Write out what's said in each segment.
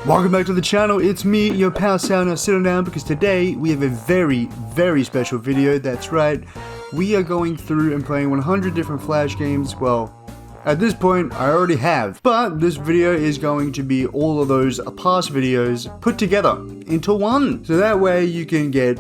Welcome back to the channel. It's me, your pal Sounder, sitting down because today we have a very special video. That's right, we are going through and playing 100 different Flash games. Well, at this point, I already have, but this video is going to be all of those past videos put together into one. So that way you can get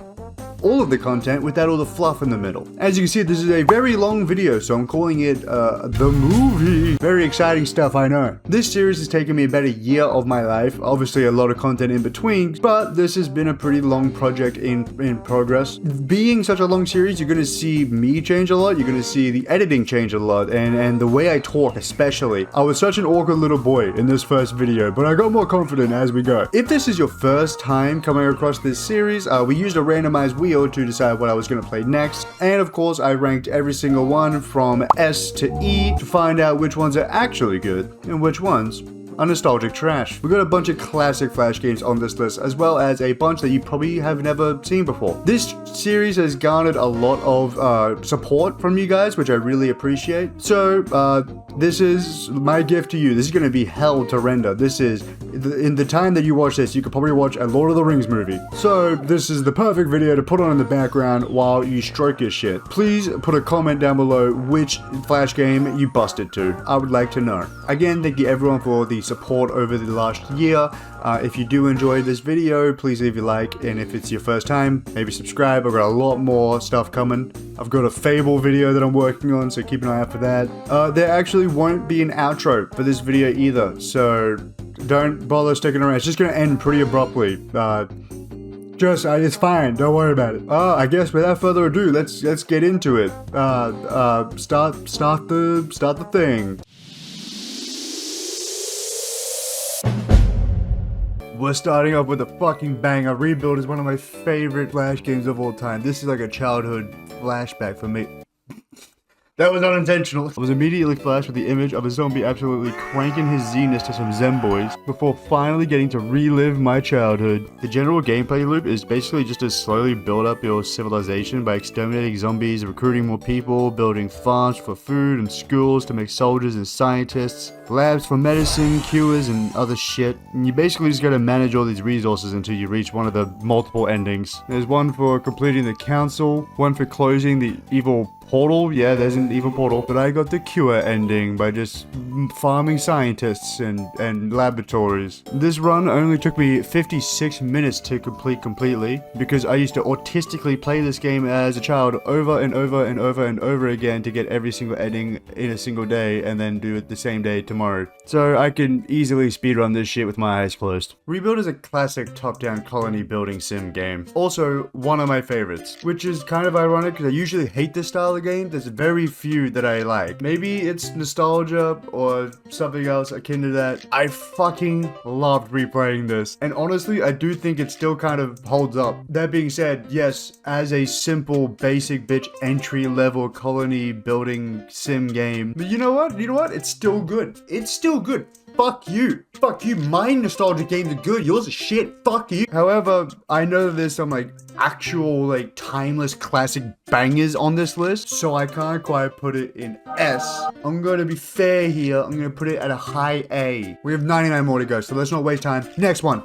all of the content without all the fluff in the middle. As you can see, this is a very long video, so I'm calling it the movie. Very exciting stuff, I know. This series has taken me about a year of my life, obviously a lot of content in between, but this has been a pretty long project in progress. Being such a long series, you're gonna see me change a lot, you're gonna see the editing change a lot, and the way I talk especially. I was such an awkward little boy in this first video, but I got more confident as we go. If this is your first time coming across this series, we used a randomized wheel to decide what I was going to play next, and of course I ranked every single one from S to E to find out which ones are actually good and which ones are nostalgic trash. We got a bunch of classic Flash games on this list, as well as a bunch that you probably have never seen before. This series has garnered a lot of support from you guys, which I really appreciate. So this is my gift to you. This is going to be hell to render. This is, in the time that you watch this, you could probably watch a Lord of the Rings movie. So this is the perfect video to put on in the background while you stroke your shit. Please put a comment down below which Flash game you busted to. I would like to know. Again, thank you everyone for the support over the last year. If you do enjoy this video, please leave a like, and if it's your first time, maybe subscribe. I've got a lot more stuff coming. I've got a Fable video that I'm working on, so keep an eye out for that. There actually won't be an outro for this video either, so don't bother sticking around. It's just gonna end pretty abruptly. It's fine, don't worry about it. I guess without further ado, let's get into it. Start the thing. We're starting off with a fucking banger. Rebuild is one of my favorite Flash games of all time. This is like a childhood flashback for me. That was unintentional. I was immediately flashed with the image of a zombie absolutely cranking his Zenus to some Zen boys before finally getting to relive my childhood. The general gameplay loop is basically just to slowly build up your civilization by exterminating zombies, recruiting more people, building farms for food and schools to make soldiers and scientists, labs for medicine, cures, and other shit. And you basically just gotta manage all these resources until you reach one of the multiple endings. There's one for completing the council, one for closing the evil portal. Yeah, there's an evil portal. But I got the cure ending by just farming scientists and laboratories. This run only took me 56 minutes to complete completely because I used to autistically play this game as a child over and over again to get every single ending in a single day and then do it the same day tomorrow. So I can easily speedrun this shit with my eyes closed. Rebuild is a classic top-down colony building sim game. Also, one of my favorites, which is kind of ironic because I usually hate this style of game. There's very few that I like. Maybe it's nostalgia or something else akin to that. I fucking loved replaying this, and honestly I do think it still kind of holds up. That being said, yes, as a simple basic bitch entry level colony building sim game, but you know what, it's still good. It's still good. Fuck you. Fuck you. My nostalgic games are good. Yours are shit. Fuck you. However, I know that there's some actual timeless classic bangers on this list, so I can't quite put it in S. I'm gonna be fair here. I'm gonna put it at a high A. We have 99 more to go, so let's not waste time. Next one.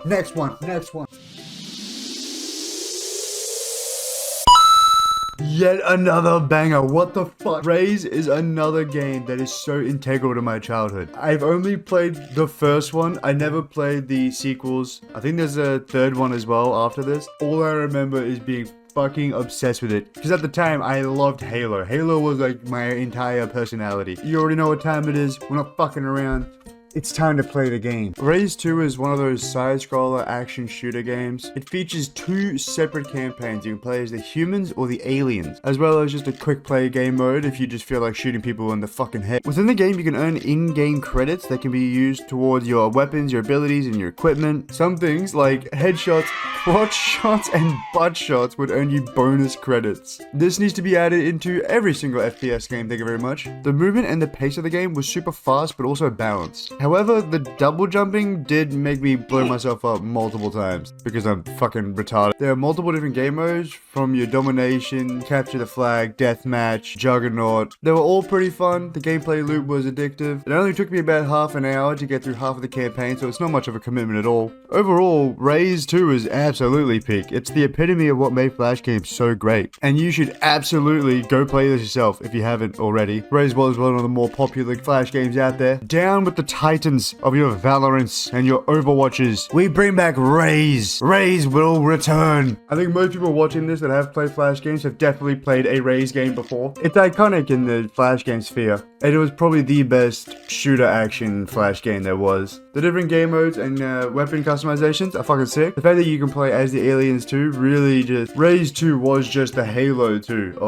Yet another banger. What the fuck? Raze is another game that is so integral to my childhood. I've only played the first one. I never played the sequels. I think there's a third one as well after this. All I remember is being fucking obsessed with it because at the time I loved Halo. Halo was like my entire personality. You already know what time it is. We're not fucking around. It's time to play the game. Raze 2 is one of those side-scroller action shooter games. It features two separate campaigns. You can play as the humans or the aliens, as well as just a quick play game mode if you just feel like shooting people in the fucking head. Within the game, you can earn in-game credits that can be used towards your weapons, your abilities, and your equipment. Some things like headshots, crotch shots, and butt shots would earn you bonus credits. This needs to be added into every single FPS game, thank you very much. The movement and the pace of the game was super fast but also balanced. However, the double jumping did make me blow myself up multiple times because I'm fucking retarded. There are multiple different game modes, from your domination, capture the flag, deathmatch, juggernaut. They were all pretty fun. The gameplay loop was addictive. It only took me about half an hour to get through half of the campaign, so it's not much of a commitment at all. Overall, Raze 2 is absolutely peak. It's the epitome of what made Flash games so great. And you should absolutely go play this yourself if you haven't already. Raze was one of the more popular Flash games out there. Down with the titans of your Valorants and your Overwatches. We bring back Raze. Raze will return. I think most people watching this that have played Flash games have definitely played a Raze game before. It's iconic in the Flash game sphere, and it was probably the best shooter action Flash game there was. The different game modes and weapon customizations are fucking sick. The fact that you can play as the aliens too, really just... Raze 2 was just the Halo 2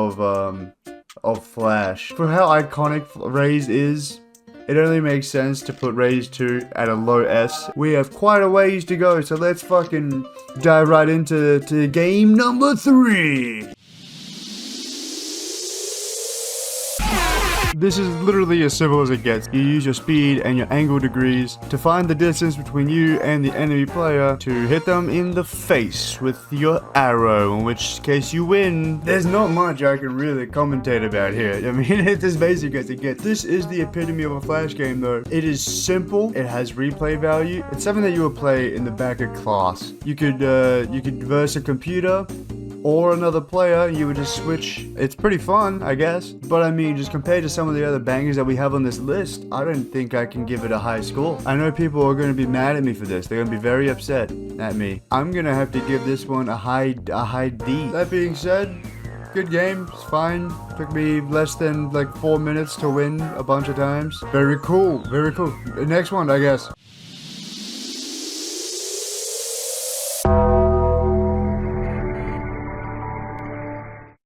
of Flash. For how iconic Raze is, it only makes sense to put Raze 2 at a low S. We have quite a ways to go, so let's fucking dive right into game number 3. This is literally as simple as it gets. You use your speed and your angle degrees to find the distance between you and the enemy player to hit them in the face with your arrow, in which case you win. There's not much I can really commentate about here. I mean, it's as basic as it gets. This is the epitome of a Flash game though. It is simple, it has replay value. It's something that you would play in the back of class. You could verse a computer or another player, you would just switch. It's pretty fun, I guess. But I mean, just compared to some of the other bangers that we have on this list, I don't think I can give it a high score. I know people are going to be mad at me for this. They're going to be very upset at me. I'm going to have to give this one a high D. That being said, good game. It's fine. Took me less than like 4 minutes to win a bunch of times. Very cool. Very cool. Next one, I guess.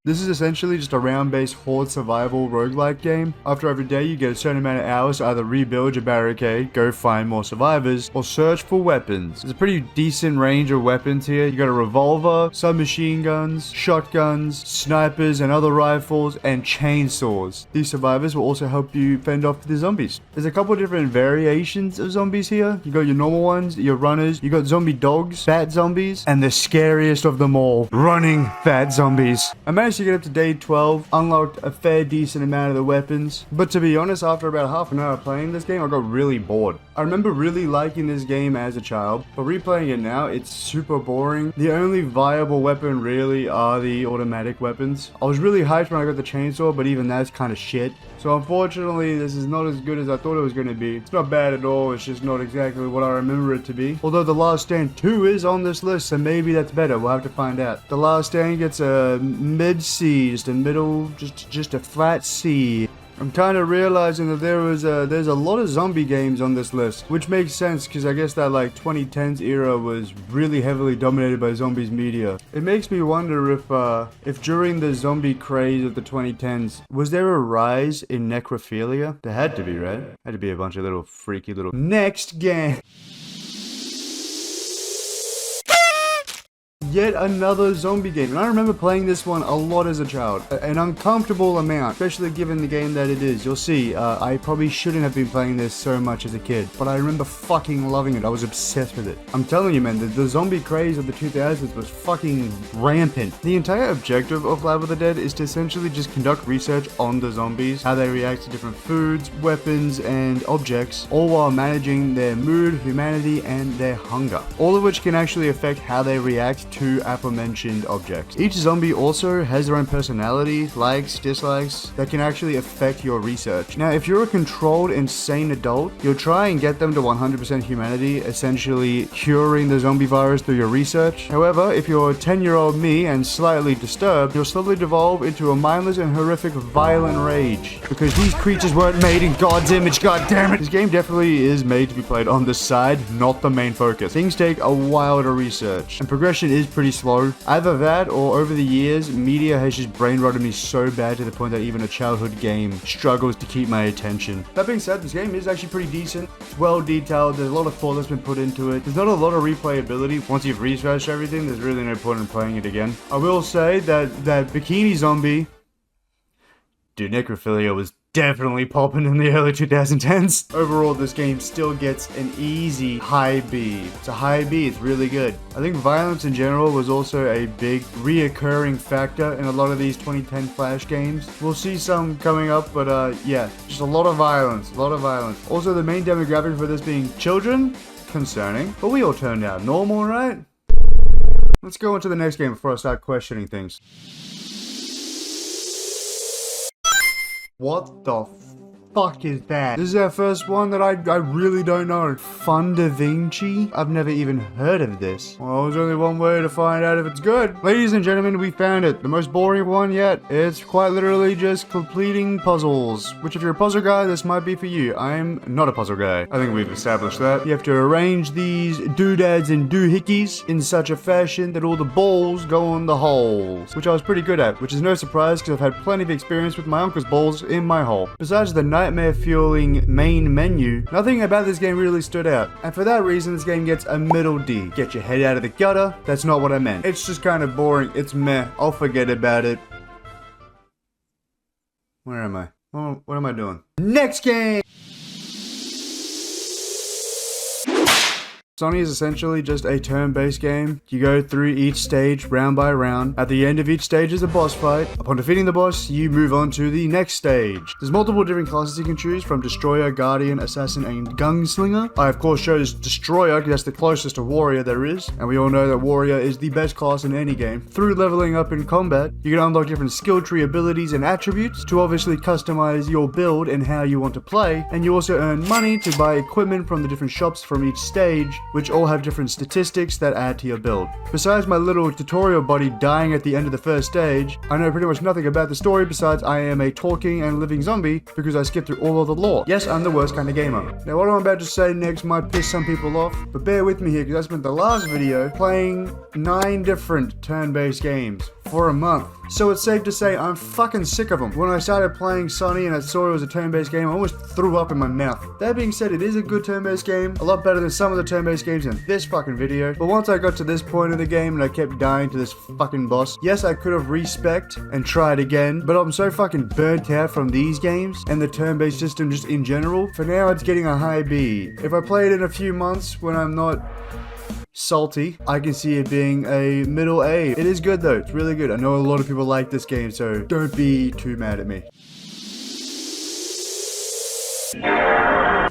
This is essentially just a round-based horde survival roguelike game. After every day, you get a certain amount of hours to either rebuild your barricade, go find more survivors, or search for weapons. There's a pretty decent range of weapons here. You got a revolver, submachine guns, shotguns, snipers and other rifles, and chainsaws. These survivors will also help you fend off the zombies. There's a couple different variations of zombies here. You got your normal ones, your runners, you got zombie dogs, fat zombies, and the scariest of them all, running fat zombies. I managed to get up to day 12, unlocked a fair decent amount of the weapons, but to be honest, after about half an hour playing this game, I got really bored. I remember really liking this game as a child, but replaying it now, it's super boring. The only viable weapon really are the automatic weapons. I was really hyped when I got the chainsaw, but even that's kind of shit. So unfortunately, this is not as good as I thought it was going to be. It's not bad at all, it's just not exactly what I remember it to be. Although The Last Stand 2 is on this list, so maybe that's better. We'll have to find out. The Last Stand gets a mid-C, just a middle, just a flat C. I'm kind of realizing that there's a lot of zombie games on this list, which makes sense because I guess that like 2010s era was really heavily dominated by zombies media. It makes me wonder if during the zombie craze of the 2010s, was there a rise in necrophilia? There had to be, right? Had to be a bunch of little freaky little... Next game! Yet another zombie game, and I remember playing this one a lot as a child. An uncomfortable amount, especially given the game that it is. You'll see, I probably shouldn't have been playing this so much as a kid, but I remember fucking loving it. I was obsessed with it. I'm telling you, man, the zombie craze of the 2000s was fucking rampant. The entire objective of Lab of the Dead is to essentially just conduct research on the zombies, how they react to different foods, weapons, and objects, all while managing their mood, humanity, and their hunger. All of which can actually affect how they react to aforementioned objects. Each zombie also has their own personality, likes, dislikes, that can actually affect your research. Now, if you're a controlled, insane adult, you'll try and get them to 100% humanity, essentially curing the zombie virus through your research. However, if you're 10-year-old me and slightly disturbed, you'll slowly devolve into a mindless and horrific violent rage. Because these creatures weren't made in God's image, god damn it! This game definitely is made to be played on the side, not the main focus. Things take a while to research, and progression is pretty slow. Either that, or over the years, media has just brain-rotted me so bad to the point that even a childhood game struggles to keep my attention. That being said, this game is actually pretty decent. It's well detailed, there's a lot of thought that's been put into it. There's not a lot of replayability. Once you've researched everything, there's really no point in playing it again. I will say that Bikini Zombie... Dude, necrophilia was definitely popping in the early 2010s. Overall, this game still gets an easy high B. It's a high B, it's really good. I think violence in general was also a big reoccurring factor in a lot of these 2010 Flash games. We'll see some coming up, but yeah, just a lot of violence, a lot of violence. Also, the main demographic for this being children, concerning, but we all turned out normal, right? Let's go into the next game before I start questioning things. What the fuck is that? This is our first one that I really don't know. Fun Da Vinci? I've never even heard of this. Well, there's only one way to find out if it's good. Ladies and gentlemen, we found it. The most boring one yet. It's quite literally just completing puzzles. Which if you're a puzzle guy, this might be for you. I'm not a puzzle guy. I think we've established that. You have to arrange these doodads and doohickeys in such a fashion that all the balls go in the holes. Which I was pretty good at, which is no surprise because I've had plenty of experience with my uncle's balls in my hole. Besides the nightmare fueling main menu, nothing about this game really stood out, and for that reason this game gets a middle D. Get your head out of the gutter, that's not what I meant. It's just kind of boring, it's meh, I'll forget about it. Where am I? Oh, what am I doing? Next game! Sonic is essentially just a turn-based game. You go through each stage round by round. At the end of each stage is a boss fight. Upon defeating the boss, you move on to the next stage. There's multiple different classes you can choose from Destroyer, Guardian, Assassin, and Gunslinger. I of course chose Destroyer because that's the closest to Warrior there is, and we all know that Warrior is the best class in any game. Through leveling up in combat, you can unlock different skill tree abilities and attributes to obviously customize your build and how you want to play, and you also earn money to buy equipment from the different shops from each stage, which all have different statistics that add to your build. Besides my little tutorial buddy dying at the end of the first stage, I know pretty much nothing about the story besides I am a talking and living zombie because I skipped through all of the lore. Yes, I'm the worst kind of gamer. Now what I'm about to say next might piss some people off, but bear with me here because I spent the last video playing 9 different turn-based games for a month. So it's safe to say I'm fucking sick of them. When I started playing Sonny and I saw it was a turn-based game, I almost threw up in my mouth. That being said, it is a good turn-based game, a lot better than some of the turn-based games in this fucking video. But once I got to this point in the game and I kept dying to this fucking boss, yes, I could have respect and tried again, but I'm so fucking burnt out from these games and the turn-based system just in general. For now, it's getting a high B. If I play it in a few months when I'm not salty, I can see it being a middle A. It is good though, it's really good. I know a lot of people like this game, so don't be too mad at me.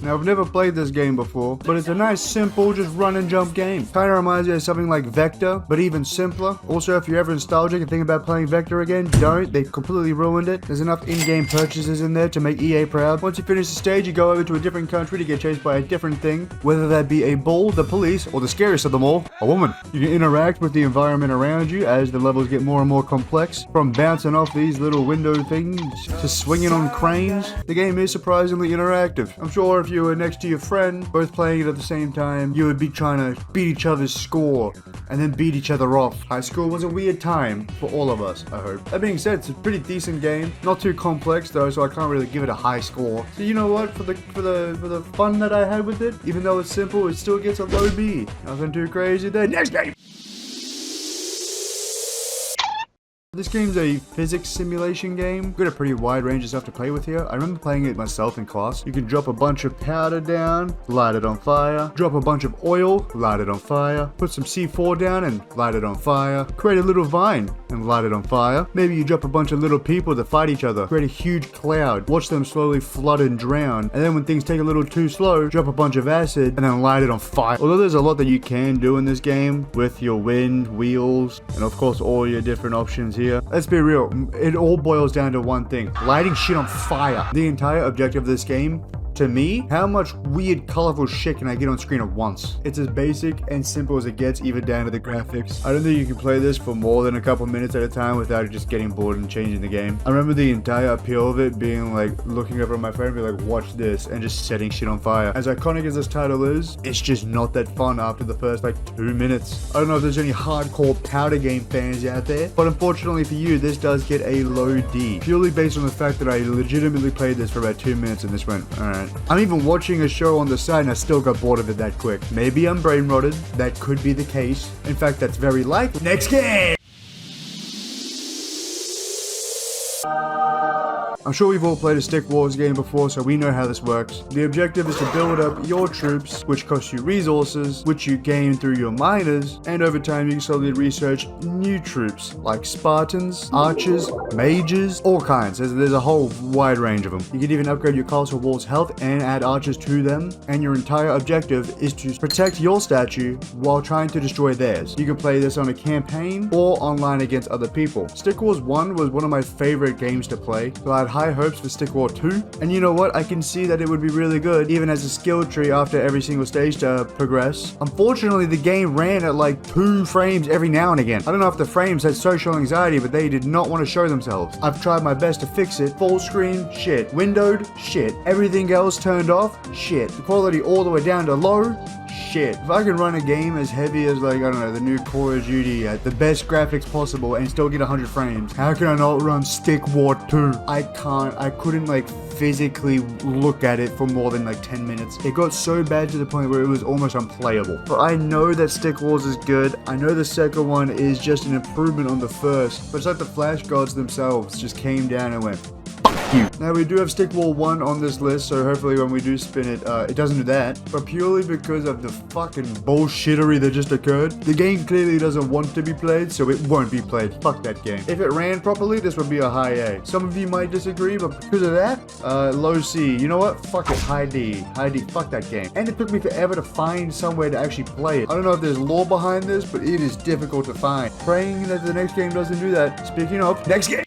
Now, I've never played this game before, but it's a nice, simple, just run and jump game. Kinda reminds me of something like Vector, but even simpler. Also, if you're ever nostalgic and think about playing Vector again, don't. They completely ruined it. There's enough in-game purchases in there to make EA proud. Once you finish the stage, you go over to a different country to get chased by a different thing, whether that be a bull, the police, or the scariest of them all, a woman. You can interact with the environment around you as the levels get more and more complex, from bouncing off these little window things to swinging on cranes. The game is surprisingly interactive. I'm sure if you were next to your friend, both playing it at the same time, you would be trying to beat each other's score and then beat each other off. High school was a weird time for all of us, I hope. That being said, it's a pretty decent game. Not too complex though, so I can't really give it a high score. So you know what? For the fun that I had with it, even though it's simple, it still gets a low B. Nothing too crazy there. Next game! This game's a physics simulation game. We've got a pretty wide range of stuff to play with here. I remember playing it myself in class. You can drop a bunch of powder down, light it on fire, drop a bunch of oil, light it on fire, put some C4 down and light it on fire, create a little vine and light it on fire. Maybe you drop a bunch of little people to fight each other, create a huge cloud, watch them slowly flood and drown, and then when things take a little too slow, drop a bunch of acid and then light it on fire. Although there's a lot that you can do in this game with your wind, wheels, and of course all your different options here. Let's be real, it all boils down to one thing: lighting shit on fire. The entire objective of this game, to me, how much weird, colorful shit can I get on screen at once? It's as basic and simple as it gets, even down to the graphics. I don't think you can play this for more than a couple minutes at a time without just getting bored and changing the game. I remember the entire appeal of it being like looking over at my friend and be like, watch this, and just setting shit on fire. As iconic as this title is, it's just not that fun after the first like 2 minutes. I don't know if there's any hardcore powder game fans out there, but unfortunately for you, this does get a low D. Purely based on the fact that I legitimately played this for about 2 minutes and this went, alright. I'm even watching a show on the side and I still got bored of it that quick. Maybe I'm brain rotted. That could be the case. In fact, that's very likely. Next game! I'm sure we've all played a Stick Wars game before, so we know how this works. The objective is to build up your troops, which cost you resources, which you gain through your miners, and over time you can slowly research new troops, like Spartans, archers, mages, all kinds. There's a whole wide range of them. You can even upgrade your castle walls' health and add archers to them, and your entire objective is to protect your statue while trying to destroy theirs. You can play this on a campaign or online against other people. Stick Wars 1 was one of my favorite games to play, so I had high hopes for Stick War 2, and you know what, I can see that it would be really good even as a skill tree after every single stage to progress. Unfortunately, the game ran at like 2 frames every now and again. I don't know if the frames had social anxiety, but they did not want to show themselves. I've tried my best to fix it. Full screen, shit. Windowed, shit. Everything else turned off, shit. The quality all the way down to low, shit. If I could run a game as heavy as, like, I don't know, the new Call of Duty at the best graphics possible and still get 100 frames, how can I not run Stick War 2? I couldn't, like, physically look at it for more than, like, 10 minutes. It got so bad to the point where it was almost unplayable. But I know that Stick Wars is good. I know the second one is just an improvement on the first. But it's like the Flash gods themselves just came down and went, you. Now we do have Stick War 1 on this list, so hopefully when we do spin it, it doesn't do that. But purely because of the fucking bullshittery that just occurred, the game clearly doesn't want to be played, so it won't be played. Fuck that game. If it ran properly, this would be a high A. Some of you might disagree, but because of that, low C. You know what? Fuck it, high D. High D, fuck that game. And it took me forever to find somewhere to actually play it. I don't know if there's lore behind this, but it is difficult to find. Praying that the next game doesn't do that. Speaking of, next game!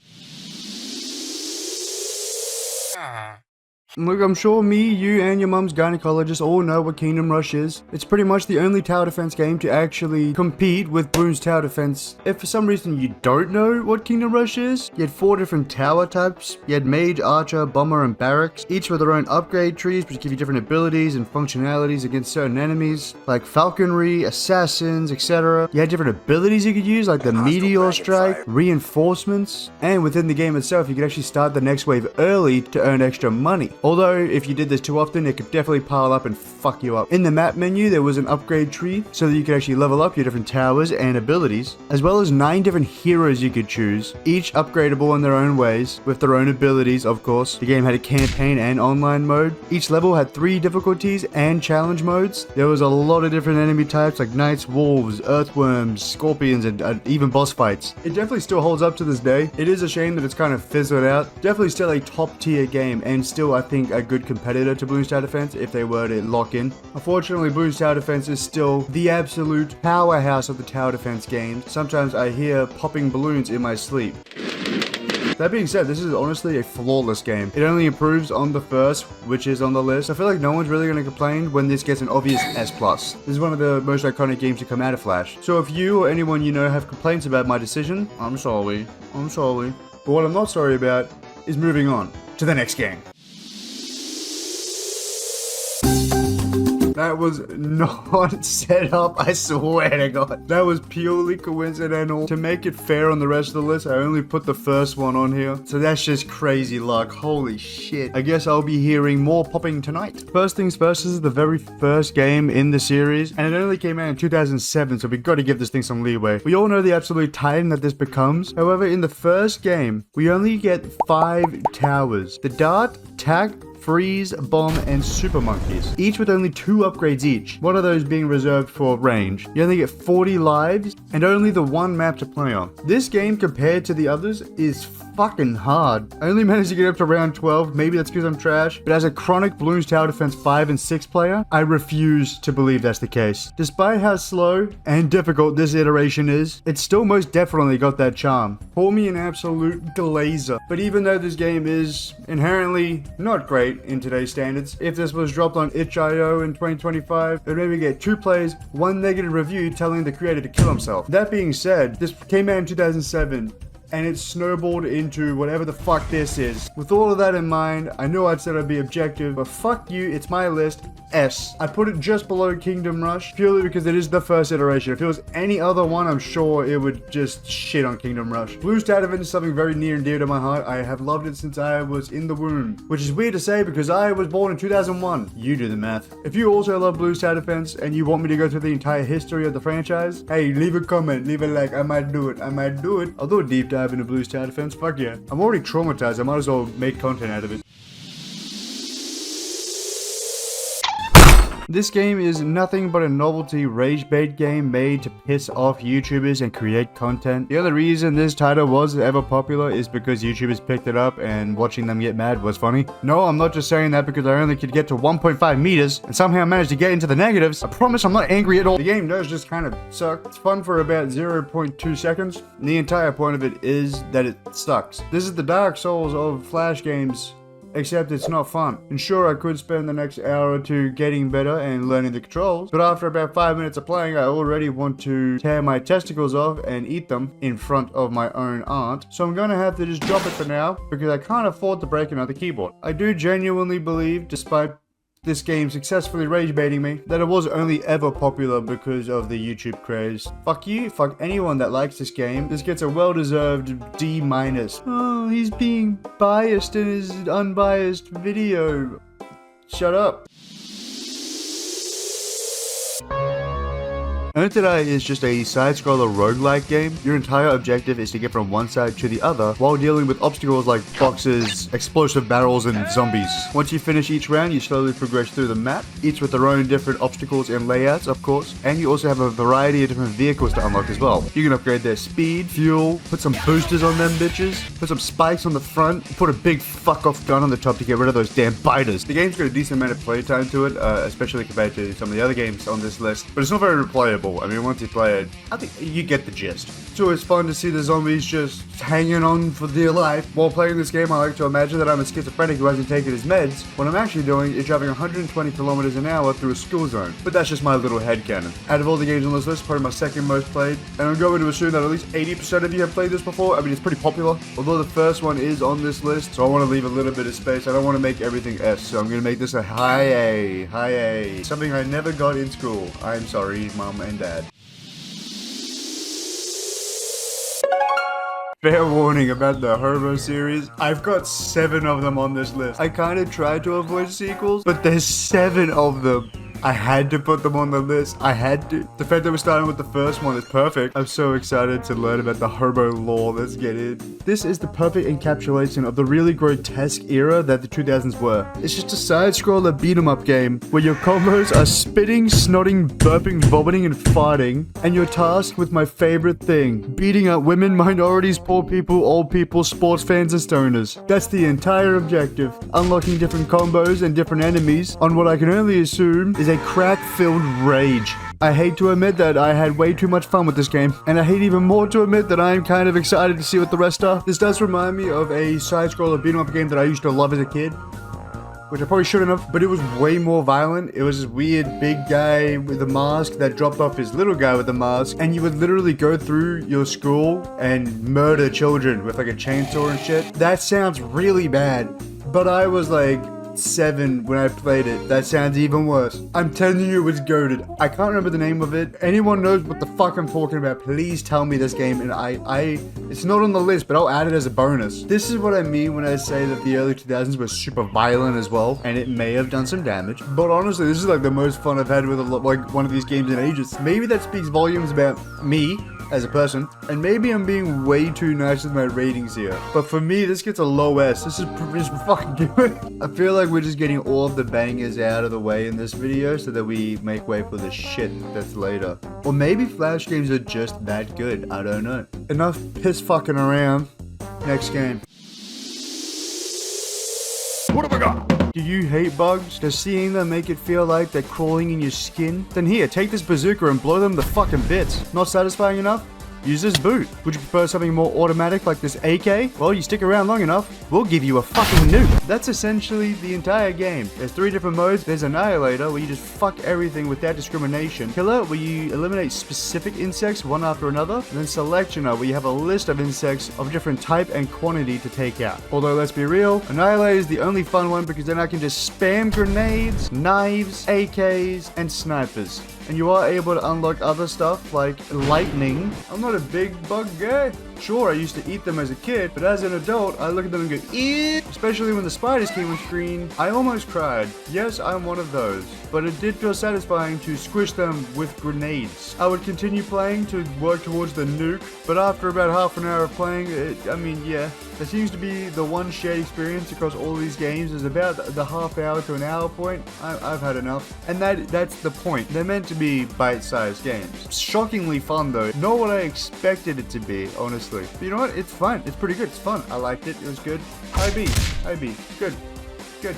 Look, I'm sure me, you, and your mum's gynecologist all know what Kingdom Rush is. It's pretty much the only tower defense game to actually compete with Bloons Tower Defense. If for some reason you don't know what Kingdom Rush is, you had 4 different tower types. You had Mage, Archer, Bomber, and Barracks, each with their own upgrade trees which give you different abilities and functionalities against certain enemies, like Falconry, Assassins, etc. You had different abilities you could use, like the Meteor Strike, Reinforcements, and within the game itself you could actually start the next wave early to earn extra money. Although, if you did this too often, it could definitely pile up and fuck you up. In the map menu, there was an upgrade tree, so that you could actually level up your different towers and abilities, as well as 9 different heroes you could choose, each upgradable in their own ways, with their own abilities, of course. The game had a campaign and online mode. Each level had 3 difficulties and challenge modes. There was a lot of different enemy types, like knights, wolves, earthworms, scorpions, and even boss fights. It definitely still holds up to this day. It is a shame that it's kind of fizzled out. Definitely still a top tier game, and still, I think, a good competitor to Bloons Tower Defense if they were to lock in. Unfortunately, Bloons Tower Defense is still the absolute powerhouse of the tower defense games. Sometimes I hear popping balloons in my sleep. That being said, this is honestly a flawless game. It only improves on the first, which is on the list. I feel like no one's really going to complain when this gets an obvious S+. This is one of the most iconic games to come out of Flash. So if you or anyone you know have complaints about my decision, I'm sorry. I'm sorry. But what I'm not sorry about is moving on to the next game. That was not set up, I swear to God. That was purely coincidental. To make it fair on the rest of the list, I only put the first one on here. So that's just crazy luck. Holy shit. I guess I'll be hearing more popping tonight. First things first, this is the very first game in the series, and it only came out in 2007, so we got to give this thing some leeway. We all know the absolute titan that this becomes. However, in the first game, we only get 5 towers. The Dart, Tack, Freeze, Bomb, and Super Monkeys, each with only 2 upgrades each, one of those being reserved for range. You only get 40 lives, and only the 1 map to play on. This game, compared to the others, is fucking hard. I only managed to get up to round 12, maybe that's because I'm trash, but as a chronic Bloons Tower Defense 5 and 6 player, I refuse to believe that's the case. Despite how slow and difficult this iteration is, it's still most definitely got that charm. Call me an absolute glazer. But even though this game is inherently not great in today's standards, if this was dropped on itch.io in 2025, it would maybe get 2 plays, 1 negative review telling the creator to kill himself. That being said, this came out in 2007, and it snowballed into whatever the fuck this is. With all of that in mind, I know I'd said I'd be objective, but fuck you, it's my list, S. I put it just below Kingdom Rush, purely because it is the first iteration. If it was any other one, I'm sure it would just shit on Kingdom Rush. Bloons Tower Defense is something very near and dear to my heart. I have loved it since I was in the womb, which is weird to say because I was born in 2001. You do the math. If you also love Bloons Tower Defense and you want me to go through the entire history of the franchise, hey, leave a comment, leave a like, I might do it. I'll do a deep dive. dive into Blue's tower defense? Fuck yeah. I'm already traumatized. I might as well make content out of it. This game is nothing but a novelty rage bait game made to piss off YouTubers and create content. The only reason this title was ever popular is because YouTubers picked it up and watching them get mad was funny. No, I'm not just saying that because I only could get to 1.5 meters and somehow managed to get into the negatives. I promise I'm not angry at all. The game does just kind of suck. It's fun for about 0.2 seconds. And the entire point of it is that it sucks. This is the Dark Souls of Flash games. Except it's not fun. And sure, I could spend the next hour or two getting better and learning the controls, but after about 5 minutes of playing, I already want to tear my testicles off and eat them in front of my own aunt. So I'm gonna have to just drop it for now, because I can't afford to break another keyboard. I do genuinely believe, despite this game successfully rage baiting me, that it was only ever popular because of the YouTube craze. Fuck you, fuck anyone that likes this game. This gets a well-deserved D-. Oh, he's being biased in his unbiased video. Shut up. Earth Today is just a side-scroller roguelike game. Your entire objective is to get from one side to the other while dealing with obstacles like boxes, explosive barrels, and zombies. Once you finish each round, you slowly progress through the map, each with their own different obstacles and layouts, of course, and you also have a variety of different vehicles to unlock as well. You can upgrade their speed, fuel, put some boosters on them bitches, put some spikes on the front, put a big fuck-off gun on the top to get rid of those damn biters. The game's got a decent amount of playtime to it, especially compared to some of the other games on this list, but it's not very replayable. I mean, once you play it, I think you get the gist. So it's fun to see the zombies just hanging on for dear life. While playing this game, I like to imagine that I'm a schizophrenic who hasn't taken his meds. What I'm actually doing is driving 120 kilometers an hour through a school zone. But that's just my little headcanon. Out of all the games on this list, probably my second most played. And I'm going to assume that at least 80% of you have played this before. I mean, it's pretty popular. Although the first one is on this list, so I want to leave a little bit of space. I don't want to make everything S, so I'm going to make this a high A. Something I never got in school. I'm sorry, Mom and Dad. Fair warning about the Hobo series. I've got 7 of them on this list. I kind of tried to avoid sequels, but there's 7 of them. I had to put them on the list. I had to. The fact that we're starting with the first one is perfect. I'm so excited to learn about the Hobo lore. Let's get in. This is the perfect encapsulation of the really grotesque era that the 2000s were. It's just a side-scroller beat-em-up game where your combos are spitting, snotting, burping, vomiting, and farting, and you're tasked with my favorite thing, beating up women, minorities, poor people, old people, sports fans, and stoners. That's the entire objective. Unlocking different combos and different enemies on what I can only assume is a crack-filled rage. I hate to admit that I had way too much fun with this game, and I hate even more to admit that I am kind of excited to see what the rest are. This does remind me of a side-scroller beat-em-up game that I used to love as a kid, which I probably shouldn't have, but it was way more violent. It was this weird big guy with a mask that dropped off his little guy with a mask, and you would literally go through your school and murder children with like a chainsaw and shit. That sounds really bad, but I was like 7 when I played it. That sounds even worse. I'm telling you, it was goated. I can't remember the name of it. Anyone knows what the fuck I'm talking about, please tell me this game, and it's not on the list, but I'll add it as a bonus. This is what I mean when I say that the early 2000s was super violent as well, and it may have done some damage, but honestly, this is like the most fun I've had with like one of these games in ages. Maybe that speaks volumes about me as a person, and maybe I'm being way too nice with my ratings here, but for me, this gets a low S. This is fucking good. I feel like we're just getting all of the bangers out of the way in this video so that we make way for the shit that's later. Or maybe Flash games are just that good, I don't know. Enough piss fucking around. Next game. What have I got? Do you hate bugs? Does seeing them make it feel like they're crawling in your skin? Then here, take this bazooka and blow them to fucking bits. Not satisfying enough? Use this boot. Would you prefer something more automatic like this AK? Well, you stick around long enough, we'll give you a fucking nuke. That's essentially the entire game. There's 3 different modes. There's Annihilator, where you just fuck everything without discrimination. Killer, where you eliminate specific insects one after another. And then Selectioner, where you have a list of insects of different type and quantity to take out. Although, let's be real, Annihilator is the only fun one because then I can just spam grenades, knives, AKs, and snipers. and you are able to unlock other stuff like lightning. I'm not a big bug guy. Sure, I used to eat them as a kid, but as an adult, I look at them and go, ew! Especially when the spiders came on screen, I almost cried. Yes, I'm one of those, but it did feel satisfying to squish them with grenades. I would continue playing to work towards the nuke, but after about half an hour of playing, yeah, there seems to be the one shared experience across all these games is about the half hour to an hour point. I've had enough, and that's the point. They're meant to be bite-sized games. Shockingly fun though, not what I expected it to be, honestly. But you know what? It's fun. It's pretty good. It's fun. I liked it. It was good. High B. Good. Good.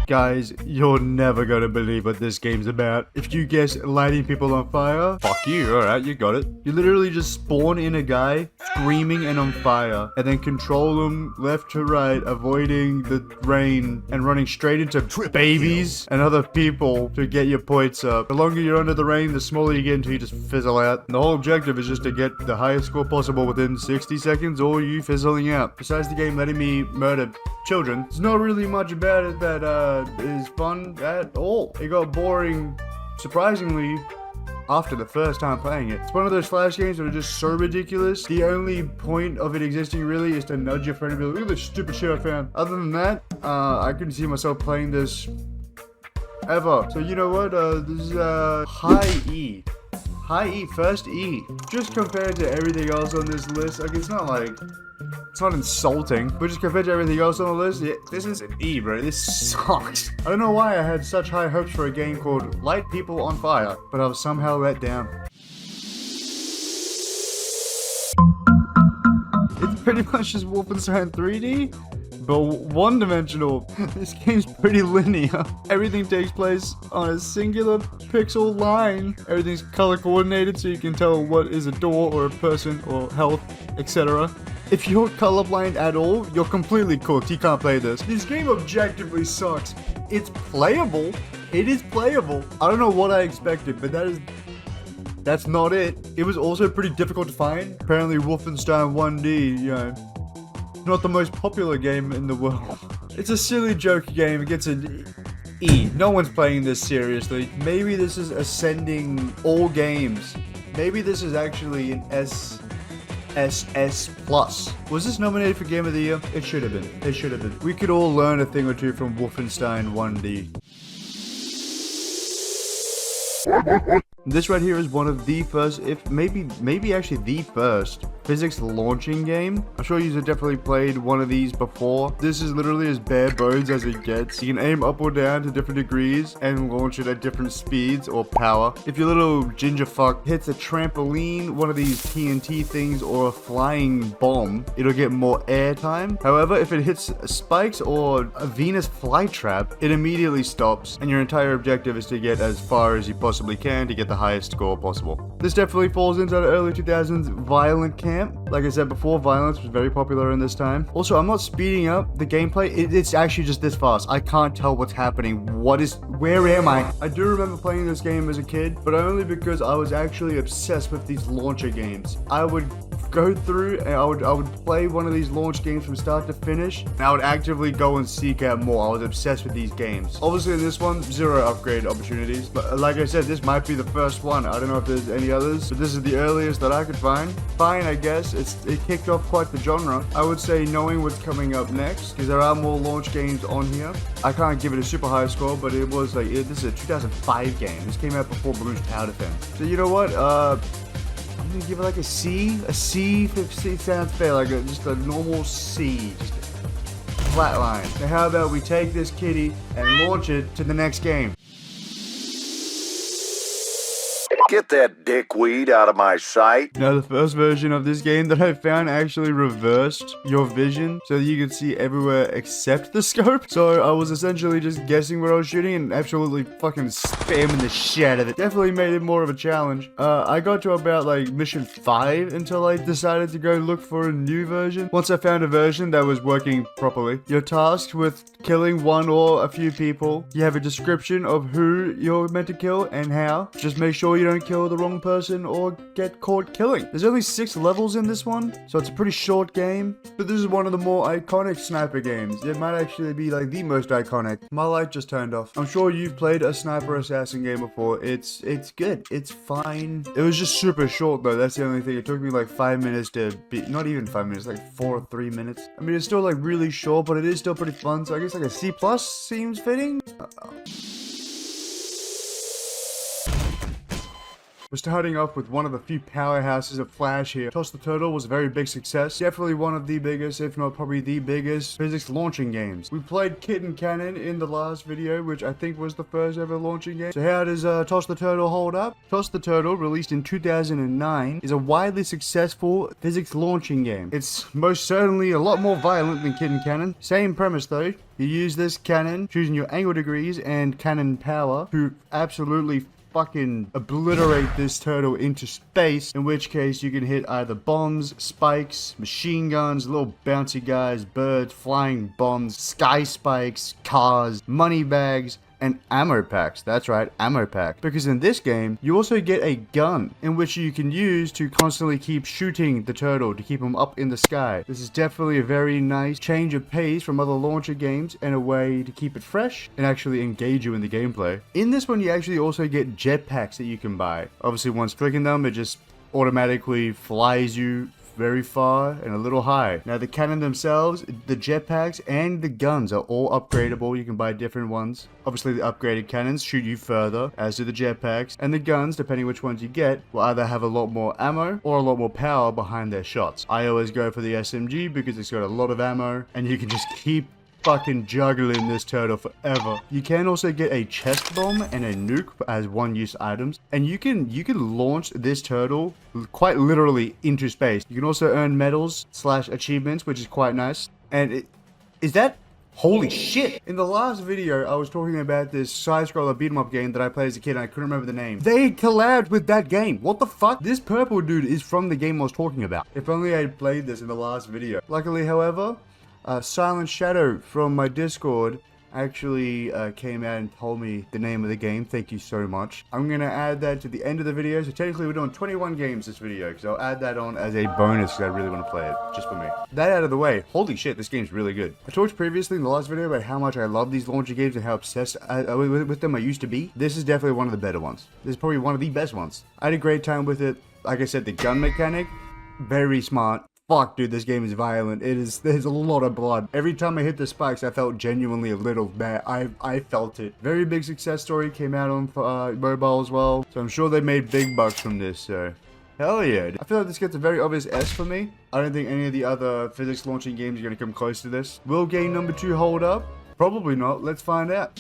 Guys, you're never gonna believe what this game's about. If you guess lighting people on fire, fuck you, alright, you got it. You literally just spawn in a guy, screaming and on fire, and then control him left to right, avoiding the rain, and running straight into babies and other people to get your points up. The longer you're under the rain, the smaller you get until you just fizzle out. And the whole objective is just to get the highest score possible within 60 seconds or you fizzling out. Besides the game letting me murder children, there's not really much about it that is fun at all. It got boring, surprisingly, after the first time playing it. It's one of those Flash games that are just so ridiculous. The only point of it existing really is to nudge your friend and be like, look at this stupid shit I found. Other than that, I couldn't see myself playing this ever. So you know what, this is high E. High E, first E. Just compared to everything else on this list, like it's not insulting, but just compared to everything else on the list, yeah, this is an E, bro. This sucks. I don't know why I had such high hopes for a game called Light People on Fire, but I was somehow let down. It's pretty much just Wolfenstein 3D, but one-dimensional. This game's pretty linear. Everything takes place on a singular pixel line. Everything's color coordinated so you can tell what is a door or a person or health, etc. If you're colorblind at all, you're completely cooked. You can't play this. This game objectively sucks. It's playable. It is playable. I don't know what I expected, but that's not it. It was also pretty difficult to find. Apparently Wolfenstein 1D, you know, not the most popular game in the world. It's a silly joke game. It gets an E. No one's playing this seriously. Maybe this is ascending all games. Maybe this is actually an SS Plus. Was this nominated for Game of the Year? It should have been. It should have been. We could all learn a thing or two from Wolfenstein 1D. This right here is one of the first, if maybe actually the first physics launching game. I'm sure you've definitely played one of these before. This is literally as bare bones as it gets. You can aim up or down to different degrees and launch it at different speeds or power. If your little ginger fuck hits a trampoline, one of these TNT things, or a flying bomb, it'll get more airtime. However, if it hits spikes or a Venus flytrap, it immediately stops, and your entire objective is to get as far as you possibly can to get the highest score possible. This definitely falls into the early 2000s violent camp. Like I said before, violence was very popular in this time. Also, I'm not speeding up the gameplay. It's actually just this fast. I can't tell what's happening. Where am I? I do remember playing this game as a kid, but only because I was actually obsessed with these launcher games. I would go through and I would play one of these launch games from start to finish, and I would actively go and seek out more. I was obsessed with these games. Obviously in this one, 0 upgrade opportunities, but like I said, this might be the first one. I don't know if there's any others, but this is the earliest that I could find. Fine, I guess. It kicked off quite the genre. I would say knowing what's coming up next, because there are more launch games on here. I can't give it a super high score, but it was like, this is a 2005 game. This came out before Bruce Tower Defense. So you know what? I'm gonna give it like a C. A C if C sounds fair, like just a normal C. Just a flat line. Now how about we take this kitty and launch it to the next game? Get that dickweed out of my sight. Now the first version of this game that I found actually reversed your vision so that you could see everywhere except the scope. So I was essentially just guessing where I was shooting and absolutely fucking spamming the shit out of it. Definitely made it more of a challenge. I got to about like mission 5 until I decided to go look for a new version. Once I found a version that was working properly. You're tasked with killing one or a few people. You have a description of who you're meant to kill and how. Just make sure you don't don't kill the wrong person or get caught killing. There's only 6 levels in this one, so it's a pretty short game, but this is one of the more iconic sniper games. It might actually be like the most iconic. My light just turned off. I'm sure you've played a sniper assassin game before. It's good. It's fine. It was just super short though. That's the only thing. It took me like 5 minutes to beat. Not even 5 minutes, like 4 or 3 minutes. I mean, it's still like really short, but it is still pretty fun. So I guess like a C+ seems fitting. We're starting off with one of the few powerhouses of Flash here. Toss the Turtle was a very big success. Definitely one of the biggest, if not probably the biggest, physics launching games. We played Kitten Cannon in the last video, which I think was the first ever launching game. So how does Toss the Turtle hold up? Toss the Turtle, released in 2009, is a widely successful physics launching game. It's most certainly a lot more violent than Kitten Cannon. Same premise though. You use this cannon, choosing your angle degrees and cannon power to absolutely fucking obliterate this turtle into space, in which case you can hit either bombs, spikes, machine guns, little bouncy guys, birds, flying bombs, sky spikes, cars, money bags, and ammo packs. That's right, ammo pack. Because in this game, you also get a gun in which you can use to constantly keep shooting the turtle to keep him up in the sky. This is definitely a very nice change of pace from other launcher games and a way to keep it fresh and actually engage you in the gameplay. In this one, you actually also get jetpacks that you can buy. Obviously, once clicking them, it just automatically flies you very far and a little high. Now the cannon themselves, the jetpacks, and the guns are all upgradable. You can buy different ones. Obviously the upgraded cannons shoot you further, as do the jetpacks, and the guns, depending which ones you get, will either have a lot more ammo or a lot more power behind their shots. I always go for the SMG because it's got a lot of ammo and you can just keep fucking juggling this turtle forever. You can also get a chest bomb and a nuke as one-use items, and you can launch this turtle quite literally into space. You can also earn medals / achievements, which is quite nice. And is that holy shit? In the last video, I was talking about this side-scroller beat-em-up game that I played as a kid and I couldn't remember the name. They collabed with that game. What the fuck? This purple dude is from the game I was talking about. If only I had played this in the last video. Luckily, however, Silent Shadow from my Discord actually came out and told me the name of the game. Thank you so much. I'm going to add that to the end of the video. So technically we're doing 21 games this video, because I'll add that on as a bonus because I really want to play it, just for me. That out of the way, holy shit, this game's really good. I talked previously in the last video about how much I love these launcher games and how obsessed with them I used to be. This is definitely one of the better ones. This is probably one of the best ones. I had a great time with it. Like I said, the gun mechanic, very smart. Fuck, dude, this game is violent. There's a lot of blood. Every time I hit the spikes, I felt genuinely a little bad. I felt it. Very big success story, came out on mobile as well. So I'm sure they made big bucks from this, so hell yeah. I feel like this gets a very obvious S for me. I don't think any of the other physics launching games are going to come close to this. Will game number 2 hold up? Probably not. Let's find out.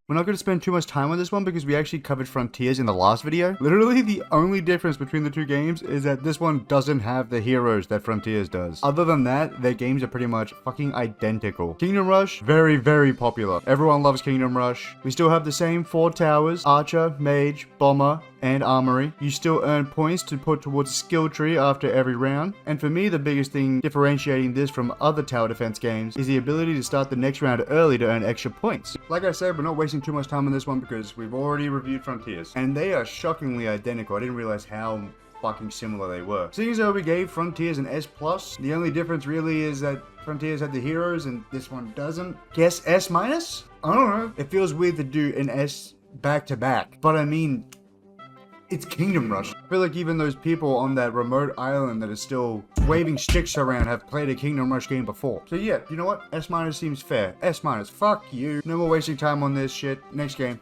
We're not going to spend too much time on this one because we actually covered Frontiers in the last video. Literally, the only difference between the two games is that this one doesn't have the heroes that Frontiers does. Other than that, their games are pretty much fucking identical. Kingdom Rush, very, very popular. Everyone loves Kingdom Rush. We still have the same 4 towers: Archer, Mage, Bomber, and Armory. You still earn points to put towards a skill tree after every round. And for me, the biggest thing differentiating this from other tower defense games is the ability to start the next round early to earn extra points. Like I said, we're not wasting too much time on this one because we've already reviewed Frontiers, and they are shockingly identical. I didn't realize how fucking similar they were. Seeing as though we gave Frontiers an S+, the only difference really is that Frontiers had the heroes and this one doesn't. Guess S-? I don't know. It feels weird to do an S back to back, but I mean, it's Kingdom Rush. I feel like even those people on that remote island that is still waving sticks around have played a Kingdom Rush game before. So yeah, you know what? S- seems fair. S-, fuck you. No more wasting time on this shit. Next game.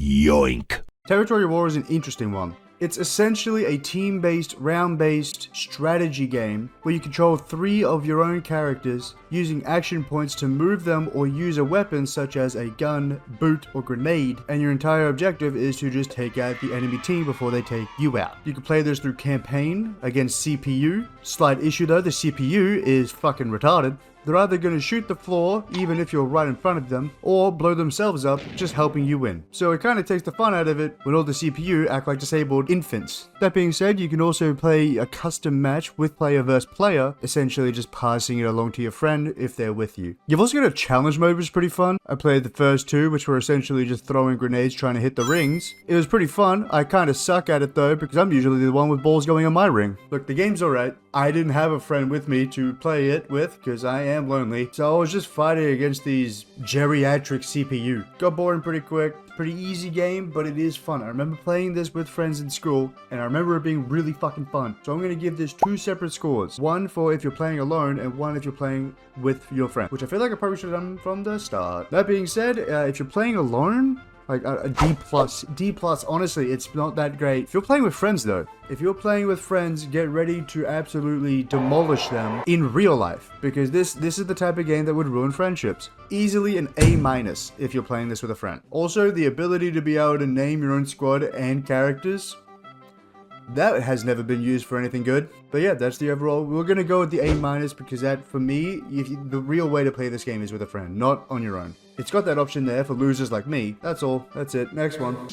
Yoink. Territory War is an interesting one. It's essentially a team-based, round-based strategy game where you control 3 of your own characters using action points to move them or use a weapon such as a gun, boot, or grenade, and your entire objective is to just take out the enemy team before they take you out. You can play this through campaign against CPU. Slight issue though, the CPU is fucking retarded. they're either going to shoot the floor, even if you're right in front of them, or blow themselves up, just helping you win. So it kind of takes the fun out of it when all the CPU act like disabled infants. That being said, you can also play a custom match with player versus player, essentially just passing it along to your friend if they're with you. You've also got a challenge mode, which is pretty fun. I played the first two, which were essentially just throwing grenades trying to hit the rings. It was pretty fun. I kind of suck at it though, because I'm usually the one with balls going on my ring. Look, the game's alright. I didn't have a friend with me to play it with, because I am lonely. So I was just fighting against these geriatric CPU. Got boring pretty quick. Pretty easy game, but it is fun. I remember playing this with friends in school, and I remember it being really fucking fun. So I'm going to give this 2 separate scores. One for if you're playing alone, and one if you're playing with your friend. Which I feel like I probably should have done from the start. That being said, if you're playing alone, like a D+, honestly, it's not that great. If you're playing with friends though, if you're playing with friends, get ready to absolutely demolish them in real life. Because this is the type of game that would ruin friendships. Easily an A- if you're playing this with a friend. Also, the ability to be able to name your own squad and characters, that has never been used for anything good. But yeah, that's the overall. We're going to go with the A- because that, for me, the real way to play this game is with a friend, not on your own. It's got that option there for losers like me. That's all. That's it. Next one.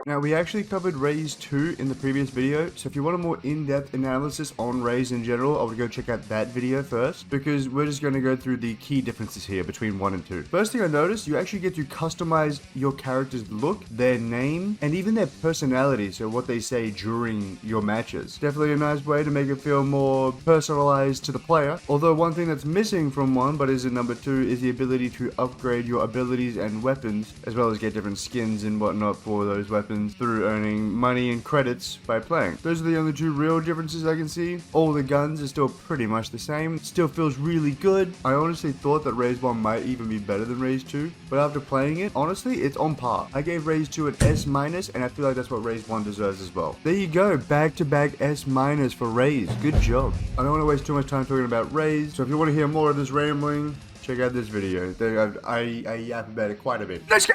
Now, we actually covered Raise 2 in the previous video, so if you want a more in-depth analysis on Raise in general, I would go check out that video first, because we're just going to go through the key differences here between 1 and 2. First thing I noticed, you actually get to customize your character's look, their name, and even their personality, so what they say during your matches. Definitely a nice way to make it feel more personalized to the player. Although one thing that's missing from 1, but is in number 2, is the ability to upgrade your abilities and weapons, as well as get different skins and whatnot for those weapons through earning money and credits by playing. Those are the only 2 real differences I can see. All the guns are still pretty much the same. Still feels really good. I honestly thought that Raise 1 might even be better than Raise 2, but after playing it, honestly, it's on par. I gave Raise 2 an S-, and I feel like that's what Raise 1 deserves as well. There you go, back-to-back S- for Raise. Good job. I don't want to waste too much time talking about Raise, so if you want to hear more of this rambling, check out this video. I yap about it quite a bit. Let's go!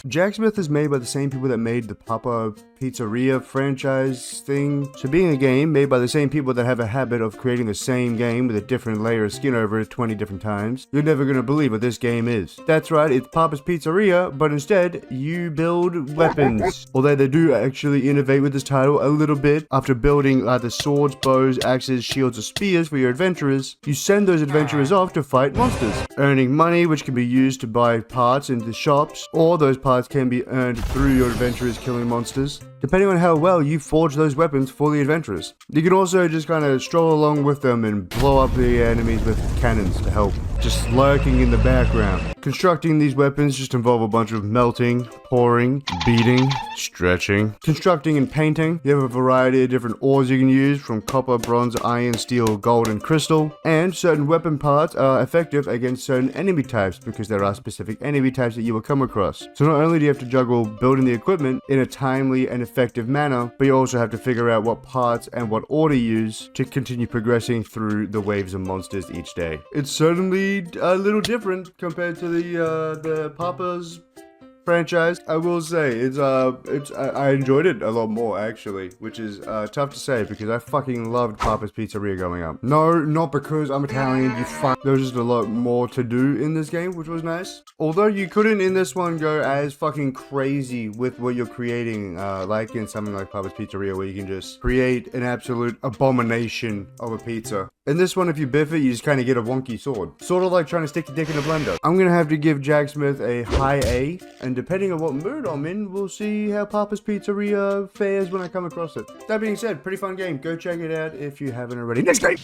Jacksmith is made by the same people that made the Papa Pizzeria franchise thing. So being a game made by the same people that have a habit of creating the same game with a different layer of skin over it 20 different times, you're never gonna believe what this game is. That's right, it's Papa's Pizzeria, but instead, you build weapons. Although they do actually innovate with this title a little bit. After building either swords, bows, axes, shields, or spears for your adventurers, you send those adventurers off to fight monsters, earning money which can be used to buy parts in the shops, or those parts can be earned through your adventurers killing monsters, depending on how well you forge those weapons for the adventurers. You can also just kind of stroll along with them and blow up the enemies with cannons to help, just lurking in the background. Constructing these weapons just involve a bunch of melting, pouring, beating, stretching, constructing and painting. You have a variety of different ores you can use, from copper, bronze, iron, steel, gold, and crystal. And certain weapon parts are effective against certain enemy types, because there are specific enemy types that you will come across. So not only do you have to juggle building the equipment in a timely and effective manner, but you also have to figure out what parts and what order to use to continue progressing through the waves of monsters each day. It's certainly a little different compared to the Papa's franchise. I will say I enjoyed it a lot more actually, which is tough to say because I fucking loved Papa's Pizzeria growing up. No, not because I'm Italian, you fuck. There was just a lot more to do in this game, which was nice. Although you couldn't in this one go as fucking crazy with what you're creating, like in something like Papa's Pizzeria, where you can just create an absolute abomination of a pizza. In this one, if you biff it, you just kind of get a wonky sword. Sort of like trying to stick your dick in a blender. I'm gonna have to give Jacksmith a high A, and depending on what mood I'm in, we'll see how Papa's Pizzeria fares when I come across it. That being said, pretty fun game. Go check it out if you haven't already. Next game!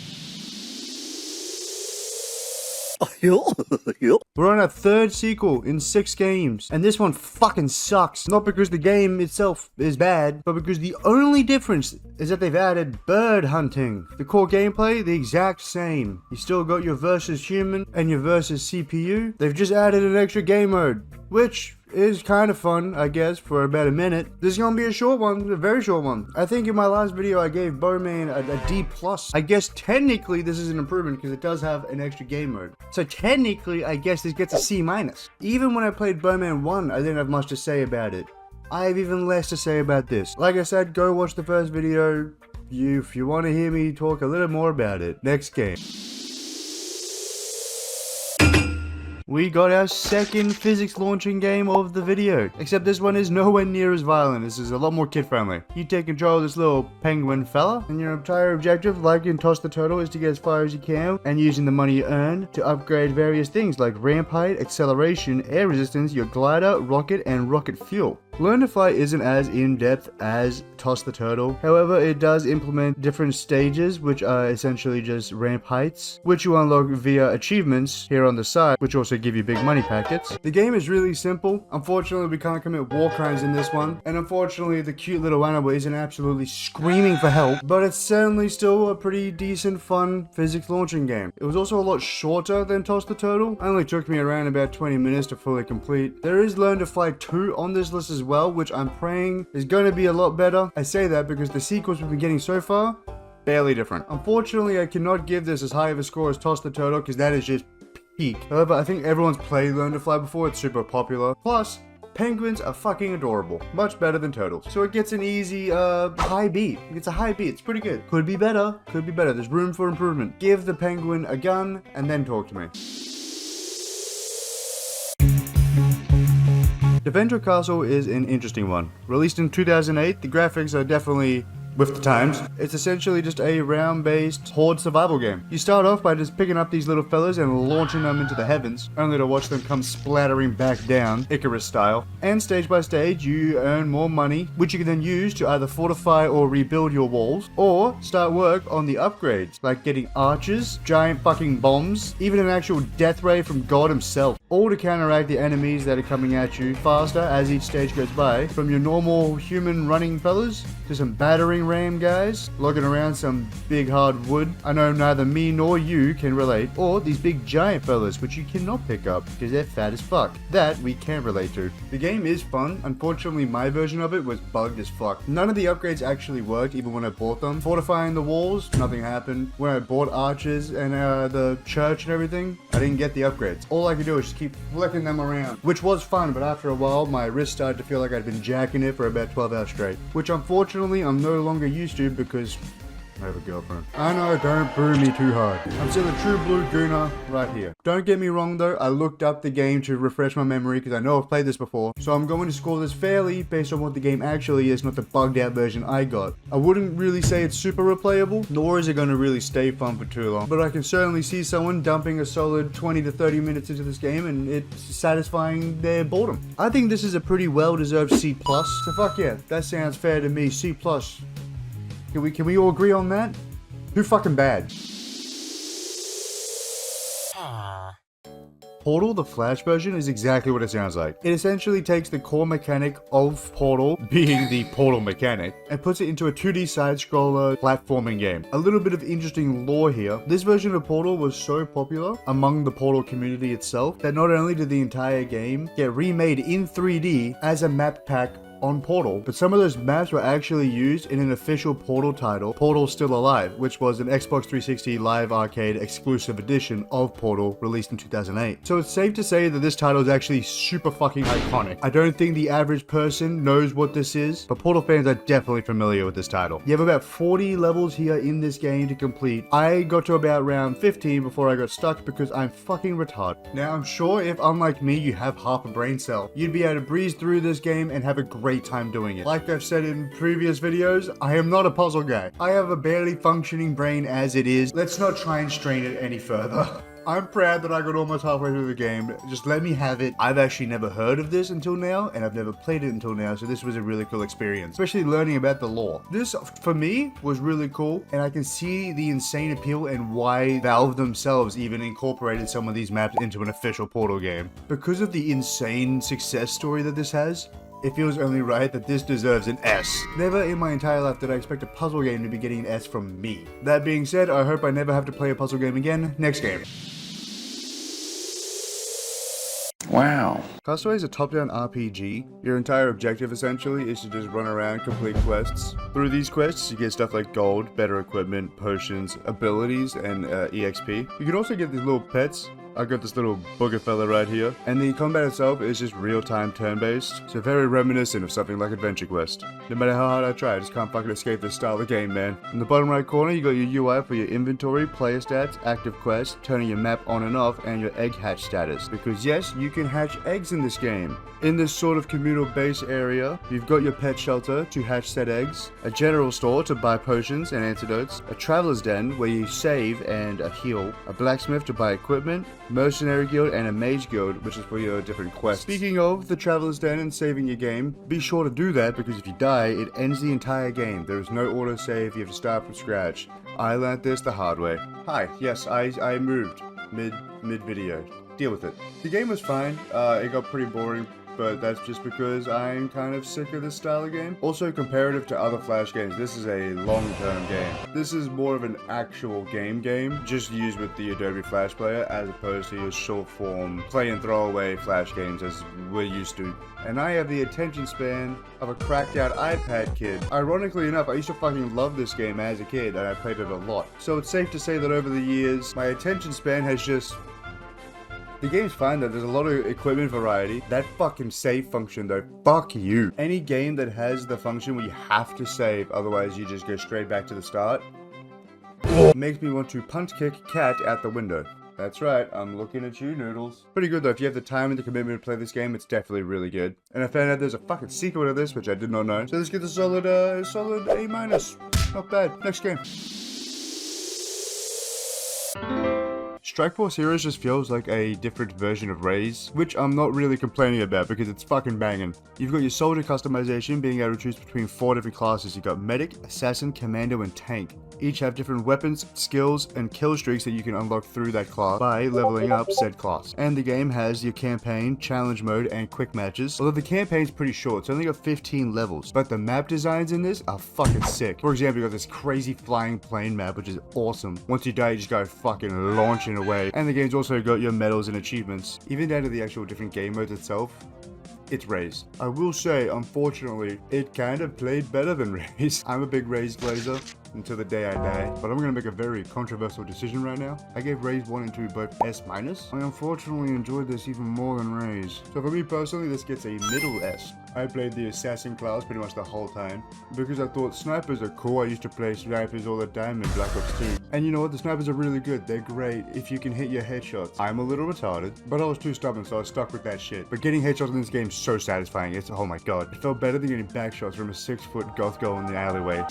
We're on our 3rd sequel in 6 games, and this one fucking sucks. Not because the game itself is bad, but because the only difference is that they've added bird hunting. The core gameplay, the exact same. You still got your versus human and your versus CPU. They've just added an extra game mode, which is kind of fun, I guess, for about a minute. This is gonna be a short one, a very short one. I think in my last video I gave Bowman a D+. I guess technically this is an improvement because it does have an extra game mode. So technically I guess this gets a C-. Even when I played Bowman 1, I didn't have much to say about it. I have even less to say about this. Like I said, go watch the first video if you want to hear me talk a little more about it. Next game. We got our second physics launching game of the video, except this one is nowhere near as violent. This is a lot more kid friendly. You take control of this little penguin fella, and your entire objective, like in Toss the Turtle, is to get as far as you can, and using the money you earn to upgrade various things like ramp height, acceleration, air resistance, your glider, rocket, and rocket fuel. Learn to Fly isn't as in-depth as Toss the Turtle, however it does implement different stages which are essentially just ramp heights, which you unlock via achievements here on the side, which also give you big money packets. The game is really simple. Unfortunately we can't commit war crimes in this one, and unfortunately the cute little animal isn't absolutely screaming for help, but it's certainly still a pretty decent fun physics launching game. It was also a lot shorter than Toss the Turtle. It only took me around about 20 minutes to fully complete. There is Learn to Fly 2 on this list as well, which I'm praying is going to be a lot better. I say that because the sequels we've been getting so far, barely different. Unfortunately, I cannot give this as high of a score as Toss the Turtle because that is just peak. However, I think everyone's played Learn to Fly before. It's super popular. Plus, penguins are fucking adorable. Much better than turtles. So it gets an easy, high B. It's a high B. It's pretty good. Could be better. Could be better. There's room for improvement. Give the penguin a gun and then talk to me. Defender Castle is an interesting one. Released in 2008, the graphics are definitely with the times. It's essentially just a round-based horde survival game. You start off by just picking up these little fellas and launching them into the heavens, only to watch them come splattering back down, Icarus style. And stage by stage, you earn more money, which you can then use to either fortify or rebuild your walls, or start work on the upgrades, like getting archers, giant fucking bombs, even an actual death ray from God himself, all to counteract the enemies that are coming at you faster as each stage goes by, from your normal human running fellas to some battering ram guys logging around some big hard wood I know neither me nor you can relate, or these big giant fellas which you cannot pick up because they're fat as fuck. That we can relate to. The game is fun. Unfortunately my version of it was bugged as fuck. None of the upgrades actually worked even when I bought them. Fortifying the walls, nothing happened. When I bought archers and the church and everything, I didn't get the upgrades. All I could do was just keep flicking them around, which was fun, but after a while my wrist started to feel like I'd been jacking it for about 12 hours straight, which unfortunately I'm no longer used to because I have a girlfriend. I know, don't boo me too hard. I'm still a true blue gooner right here. Don't get me wrong though, I looked up the game to refresh my memory because I know I've played this before, so I'm going to score this fairly based on what the game actually is, not the bugged out version I got. I wouldn't really say it's super replayable, nor is it going to really stay fun for too long, but I can certainly see someone dumping a solid 20 to 30 minutes into this game and it's satisfying their boredom. I think this is a pretty well-deserved C+, so fuck yeah, that sounds fair to me. C+. Can we all agree on that? Too fucking bad. Portal, the Flash version, is exactly what it sounds like. It essentially takes the core mechanic of Portal, being the Portal mechanic, and puts it into a 2D side-scroller platforming game. A little bit of interesting lore here. This version of Portal was so popular among the Portal community itself that not only did the entire game get remade in 3D as a map pack on Portal, but some of those maps were actually used in an official Portal title, Portal Still Alive, which was an Xbox 360 Live Arcade exclusive edition of Portal released in 2008. So it's safe to say that this title is actually super fucking iconic. I don't think the average person knows what this is, but Portal fans are definitely familiar with this title. You have about 40 levels here in this game to complete. I got to about round 15 before I got stuck because I'm fucking retarded. Now I'm sure if unlike me you have half a brain cell, you'd be able to breeze through this game and have a great time doing it. Like I've said in previous videos, I am not a puzzle guy. I have a barely functioning brain as it is. Let's not try and strain it any further. I'm proud that I got almost halfway through the game. Just let me have it. I've actually never heard of this until now, and I've never played it until now, so this was a really cool experience, especially learning about the lore. This, for me, was really cool, and I can see the insane appeal and why Valve themselves even incorporated some of these maps into an official Portal game. Because of the insane success story that this has, it feels only right that this deserves an S. Never in my entire life did I expect a puzzle game to be getting an S from me. That being said, I hope I never have to play a puzzle game again. Next game. Wow. Castaway is a top-down RPG. Your entire objective, essentially, is to just run around, complete quests. Through these quests, you get stuff like gold, better equipment, potions, abilities, and EXP. You can also get these little pets, I got this little booger fella right here. And the combat itself is just real-time turn-based, so very reminiscent of something like Adventure Quest. No matter how hard I try, I just can't fucking escape this style of game, man. In the bottom right corner, you got your UI for your inventory, player stats, active quests, turning your map on and off, and your egg hatch status. Because yes, you can hatch eggs in this game. In this sort of communal base area, you've got your pet shelter to hatch said eggs, a general store to buy potions and antidotes, a traveler's den where you save and heal, a blacksmith to buy equipment, mercenary guild, and a mage guild, which is for your different quests. Speaking of the traveler's den and saving your game, be sure to do that because if you die, it ends the entire game. There is no autosave, you have to start from scratch. I learned this the hard way. Hi, yes, I moved mid-video. Deal with it. The game was fine, it got pretty boring, but that's just because I'm kind of sick of this style of game. Also, comparative to other Flash games, this is a long-term game. This is more of an actual game, just used with the Adobe Flash Player, as opposed to your short-form play and throwaway Flash games as we're used to. And I have the attention span of a cracked-out iPad kid. Ironically enough, I used to fucking love this game as a kid, and I played it a lot. So it's safe to say that over the years, my attention span has just... The game's fine though, there's a lot of equipment variety. That fucking save function though, fuck you. Any game that has the function where you have to save, otherwise you just go straight back to the start, makes me want to punch kick cat out the window. That's right, I'm looking at you, Noodles. Pretty good though, if you have the time and the commitment to play this game, it's definitely really good. And I found out there's a fucking sequel to this, which I did not know. So let's get a solid A-. Not bad. Next game. Strike Force Heroes just feels like a different version of Raze, which I'm not really complaining about because it's fucking banging. You've got your soldier customization, being able to choose between 4 different classes. You've got Medic, Assassin, Commando, and Tank. Each have different weapons, skills, and kill streaks that you can unlock through that class by leveling up said class. And the game has your campaign, challenge mode, and quick matches. Although the campaign's pretty short, it's only got 15 levels. But the map designs in this are fucking sick. For example, you got this crazy flying plane map, which is awesome. Once you die, you just go fucking launching away. And the game's also got your medals and achievements. Even down to the actual different game modes itself, it's Raze. I will say, unfortunately, it kind of played better than Raze. I'm a big Raze blazer until the day I die, but I'm gonna make a very controversial decision right now. I gave Raze 1 and 2 both S-. I unfortunately enjoyed this even more than Raze. So for me personally, this gets a middle S. I played the assassin class pretty much the whole time because I thought snipers are cool. I used to play snipers all the time in Black Ops 2. And you know what? The snipers are really good. They're great if you can hit your headshots. I'm a little retarded, but I was too stubborn, so I was stuck with that shit. But getting headshots in this game is so satisfying. It's, oh my god. It felt better than getting back shots from a 6-foot goth girl in the alleyway.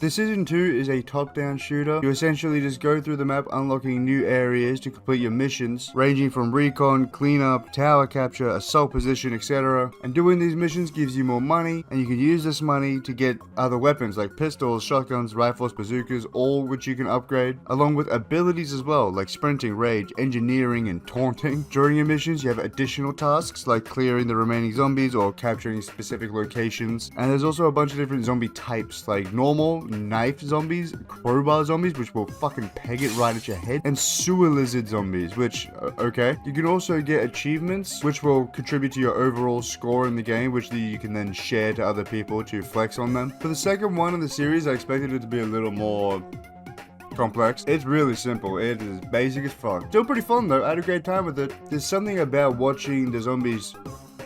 Decision 2 is a top-down shooter. You essentially just go through the map unlocking new areas to complete your missions, ranging from recon, cleanup, tower capture, assault position, etc. And doing these missions gives you more money, and you can use this money to get other weapons like pistols, shotguns, rifles, bazookas, all which you can upgrade, along with abilities as well, like sprinting, rage, engineering, and taunting. During your missions, you have additional tasks like clearing the remaining zombies or capturing specific locations. And there's also a bunch of different zombie types, like normal, knife zombies, crowbar zombies, which will fucking peg it right at your head, and sewer lizard zombies, which, okay. You can also get achievements, which will contribute to your overall score in the game, which you can then share to other people to flex on them. For the second one in the series, I expected it to be a little more complex. It's really simple. It is basic as fuck. Still pretty fun though. I had a great time with it. There's something about watching the zombies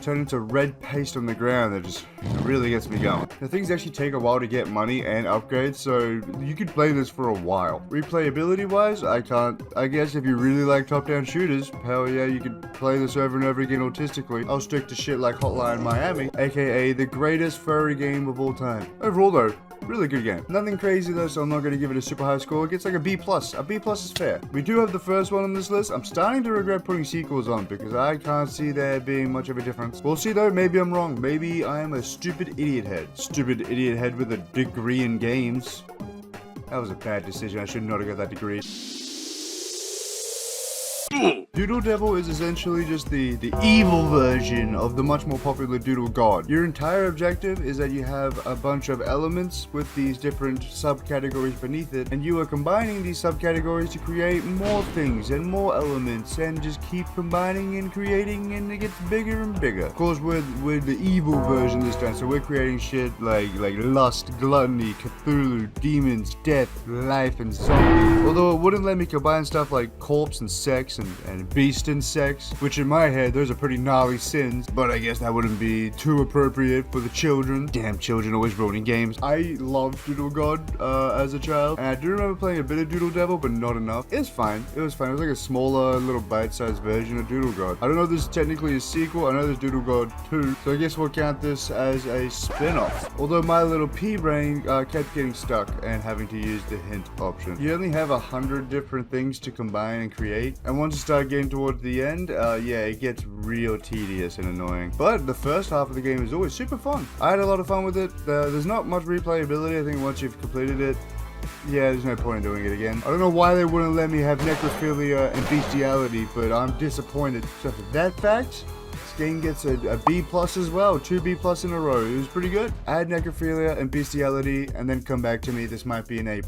turn into red paste on the ground that just really gets me going. The things actually take a while to get money and upgrades, so you could play this for a while. Replayability wise, I guess if you really like top-down shooters, hell yeah, you could play this over and over again autistically. I'll stick to shit like Hotline Miami, aka the greatest furry game of all time. Overall though, really good game. Nothing crazy though, so I'm not going to give it a super high score. It gets like a B+. A B+ is fair. We do have the first one on this list. I'm starting to regret putting sequels on because I can't see there being much of a difference. We'll see though, maybe I'm wrong. Maybe I am a stupid idiot head. Stupid idiot head with a degree in games. That was a bad decision. I should not have got that degree. Doodle Devil is essentially just the evil version of the much more popular Doodle God. Your entire objective is that you have a bunch of elements with these different subcategories beneath it, and you are combining these subcategories to create more things and more elements, and just keep combining and creating, and it gets bigger and bigger. Of course, we're the evil version this time, so we're creating shit like lust, gluttony, Cthulhu, demons, death, life, and zombies. Although it wouldn't let me combine stuff like corpse and sex and beast and sex, which in my head those are pretty gnarly sins, but I guess that wouldn't be too appropriate for the children. Damn children always ruining games. I loved Doodle God as a child, and I do remember playing a bit of Doodle Devil, but not enough. It was fine. It was fine. It was like a smaller little bite-sized version of Doodle God. I don't know if this is technically a sequel. I know there's Doodle God 2, so I guess we'll count this as a spin-off. Although my little pea brain kept getting stuck and having to use the hint option. You only have 100 different things to combine and create, and once you start getting towards the end, yeah, it gets real tedious and annoying. But the first half of the game is always super fun. I had a lot of fun with it. There's not much replayability. I think once you've completed it, yeah, there's no point in doing it again. I don't know why they wouldn't let me have necrophilia and bestiality, but I'm disappointed. So for that fact, this game gets a B+ as well, 2 B+ in a row. It was pretty good. Add necrophilia and bestiality, and then come back to me. This might be an A+.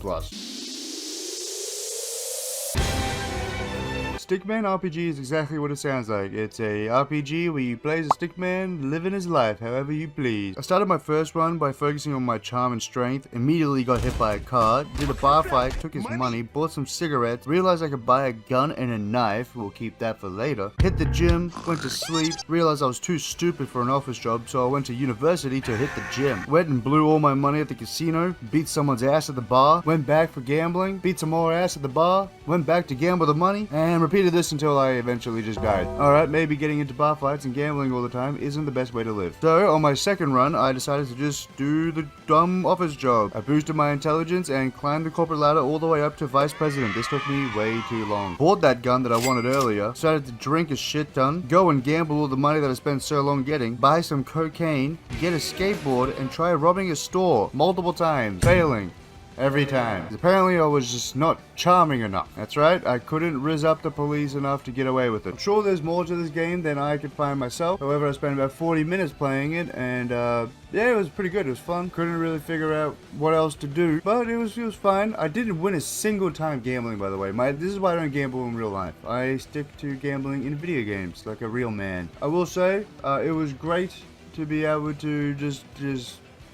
Stickman RPG is exactly what it sounds like. It's a RPG where you play as a stickman, living his life however you please. I started my first run by focusing on my charm and strength, immediately got hit by a car, did a bar fight, took his money, bought some cigarettes, realized I could buy a gun and a knife, we'll keep that for later, hit the gym, went to sleep, realized I was too stupid for an office job, so I went to university to hit the gym. Went and blew all my money at the casino, beat someone's ass at the bar, went back for gambling, beat some more ass at the bar, went back to gamble the money, and repeated this until I eventually just died. Alright, maybe getting into bar fights and gambling all the time isn't the best way to live. So, on my second run, I decided to just do the dumb office job. I boosted my intelligence and climbed the corporate ladder all the way up to vice president. This took me way too long. Bought that gun that I wanted earlier, started to drink a shit ton, go and gamble all the money that I spent so long getting, buy some cocaine, get a skateboard, and try robbing a store multiple times, failing. Every time. Apparently I was just not charming enough. That's right, I couldn't rizz up the police enough to get away with it. I'm sure there's more to this game than I could find myself. However, I spent about 40 minutes playing it, and yeah, it was pretty good. It was fun. Couldn't really figure out what else to do, but it was fine. I didn't win a single time gambling, by the way. This is why I don't gamble in real life. I stick to gambling in video games like a real man. I will say, it was great to be able to just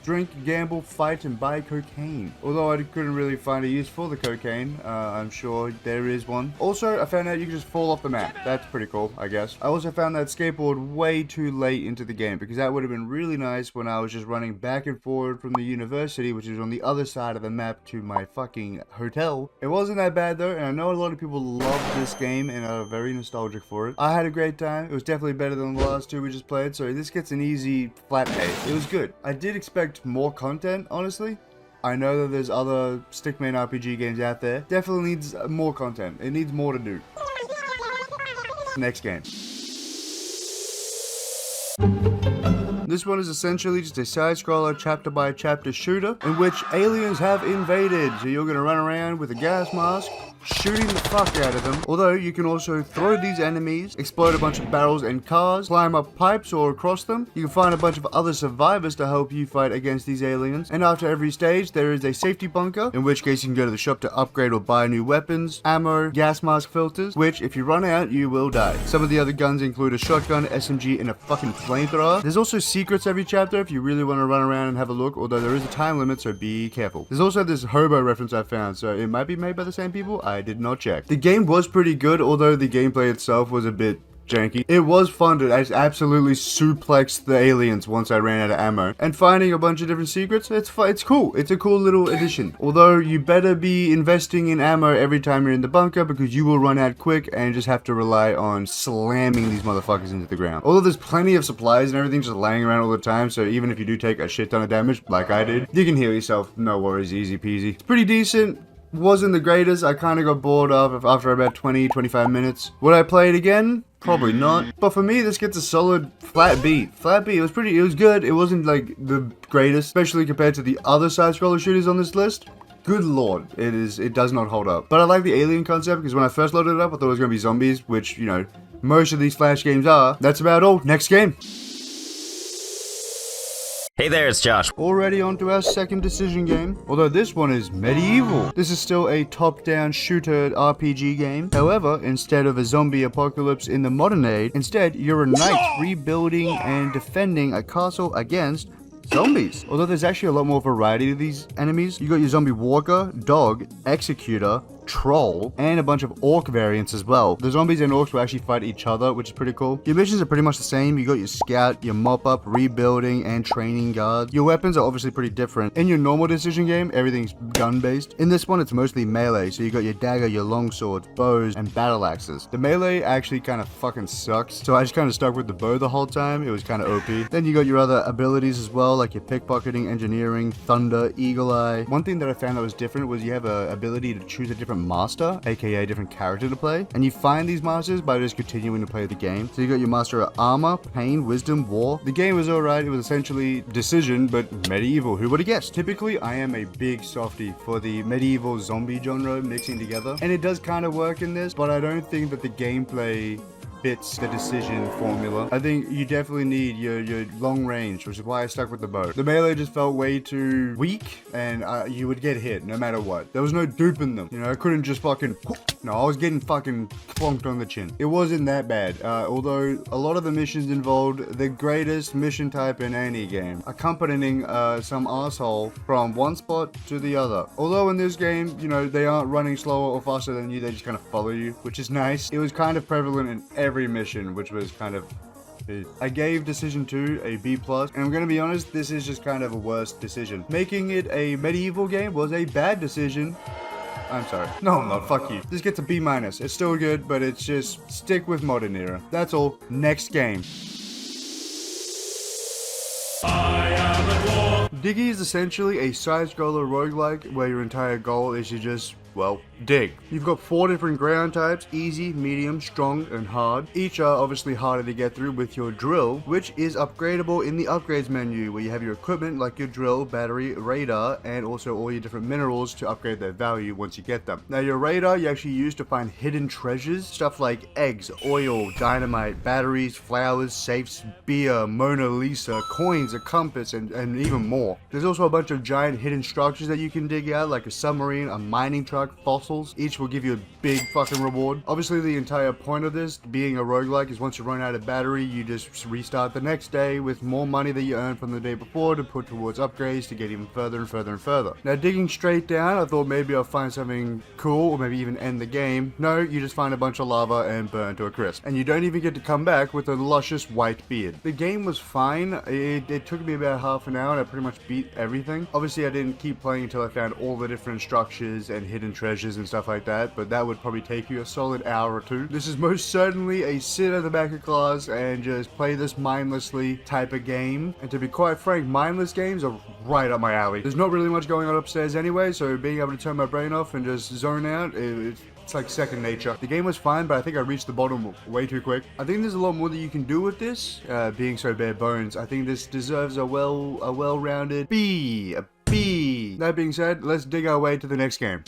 drink, gamble, fight, and buy cocaine. Although I couldn't really find a use for the cocaine, I'm sure there is one. Also, I found out you can just fall off the map. That's pretty cool, I guess. I also found that skateboard way too late into the game, because that would have been really nice when I was just running back and forward from the university, which is on the other side of the map, to my fucking hotel. It wasn't that bad though, and I know a lot of people love this game and are very nostalgic for it. I had a great time. It was definitely better than the last two we just played, so this gets an easy flat A. It was good. I did expect more content, honestly. I know that there's other Stickman RPG games out there. Definitely needs more content. It needs more to do. Next game. This one is essentially just a side-scroller chapter-by-chapter shooter in which aliens have invaded. So you're gonna run around with a gas mask, shooting the fuck out of them. Although you can also throw these enemies, explode a bunch of barrels and cars, climb up pipes or across them. You can find a bunch of other survivors to help you fight against these aliens. And after every stage, there is a safety bunker, in which case you can go to the shop to upgrade or buy new weapons, ammo, gas mask filters, which if you run out, you will die. Some of the other guns include a shotgun, SMG, and a fucking flamethrower. There's also secrets every chapter if you really want to run around and have a look, although there is a time limit, so be careful. There's also this hobo reference I found, so it might be made by the same people. I did not check. The game was pretty good, although the gameplay itself was a bit janky. It was fun to absolutely suplex the aliens once I ran out of ammo. And finding a bunch of different secrets, it's cool. It's a cool little addition. Although you better be investing in ammo every time you're in the bunker, because you will run out quick and just have to rely on slamming these motherfuckers into the ground. Although there's plenty of supplies and everything just laying around all the time, so even if you do take a shit ton of damage, like I did, you can heal yourself. No worries, easy peasy. It's pretty decent. Wasn't the greatest. I kind of got bored of after about 20-25 minutes. Would I play it again? Probably not. But for me, this gets a solid flat B. Flat B. It was good. It wasn't like the greatest, especially compared to the other side-scroller shooters on this list. good lord, it does not hold up. But I like the alien concept because when I first loaded it up, I thought it was going to be zombies, which, you know, most of these Flash games are. That's about all. Next game. Hey there, it's Josh. Already on to our second decision game, although this one is medieval. This is still a top-down shooter RPG game. However, instead of a zombie apocalypse in the modern age, instead you're a knight rebuilding and defending a castle against zombies. Although there's actually a lot more variety to these enemies. You got your zombie walker, dog, executor, troll, and a bunch of orc variants as well. The zombies and orcs will actually fight each other, which is pretty cool. Your missions are pretty much the same. You got your scout, your mop up, rebuilding, and training guard. Your weapons are obviously pretty different. In your normal decision game, everything's gun based. In this one, it's mostly melee, so you got your dagger, your longswords, bows, and battle axes. The melee actually kind of fucking sucks, so I just kind of stuck with the bow the whole time. It was kind of OP. Then you got your other abilities as well, like your pickpocketing, engineering, thunder, eagle eye. One thing that I found that was different was you have a ability to choose a different master, aka a different character to play, and you find these masters by just continuing to play the game. So you got your master of armor, pain, wisdom, war. The game was alright. It was essentially decision, but medieval. Who would have guessed? Typically, I am a big softie for the medieval zombie genre mixing together, and it does kind of work in this, but I don't think that the gameplay fits the decision formula. I think you definitely need your long range, which is why I stuck with the bow. The melee just felt way too weak, and you would get hit no matter what. There was no duping them. You know, I couldn't just fucking... No, I was getting fucking plonked on the chin. It wasn't that bad, although a lot of the missions involved the greatest mission type in any game, accompanying some asshole from one spot to the other. Although in this game, you know, they aren't running slower or faster than you, they just kind of follow you, which is nice. It was kind of prevalent in every mission, which was kind of... I gave Decision 2 a B+, and I'm gonna be honest, this is just kind of a worse decision. Making it a medieval game was a bad decision. I'm sorry. No, I'm not. Fuck you. This gets a B-. It's still good, but it's just stick with modern era. That's all. Next game. Diggy is essentially a side-scroller roguelike where your entire goal is to just, well, dig. You've got 4 different ground types: easy, medium, strong, and hard. Each are obviously harder to get through with your drill, which is upgradable in the upgrades menu, where you have your equipment like your drill, battery, radar, and also all your different minerals to upgrade their value once you get them. Now your radar you actually use to find hidden treasures, stuff like eggs, oil, dynamite, batteries, flowers, safes, beer, Mona Lisa, coins, a compass, and even more. There's also a bunch of giant hidden structures that you can dig out, like a submarine, a mining truck, fossils. Each will give you a big fucking reward. Obviously, the entire point of this, being a roguelike, is once you run out of battery, you just restart the next day with more money that you earned from the day before to put towards upgrades to get even further and further and further. Now, digging straight down, I thought maybe I'll find something cool, or maybe even end the game. No, you just find a bunch of lava and burn to a crisp. And you don't even get to come back with a luscious white beard. The game was fine. It took me about half an hour and I pretty much beat everything. Obviously, I didn't keep playing until I found all the different structures and hidden treasures and stuff like that, but that would probably take you a solid hour or two. This is most certainly a sit at the back of class and just play this mindlessly type of game. And to be quite frank, mindless games are right up my alley. There's not really much going on upstairs anyway, so being able to turn my brain off and just zone out, it's like second nature. The game was fine, but I think I reached the bottom way too quick. I think there's a lot more that you can do with this, being so bare bones. I think this deserves a well-rounded B. A B. That being said, let's dig our way to the next game.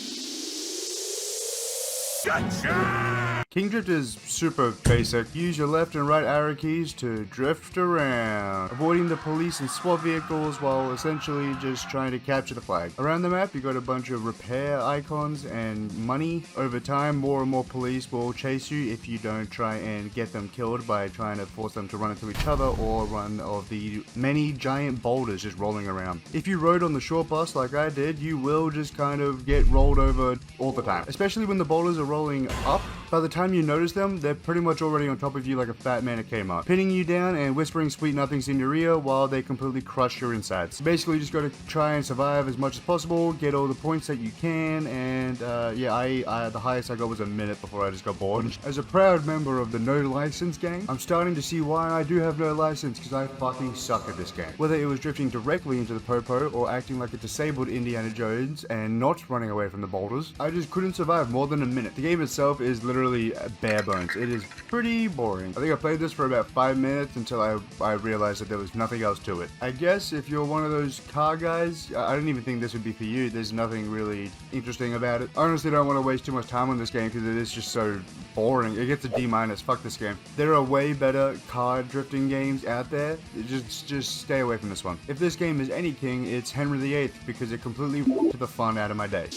Gotcha! King Drift is super basic. Use your left and right arrow keys to drift around, avoiding the police and SWAT vehicles while essentially just trying to capture the flag. Around the map, you got a bunch of repair icons and money. Over time, more and more police will chase you if you don't try and get them killed by trying to force them to run into each other or run of the many giant boulders just rolling around. If you rode on the short bus like I did, you will just kind of get rolled over all the time, especially when the boulders are rolling up. By the time you notice them, they're pretty much already on top of you like a fat man at Kmart, pinning you down and whispering sweet nothings in your ear while they completely crush your insides. Basically, you just gotta try and survive as much as possible, get all the points that you can, and yeah, the highest I got was a minute before I just got bored. As a proud member of the no license gang, I'm starting to see why I do have no license, because I fucking suck at this game. Whether it was drifting directly into the popo or acting like a disabled Indiana Jones and not running away from the boulders, I just couldn't survive more than a minute. The game itself is literally bare bones. It is pretty boring. I think I played this for about 5 minutes until I realized that there was nothing else to it. I guess if you're one of those car guys, I don't even think this would be for you. There's nothing really interesting about it. I honestly don't want to waste too much time on this game because it is just so boring. It gets a D-. Fuck this game. There are way better car drifting games out there. Just stay away from this one. If this game is any king, it's Henry VIII because it completely took the fun out of my day.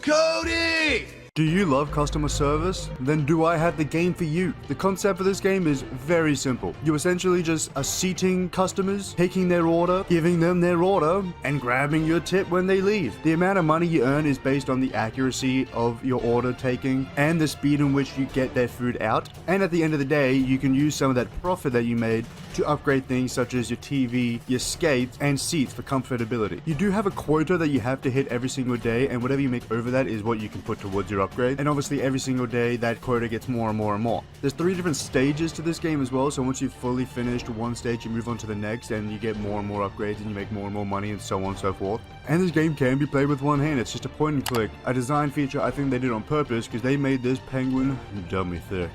Cody! Do you love customer service? Then do I have the game for you? The concept for this game is very simple. You essentially just are seating customers, taking their order, giving them their order, and grabbing your tip when they leave. The amount of money you earn is based on the accuracy of your order taking and the speed in which you get their food out. And at the end of the day, you can use some of that profit that you made to upgrade things such as your TV, your skates, and seats for comfortability. You do have a quota that you have to hit every single day, and whatever you make over that is what you can put towards your upgrade. And obviously every single day that quota gets more and more and more. There's 3 different stages to this game as well, so once you've fully finished one stage you move on to the next and you get more and more upgrades and you make more and more money and so on and so forth. And this game can be played with one hand. It's just a point and click. A design feature I think they did on purpose because they made this penguin dummy thick.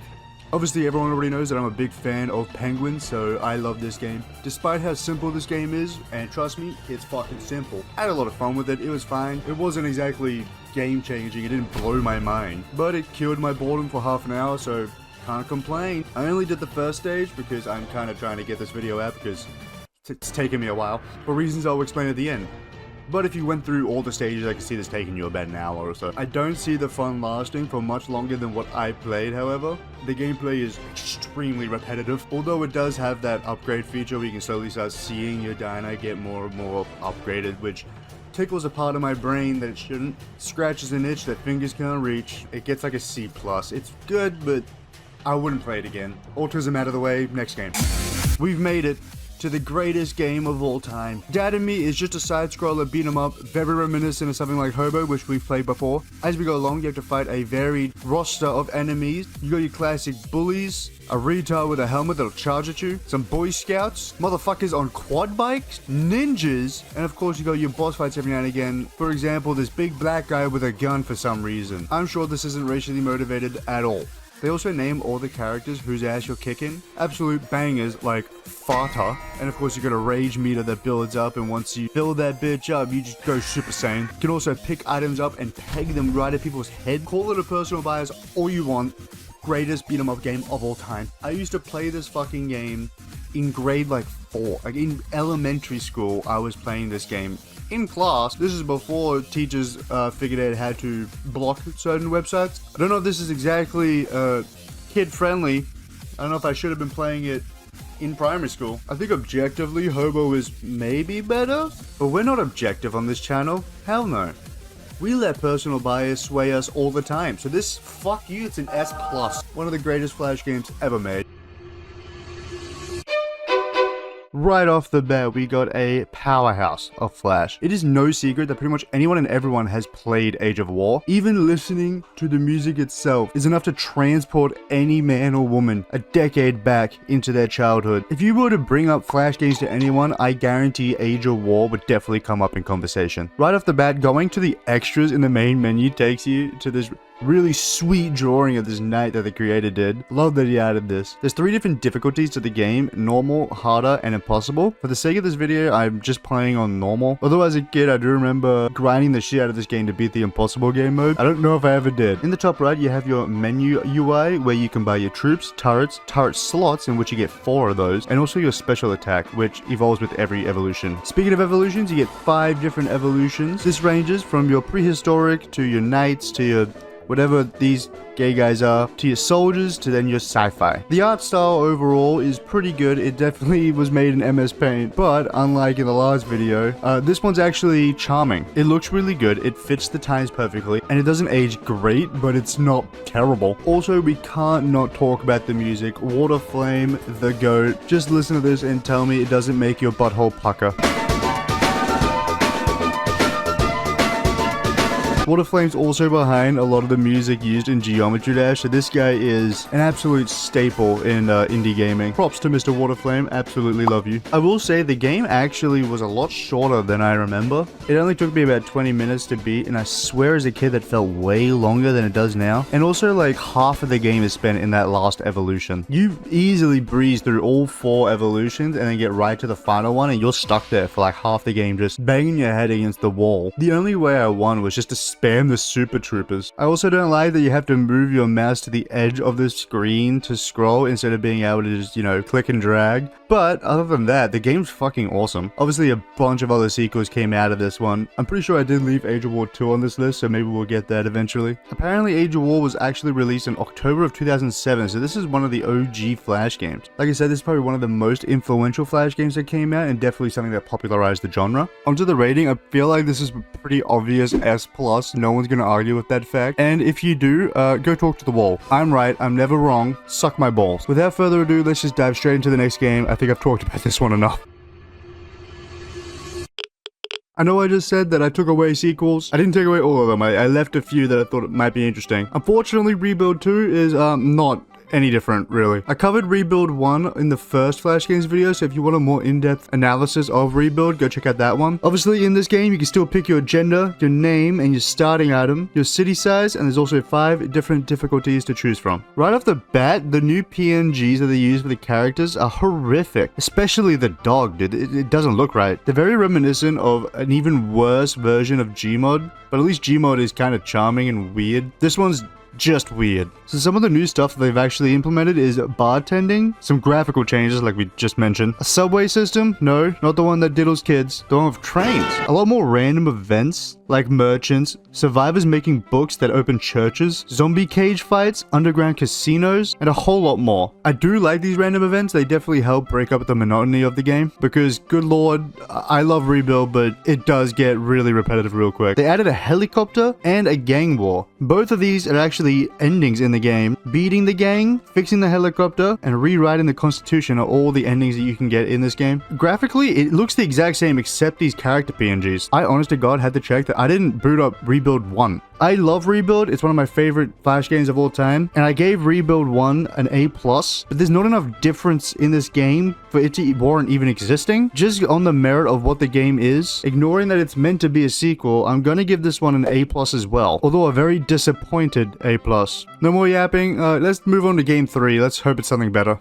Obviously, everyone already knows that I'm a big fan of penguins, so I love this game. Despite how simple this game is, and trust me, it's fucking simple. I had a lot of fun with it, it was fine. It wasn't exactly game-changing, it didn't blow my mind. But it killed my boredom for half an hour, so can't complain. I only did the first stage because I'm kind of trying to get this video out because it's taken me a while, for reasons I'll explain at the end. But if you went through all the stages, I can see this taking you about an hour or so. I don't see the fun lasting for much longer than what I played, however. The gameplay is extremely repetitive, although it does have that upgrade feature where you can slowly start seeing your diner get more and more upgraded, which tickles a part of my brain that it shouldn't. Scratches an itch that fingers can't reach. It gets like a C+. It's good, but I wouldn't play it again. Autism out of the way, next game. We've made it to the greatest game of all time. Dad and Me is just a side-scroller beat-em-up, very reminiscent of something like Hobo, which we've played before. As we go along, you have to fight a varied roster of enemies. You got your classic bullies, a retard with a helmet that'll charge at you, some Boy Scouts, motherfuckers on quad bikes, ninjas, and of course you got your boss fights every now and again. For example, this big black guy with a gun for some reason. I'm sure this isn't racially motivated at all. They also name all the characters whose ass you're kicking. Absolute bangers like Farter. And of course you got a rage meter that builds up, and once you build that bitch up, you just go Super Saiyan. You can also pick items up and peg them right at people's head. Call it a personal bias all you want. Greatest beat 'em up game of all time. I used to play this fucking game in grade like 4. Like in elementary school, I was playing this game in class. This is before teachers figured out how to block certain websites. I don't know if this is exactly kid friendly. I don't know if I should have been playing it in primary school. I think objectively Hobo is maybe better, but we're not objective on this channel. Hell no. We let personal bias sway us all the time. So this, fuck you, it's an S+. One of the greatest Flash games ever made. Right off the bat, we got a powerhouse of Flash. It is no secret that pretty much anyone and everyone has played Age of War. Even listening to the music itself is enough to transport any man or woman a decade back into their childhood. If you were to bring up Flash games to anyone, I guarantee Age of War would definitely come up in conversation. Right off the bat, going to the extras in the main menu takes you to this really sweet drawing of this knight that the creator did. Love that he added this. There's 3 different difficulties to the game: normal, harder, and impossible. For the sake of this video, I'm just playing on normal. Although as a kid, I do remember grinding the shit out of this game to beat the impossible game mode. I don't know if I ever did. In the top right, you have your menu UI where you can buy your troops, turrets, turret slots in which you get 4 of those, and also your special attack, which evolves with every evolution. Speaking of evolutions, you get 5 different evolutions. This ranges from your prehistoric to your knights to your whatever these gay guys are, to your soldiers, to then your sci-fi. The art style overall is pretty good. It definitely was made in MS Paint, but unlike in the last video, this one's actually charming. It looks really good, it fits the times perfectly, and it doesn't age great, but it's not terrible. Also, we can't not talk about the music. Water Flame, the GOAT. Just listen to this and tell me it doesn't make your butthole pucker. Waterflame's also behind a lot of the music used in Geometry Dash, so this guy is an absolute staple in indie gaming. Props to Mr. Waterflame, absolutely love you. I will say the game actually was a lot shorter than I remember. It only took me about 20 minutes to beat, and I swear as a kid that felt way longer than it does now. And also like half of the game is spent in that last evolution. You easily breeze through all 4 evolutions and then get right to the final one, and you're stuck there for like half the game just banging your head against the wall. The only way I won was just to spam the Super Troopers. I also don't like that you have to move your mouse to the edge of the screen to scroll instead of being able to just, you know, click and drag. But other than that, the game's fucking awesome. Obviously a bunch of other sequels came out of this one. I'm pretty sure I did leave Age of War 2 on this list, so maybe we'll get that eventually. Apparently Age of War was actually released in October of 2007, so this is one of the OG Flash games. Like I said, this is probably one of the most influential Flash games that came out, and definitely something that popularized the genre. Onto the rating, I feel like this is pretty obvious S+, no one's gonna argue with that fact. And if you do, go talk to the wall. I'm right, I'm never wrong, suck my balls. Without further ado, let's just dive straight into the next game. I think I've talked about this one enough. I know I just said that I took away sequels. I didn't take away all of them. I left a few that I thought might be interesting. Unfortunately, Rebuild 2 is not any different, really. I covered Rebuild 1 in the first Flash Games video, so if you want a more in-depth analysis of Rebuild, go check out that one. Obviously, in this game, you can still pick your gender, your name, and your starting item, your city size, and there's also 5 different difficulties to choose from. Right off the bat, the new PNGs that they use for the characters are horrific, especially the dog, dude. It doesn't look right. They're very reminiscent of an even worse version of Gmod, but at least Gmod is kind of charming and weird. This one's just weird. So some of the new stuff that they've actually implemented is bartending, some graphical changes like we just mentioned, a subway system, no, not the one that diddles kids, the one with trains, a lot more random events like merchants, survivors making books that open churches, zombie cage fights, underground casinos, and a whole lot more. I do like these random events. They definitely help break up the monotony of the game because, good lord, I love Rebuild, but it does get really repetitive real quick. They added a helicopter and a gang war. Both of these are actually endings in the game. Beating the gang, fixing the helicopter, and rewriting the constitution are all the endings that you can get in this game. Graphically, it looks the exact same except these character PNGs. I honest to god had to check that I didn't boot up Rebuild 1. I love Rebuild, it's one of my favorite Flash games of all time, and I gave Rebuild 1 an A+, but there's not enough difference in this game for it to warrant even existing. Just on the merit of what the game is, ignoring that it's meant to be a sequel, I'm gonna give this one an A+ as well, although a very disappointed A+. No more yapping, let's move on to game 3, let's hope it's something better.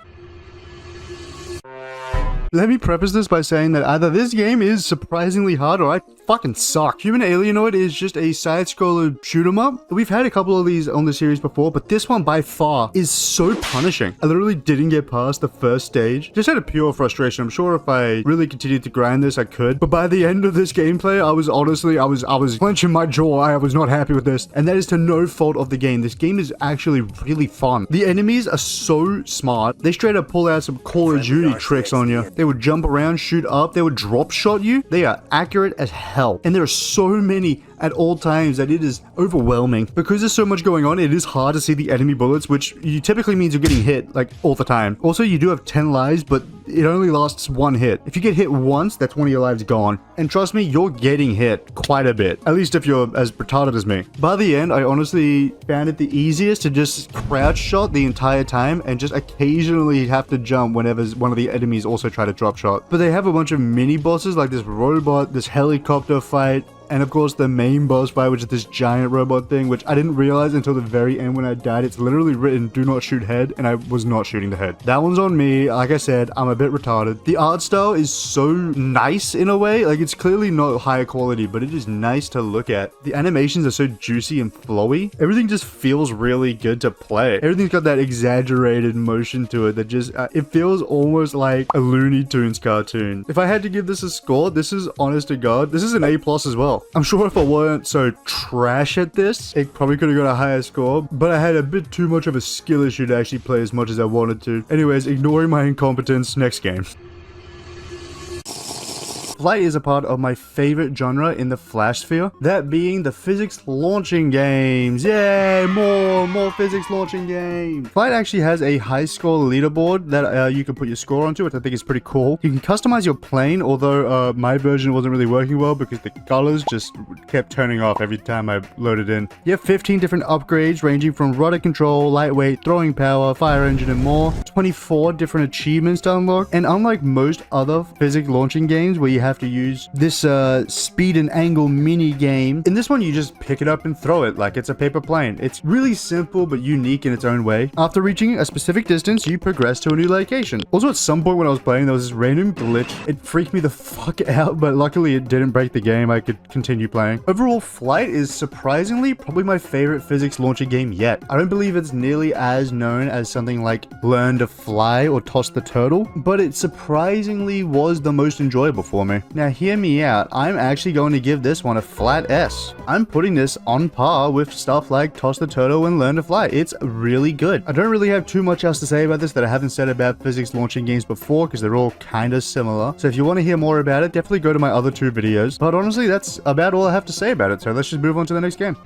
Let me preface this by saying that either this game is surprisingly hard or I fucking suck. Human Alienoid is just a side-scroller shoot-'em-up. We've had a couple of these on the series before, but this one by far is so punishing. I literally didn't get past the first stage. Just out of pure frustration. I'm sure if I really continued to grind this, I could. But by the end of this gameplay, I was clenching my jaw. I was not happy with this. And that is to no fault of the game. This game is actually really fun. The enemies are so smart. They straight up pull out some Call of Duty tricks on you. They would jump around, shoot up, they would drop shot you. They are accurate as hell. And there are so many at all times that it is overwhelming. Because there's so much going on, it is hard to see the enemy bullets, which typically means you're getting hit like all the time. Also, you do have 10 lives, but it only lasts 1 hit. If you get hit once, that's 1 of your lives gone. And trust me, you're getting hit quite a bit. At least if you're as retarded as me. By the end, I honestly found it the easiest to just crouch shot the entire time and just occasionally have to jump whenever one of the enemies also try to drop shot. But they have a bunch of mini bosses like this robot, this helicopter fight, and of course the main boss fight, which is this giant robot thing, which I didn't realize until the very end when I died. It's literally written, do not shoot head, and I was not shooting the head. That one's on me. Like I said, I'm a bit retarded. The art style is so nice in a way. Like, it's clearly not higher quality, but it is nice to look at. The animations are so juicy and flowy. Everything just feels really good to play. Everything's got that exaggerated motion to it that just, it feels almost like a Looney Tunes cartoon. If I had to give this a score, this is, honest to God, this is an A+ as well. I'm sure if I weren't so trash at this, it probably could have got a higher score, but I had a bit too much of a skill issue to actually play as much as I wanted to. Anyways, ignoring my incompetence, next game. Flight is a part of my favorite genre in the Flash sphere, that being the physics launching games. Yay, more physics launching games. Flight actually has a high score leaderboard that you can put your score onto, which I think is pretty cool. You can customize your plane, although my version wasn't really working well because the colors just kept turning off every time I loaded in. You have 15 different upgrades ranging from rudder control, lightweight, throwing power, fire engine, and more. 24 different achievements to unlock, and unlike most other physics launching games where you have to use this speed and angle mini game, in this one you just pick it up and throw it like it's a paper plane. It's really simple but unique in its own way. After reaching a specific distance, you progress to a new location. Also, at some point when I was playing, there was this random glitch. It freaked me the fuck out, but luckily it didn't break the game. I could continue playing. Overall, Flight is surprisingly probably my favorite physics launching game yet. I don't believe it's nearly as known as something like Learn to Fly or Toss the Turtle, but it surprisingly was the most enjoyable for me. Now hear me out, I'm actually going to give this one a flat S. I'm putting this on par with stuff like Toss the Turtle and Learn to Fly. It's really good. I don't really have too much else to say about this that I haven't said about physics launching games before because they're all kind of similar. So if you want to hear more about it, definitely go to my other two videos. But honestly, that's about all I have to say about it. So let's just move on to the next game.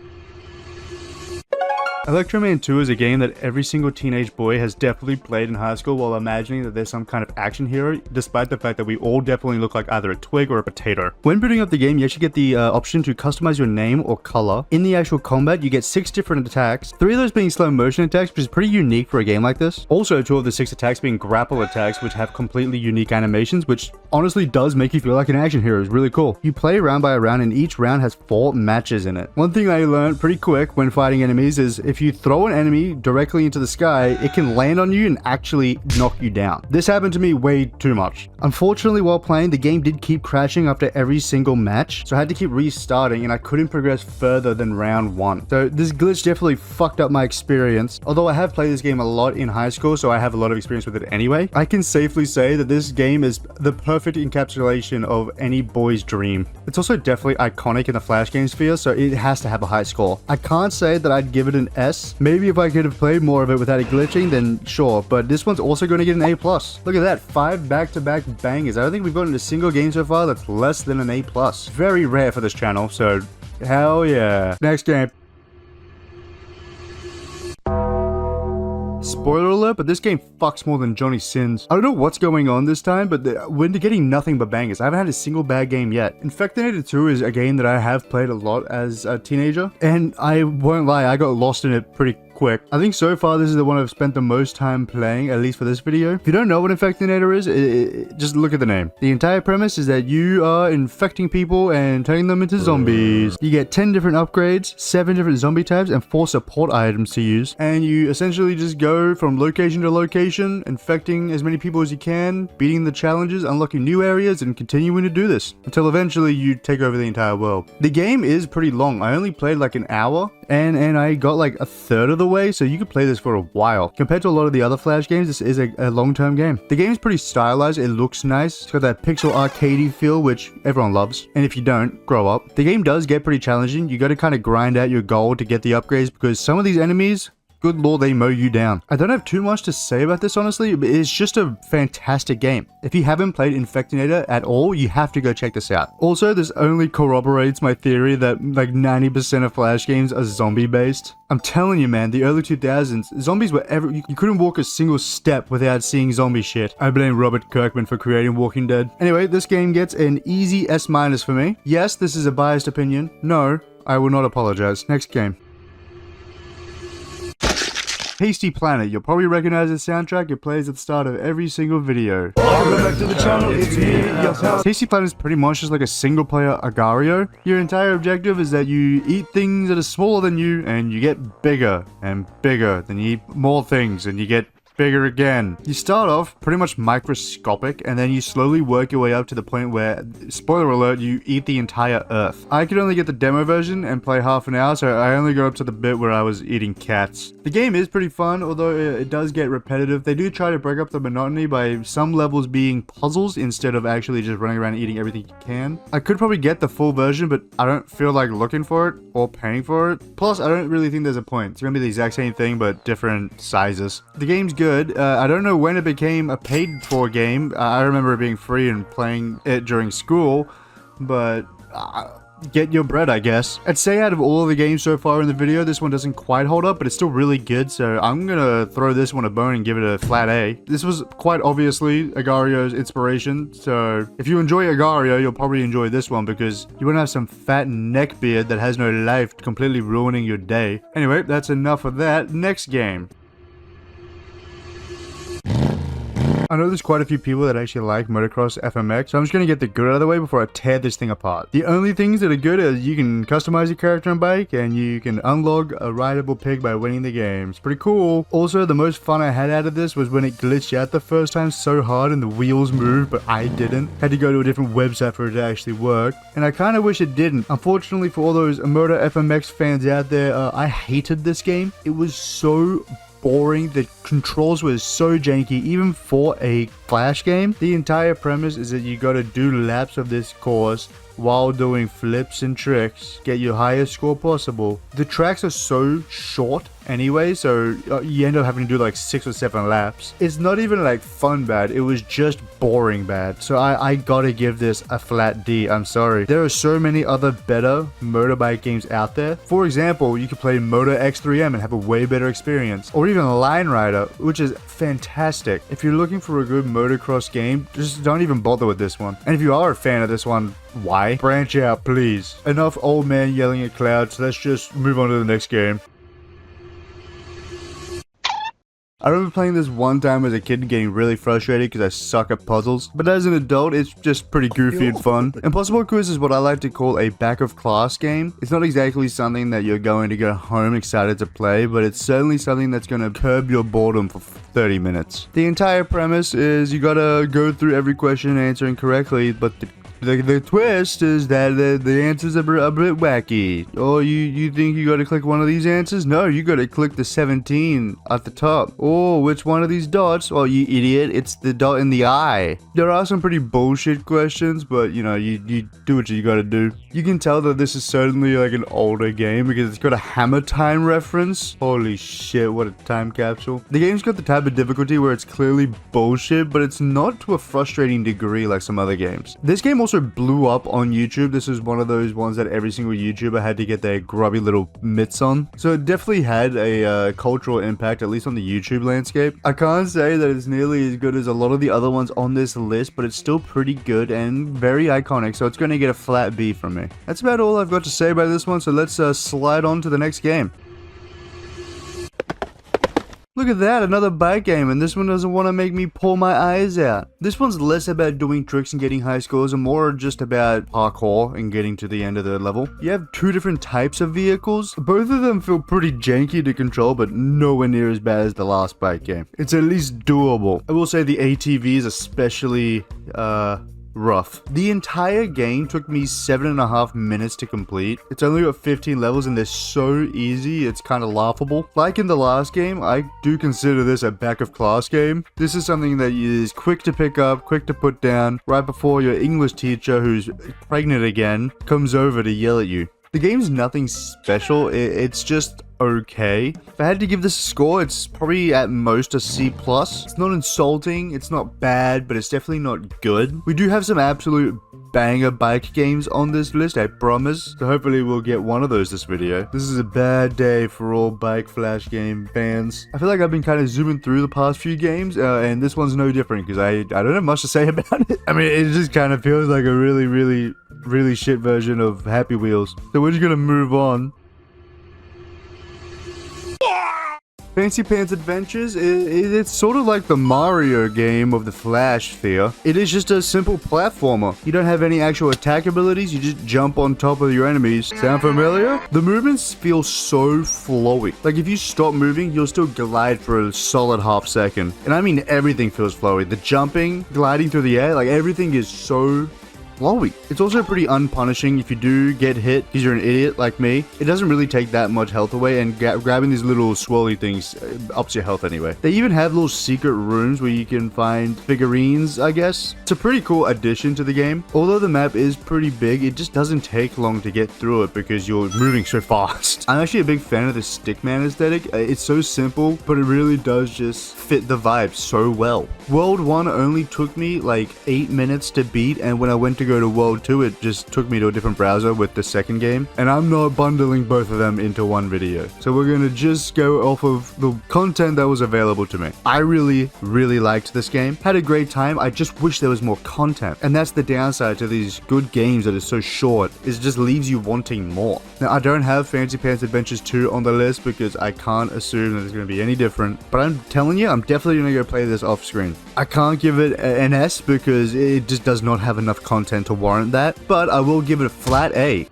Electroman 2 is a game that every single teenage boy has definitely played in high school while imagining that there's some kind of action hero, despite the fact that we all definitely look like either a twig or a potato. When booting up the game, you actually get the option to customize your name or color. In the actual combat, you get 6 different attacks, 3 of those being slow motion attacks, which is pretty unique for a game like this. Also, 2 of the 6 attacks being grapple attacks, which have completely unique animations, which honestly does make you feel like an action hero. It's really cool. You play round by round, and each round has 4 matches in it. One thing I learned pretty quick when fighting enemies is if you throw an enemy directly into the sky, it can land on you and actually knock you down. This happened to me way too much. Unfortunately, while playing, the game did keep crashing after every single match, so I had to keep restarting and I couldn't progress further than round 1. So this glitch definitely fucked up my experience. Although I have played this game a lot in high school, so I have a lot of experience with it anyway, I can safely say that this game is the perfect encapsulation of any boy's dream. It's also definitely iconic in the Flash game sphere, so it has to have a high score. I can't say that I'd give it an S. Maybe if I could have played more of it without it glitching, then sure, but this one's also going to get an A+. Look at that, 5 back-to-back bangers. I don't think we've gotten a single game so far that's less than an A+. Very rare for this channel, so hell yeah. Next game. Spoiler alert, but this game fucks more than Johnny Sins. I don't know what's going on this time, but we're getting nothing but bangers. I haven't had a single bad game yet. Infectinator 2 is a game that I have played a lot as a teenager, and I won't lie, I got lost in it pretty quick. I think so far this is the one I've spent the most time playing, at least for this video. If you don't know what Infectinator is, just look at the name. The entire premise is that you are infecting people and turning them into zombies. You get 10 different upgrades, 7 different zombie types, and 4 support items to use. And you essentially just go from location to location, infecting as many people as you can, beating the challenges, unlocking new areas, and continuing to do this until eventually you take over the entire world. The game is pretty long. I only played like an hour, and I got like a third of the way, so you could play this for a while. Compared to a lot of the other Flash games, this is a long-term game. The game is pretty stylized, it looks nice, it's got that pixel arcadey feel, which everyone loves, and if you don't, grow up. The game does get pretty challenging. You gotta kind of grind out your gold to get the upgrades, because some of these enemies, good lord, they mow you down. I don't have too much to say about this, honestly, but it's just a fantastic game. If you haven't played Infectinator at all, you have to go check this out. Also, this only corroborates my theory that like 90% of Flash games are zombie-based. I'm telling you, man, the early 2000s, zombies were you couldn't walk a single step without seeing zombie shit. I blame Robert Kirkman for creating Walking Dead. Anyway, this game gets an easy S- for me. Yes, this is a biased opinion. No, I will not apologize. Next game. Tasty Planet. You'll probably recognize the soundtrack. It plays at the start of every single video. Welcome back to the channel. It's me, your pal. Tasty Planet is pretty much just like a single player Agario. Your entire objective is that you eat things that are smaller than you and you get bigger and bigger. Then you eat more things and you get bigger again. You start off pretty much microscopic and then you slowly work your way up to the point where, spoiler alert, you eat the entire earth. I could only get the demo version and play half an hour, so I only got up to the bit where I was eating cats. The game is pretty fun, although it does get repetitive. They do try to break up the monotony by some levels being puzzles instead of actually just running around eating everything you can. I could probably get the full version, but I don't feel like looking for it or paying for it. Plus, I don't really think there's a point. It's gonna be the exact same thing, but different sizes. The game's good. good. I don't know when it became a paid-for game. I remember it being free and playing it during school, but get your bread, I guess. I'd say out of all of the games so far in the video, this one doesn't quite hold up, but it's still really good, so I'm gonna throw this one a bone and give it a flat A. This was quite obviously Agario's inspiration, so if you enjoy Agario, you'll probably enjoy this one because you won't have some fat neckbeard that has no life completely ruining your day. Anyway, that's enough of that. Next game. I know there's quite a few people that actually like Motocross FMX, so I'm just going to get the good out of the way before I tear this thing apart. The only things that are good is you can customize your character and bike, and you can unlock a rideable pig by winning the game. It's pretty cool. Also, the most fun I had out of this was when it glitched out the first time so hard and the wheels moved, but I didn't. Had to go to a different website for it to actually work, and I kind of wish it didn't. Unfortunately for all those Moto FMX fans out there, I hated this game. It was so boring. The controls were so janky, even for a Flash game. The entire premise is that you gotta do laps of this course while doing flips and tricks, get your highest score possible. The tracks are so short anyway, so you end up having to do like 6 or 7 laps. It's not even like fun bad, it was just boring bad. So I gotta give this a flat D, I'm sorry. There are so many other better motorbike games out there. For example, you could play Moto X3M and have a way better experience. Or even Line Rider, which is fantastic. If you're looking for a good motocross game, just don't even bother with this one. And if you are a fan of this one, why? Branch out, please. Enough old man yelling at clouds, let's just move on to the next game. I remember playing this one time as a kid and getting really frustrated because I suck at puzzles, but as an adult, it's just pretty goofy and fun. Impossible Quiz is what I like to call a back of class game. It's not exactly something that you're going to go home excited to play, but it's certainly something that's going to curb your boredom for 30 minutes. The entire premise is you gotta go through every question answering correctly, but the twist is that the answers are a bit wacky. Oh, you think you gotta click one of these answers? No, you gotta click the 17 at the top. Oh, which one of these dots? Oh, you idiot, it's the dot in the eye. There are some pretty bullshit questions, but you know, you do what you gotta do. You can tell that this is certainly like an older game because it's got a Hammer Time reference. Holy shit, what a time capsule. The game's got the type of difficulty where it's clearly bullshit, but it's not to a frustrating degree like some other games. This game also blew up on YouTube. This is one of those ones that every single YouTuber had to get their grubby little mitts on. So it definitely had a cultural impact, at least on the YouTube landscape. I can't say that it's nearly as good as a lot of the other ones on this list, but it's still pretty good and very iconic, so it's going to get a flat B from me. That's about all I've got to say about this one, so let's slide on to the next game. Look at that, another bike game, and this one doesn't want to make me pull my eyes out. This one's less about doing tricks and getting high scores and more just about parkour and getting to the end of the level. You have 2 different types of vehicles. Both of them feel pretty janky to control, but nowhere near as bad as the last bike game. It's at least doable. I will say the ATV is especially, rough. The entire game took me 7.5 minutes to complete. It's only got 15 levels and they're so easy, it's kind of laughable. Like in the last game, I do consider this a back of class game. This is something that is quick to pick up, quick to put down, right before your English teacher, who's pregnant again, comes over to yell at you. The game's nothing special, it's just okay. If I had to give this a score, it's probably at most a C+. It's not insulting, it's not bad, but it's definitely not good. We do have some absolute banger bike games on this list, I promise. So hopefully we'll get one of those this video. This is a bad day for all bike flash game fans. I feel like I've been kind of zooming through the past few games, and this one's no different because I don't have much to say about it. I mean, it just kind of feels like a really shit version of Happy Wheels. So we're just gonna move on. Fancy Pants Adventures, it's sort of like the Mario game of the Flash sphere. It is just a simple platformer. You don't have any actual attack abilities, you just jump on top of your enemies. Sound familiar? The movements feel so flowy. Like if you stop moving, you'll still glide for a solid half second. And I mean everything feels flowy. The jumping, gliding through the air, like everything is so flowy. It's also pretty unpunishing if you do get hit because you're an idiot like me. It doesn't really take that much health away, and grabbing these little swirly things ups your health anyway. They even have little secret rooms where you can find figurines, I guess. It's a pretty cool addition to the game. Although the map is pretty big, it just doesn't take long to get through it because you're moving so fast. I'm actually a big fan of the stickman aesthetic. It's so simple, but it really does just fit the vibe so well. World 1 only took me like 8 minutes to beat, and when I went to go to World 2, it just took me to a different browser with the second game. And I'm not bundling both of them into one video. So we're gonna just go off of the content that was available to me. I really liked this game. Had a great time. I just wish there was more content. And that's the downside to these good games that are so short, is it just leaves you wanting more. Now, I don't have Fancy Pants Adventures 2 on the list because I can't assume that it's going to be any different. But I'm telling you, I'm definitely going to go play this off screen. I can't give it an S because it just does not have enough content to warrant that. But I will give it a flat A.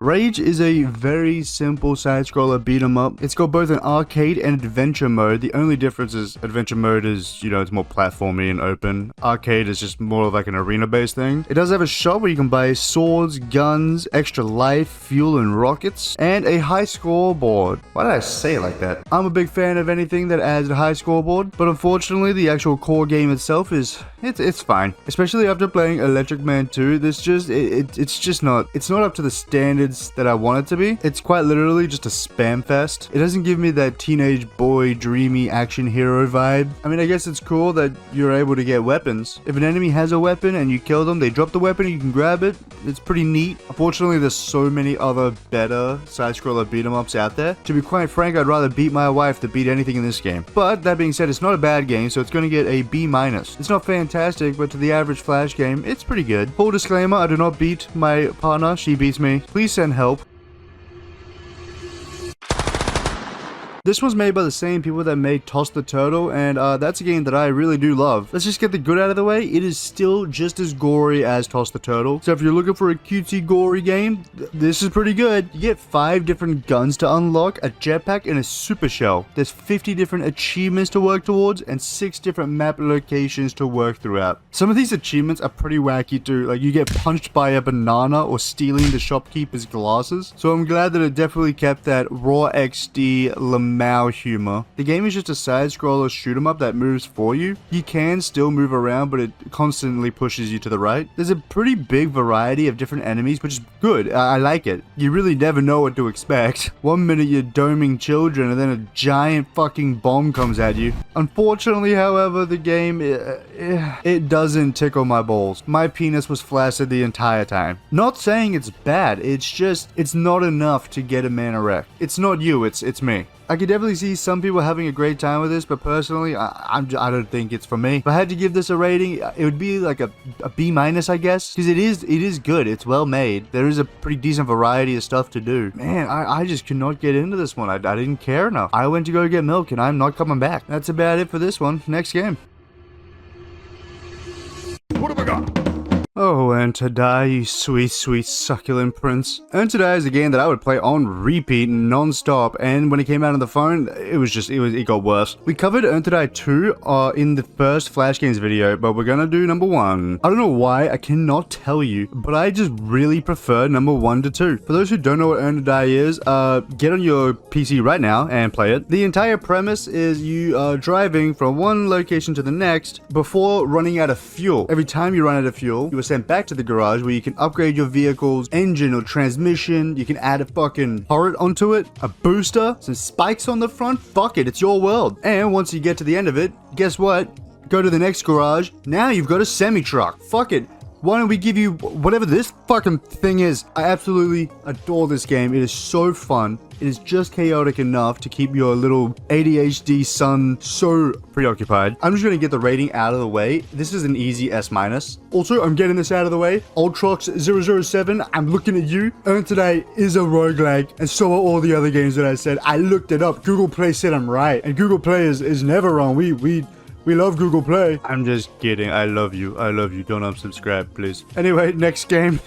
Rage is a very simple side-scroller beat-em-up. It's got both an arcade and adventure mode. The only difference is adventure mode is, you know, it's more platformy and open. Arcade is just more of like an arena-based thing. It does have a shop where you can buy swords, guns, extra life, fuel, and rockets, and a high scoreboard. Why did I say it like that? I'm a big fan of anything that adds a high scoreboard, but unfortunately, the actual core game itself is, it's fine. Especially after playing Electric Man 2, it's just not up to the standards that I want it to be. It's quite literally just a spam fest. It doesn't give me that teenage boy dreamy action hero vibe. I mean, I guess it's cool that you're able to get weapons. If an enemy has a weapon and you kill them, they drop the weapon and you can grab it. It's pretty neat. Unfortunately, there's so many other better side-scroller beat-em-ups out there. To be quite frank, I'd rather beat my wife than beat anything in this game. But that being said, it's not a bad game, so it's going to get a B-. It's not fantastic, but to the average Flash game, it's pretty good. Full disclaimer, I do not beat my partner, she beats me. Please send help. This was made by the same people that made Toss the Turtle, and that's a game that I really do love. Let's just get the good out of the way. It is still just as gory as Toss the Turtle. So if you're looking for a cutesy gory game, this is pretty good. You get 5 different guns to unlock, a jetpack, and a super shell. There's 50 different achievements to work towards, and 6 different map locations to work throughout. Some of these achievements are pretty wacky too, like you get punched by a banana or stealing the shopkeeper's glasses. So I'm glad that it definitely kept that raw XD Lamau humor. The game is just a side-scroller shoot-em-up that moves for you. You can still move around, but it constantly pushes you to the right. There's a pretty big variety of different enemies, which is good. I like it. You really never know what to expect. One minute you're doming children, and then a giant fucking bomb comes at you. Unfortunately, however, the game, it doesn't tickle my balls. My penis was flaccid the entire time. Not saying it's bad, it's just, it's not enough to get a man erect. It's not you, it's me. I could definitely see some people having a great time with this, but personally, I don't think it's for me. If I had to give this a rating, it would be like a B-, I guess, because it is good. It's well made. There is a pretty decent variety of stuff to do. Man, I just could not get into this one. I didn't care enough. I went to go get milk, and I'm not coming back. That's about it for this one. Next game. What have I got? Oh, and to die, you sweet, sweet, succulent prince. And to Die is a game that I would play on repeat, non-stop, and when it came out on the phone, it got worse. We covered Earn to Die 2 in the first Flash Games video, but we're gonna do number 1. I don't know why, I cannot tell you, but I just really prefer number 1 to 2. For those who don't know what Earn to Die is, get on your PC right now and play it. The entire premise is you are driving from one location to the next before running out of fuel. Every time you run out of fuel, you sent back to the garage where you can upgrade your vehicle's engine or transmission. You can add a fucking turret onto it, a booster, some spikes on the front. Fuck it, it's your world. And once you get to the end of it, guess what? Go to the next garage. Now you've got a semi-truck. Fuck it. Why don't we give you whatever this fucking thing is? I absolutely adore this game. It is so fun. It is just chaotic enough to keep your little ADHD son so preoccupied. I'm just going to get the rating out of the way. This is an easy S-. Also, I'm getting this out of the way. Ultrox 007, I'm looking at you. Earn to Die is a roguelike, and so are all the other games that I said. I looked it up. Google Play said I'm right, and Google Play is never wrong. We love Google Play. I'm just kidding. I love you. I love you. Don't unsubscribe, please. Anyway, next game.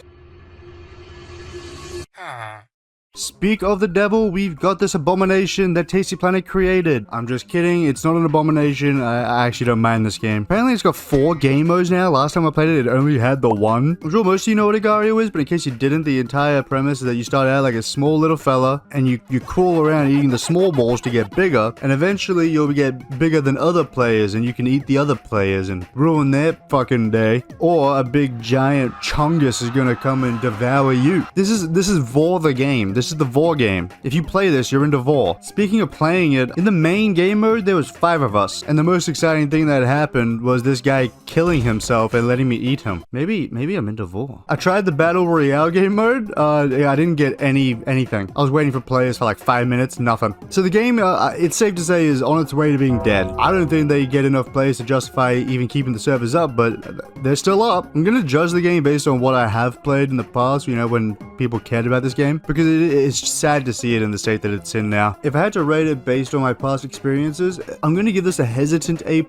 Speak of the devil, we've got this abomination that Tasty Planet created. I'm just kidding, it's not an abomination. I actually don't mind this game. Apparently it's got 4 game modes now. Last time I played it, it only had the 1. I'm sure most of you know what Agario is, but in case you didn't, the entire premise is that you start out like a small little fella, and you crawl around eating the small balls to get bigger, and eventually you'll get bigger than other players, and you can eat the other players and ruin their fucking day. Or a big giant chungus is gonna come and devour you. This is Vor the game. This is the Vor game. If you play this, you're into Vor. Speaking of playing it, in the main game mode, there was 5 of us. And the most exciting thing that happened was this guy killing himself and letting me eat him. Maybe I'm into Vor. I tried the Battle Royale game mode. I didn't get anything. I was waiting for players for like 5 minutes, nothing. So the game, it's safe to say, is on its way to being dead. I don't think they get enough players to justify even keeping the servers up, but they're still up. I'm gonna judge the game based on what I have played in the past, you know, when people cared about this game, because it's sad to see it in the state that it's in now. If I had to rate it based on my past experiences, I'm gonna give this a hesitant A+,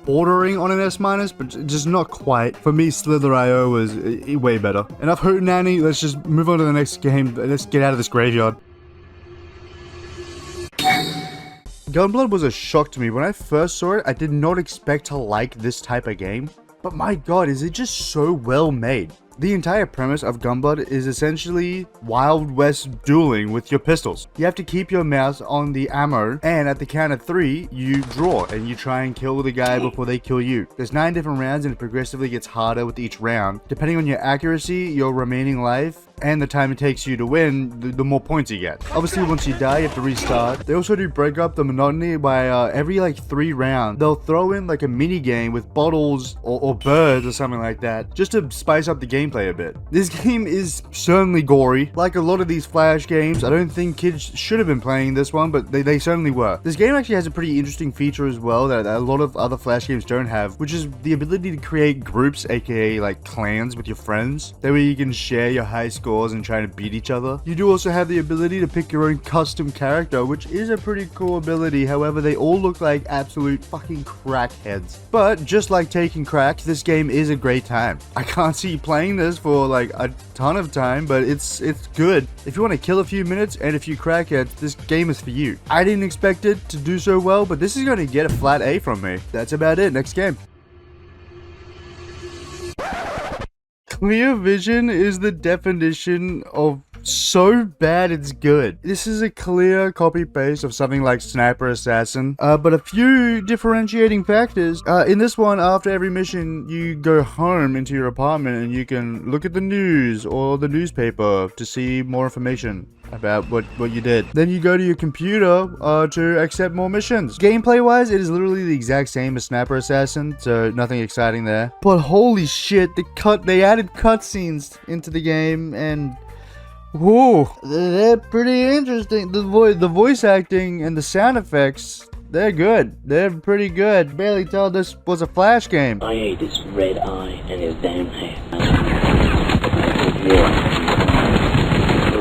bordering on an S-, but just not quite. For me, Slither.io was way better. Enough hootenanny, let's just move on to the next game. Let's get out of this graveyard. Gunblood was a shock to me. When I first saw it, I did not expect to like this type of game. But my god, is it just so well made. The entire premise of Gunblood is essentially Wild West dueling with your pistols. You have to keep your mouse on the ammo, and at the count of 3, you draw, and you try and kill the guy before they kill you. There's 9 different rounds, and it progressively gets harder with each round. Depending on your accuracy, your remaining life, and the time it takes you to win, the more points you get. Obviously, once you die, you have to restart. They also do break up the monotony by every like 3 rounds. They'll throw in like a mini game with bottles or birds or something like that, just to spice up the gameplay a bit. This game is certainly gory. Like a lot of these Flash games, I don't think kids should have been playing this one, but they certainly were. This game actually has a pretty interesting feature as well that a lot of other Flash games don't have, which is the ability to create groups, aka like clans with your friends. That way you can share your high score and trying to beat each other. You do also have the ability to pick your own custom character, which is a pretty cool ability. However, they all look like absolute fucking crackheads. But just like taking crack, this game is a great time. I can't see you playing this for like a ton of time, but it's good. If you want to kill a few minutes and a few crackheads, this game is for you. I didn't expect it to do so well, but this is going to get a flat A from me. That's about it. Next game. Clear vision is the definition of so bad it's good. This is a clear copy-paste of something like Sniper Assassin, but a few differentiating factors. In this one, after every mission, you go home into your apartment and you can look at the news or the newspaper to see more information about what you did. Then you go to your computer to accept more missions. Gameplay wise, it is literally the exact same as Sniper Assassin, so nothing exciting there. But holy shit, they added cutscenes into the game, and whoa, they're pretty interesting. The voice acting and the sound effects, they're good. They're pretty good. Barely tell this was a Flash game. I ate his red eye and his damn head.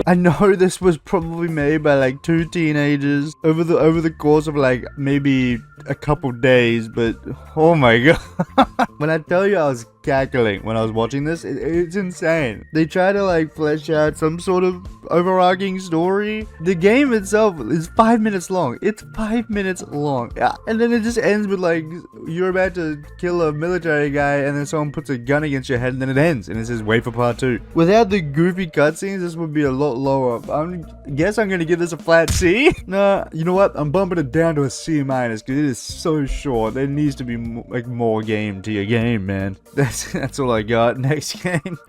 I know this was probably made by like 2 teenagers over the course of like maybe a couple days, but oh my god. When I tell you I was cackling when I was watching this, it's insane. They try to like flesh out some sort of overarching story. The game itself is 5 minutes long. It's 5 minutes long. Yeah. And then it just ends with like you're about to kill a military guy and then someone puts a gun against your head and then it ends and it says wait for part 2. Without the goofy cutscenes, this would be a lot lower. I guess I'm gonna give this a flat C. Nah, you know what? I'm bumping it down to a C- because it is so short. There needs to be more game to your game, man. That's all I got. Next game.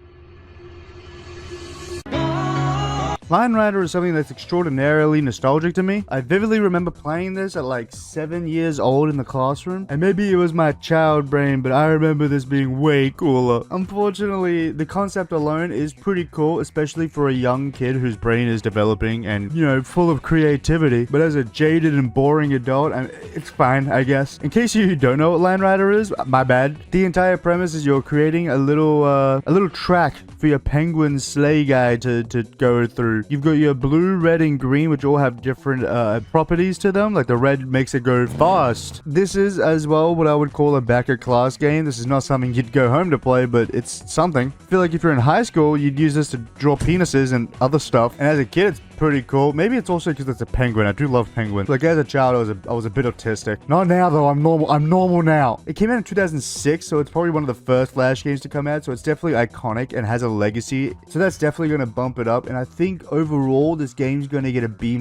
Line Rider is something that's extraordinarily nostalgic to me. I vividly remember playing this at like 7 years old in the classroom, and maybe it was my child brain, but I remember this being way cooler. Unfortunately, the concept alone is pretty cool, especially for a young kid whose brain is developing and, you know, full of creativity. But as a jaded and boring adult, it's fine, I guess. In case you don't know what Line Rider is, my bad. The entire premise is you're creating a little track for your penguin sleigh guy to go through. You've got your blue, red, and green, which all have different properties to them. Like the red makes it go fast. This is as well what I would call a backer class game. This is not something you'd go home to play, but it's something. I feel like if you're in high school, you'd use this to draw penises and other stuff. And as a kid, it's pretty cool. Maybe it's also because it's a penguin. I do love penguins. Like, as a child, I was a bit autistic. Not now, though. I'm normal. I'm normal now. It came out in 2006, so it's probably one of the first Flash games to come out, so it's definitely iconic and has a legacy. So that's definitely going to bump it up, and I think overall, this game's going to get a B-,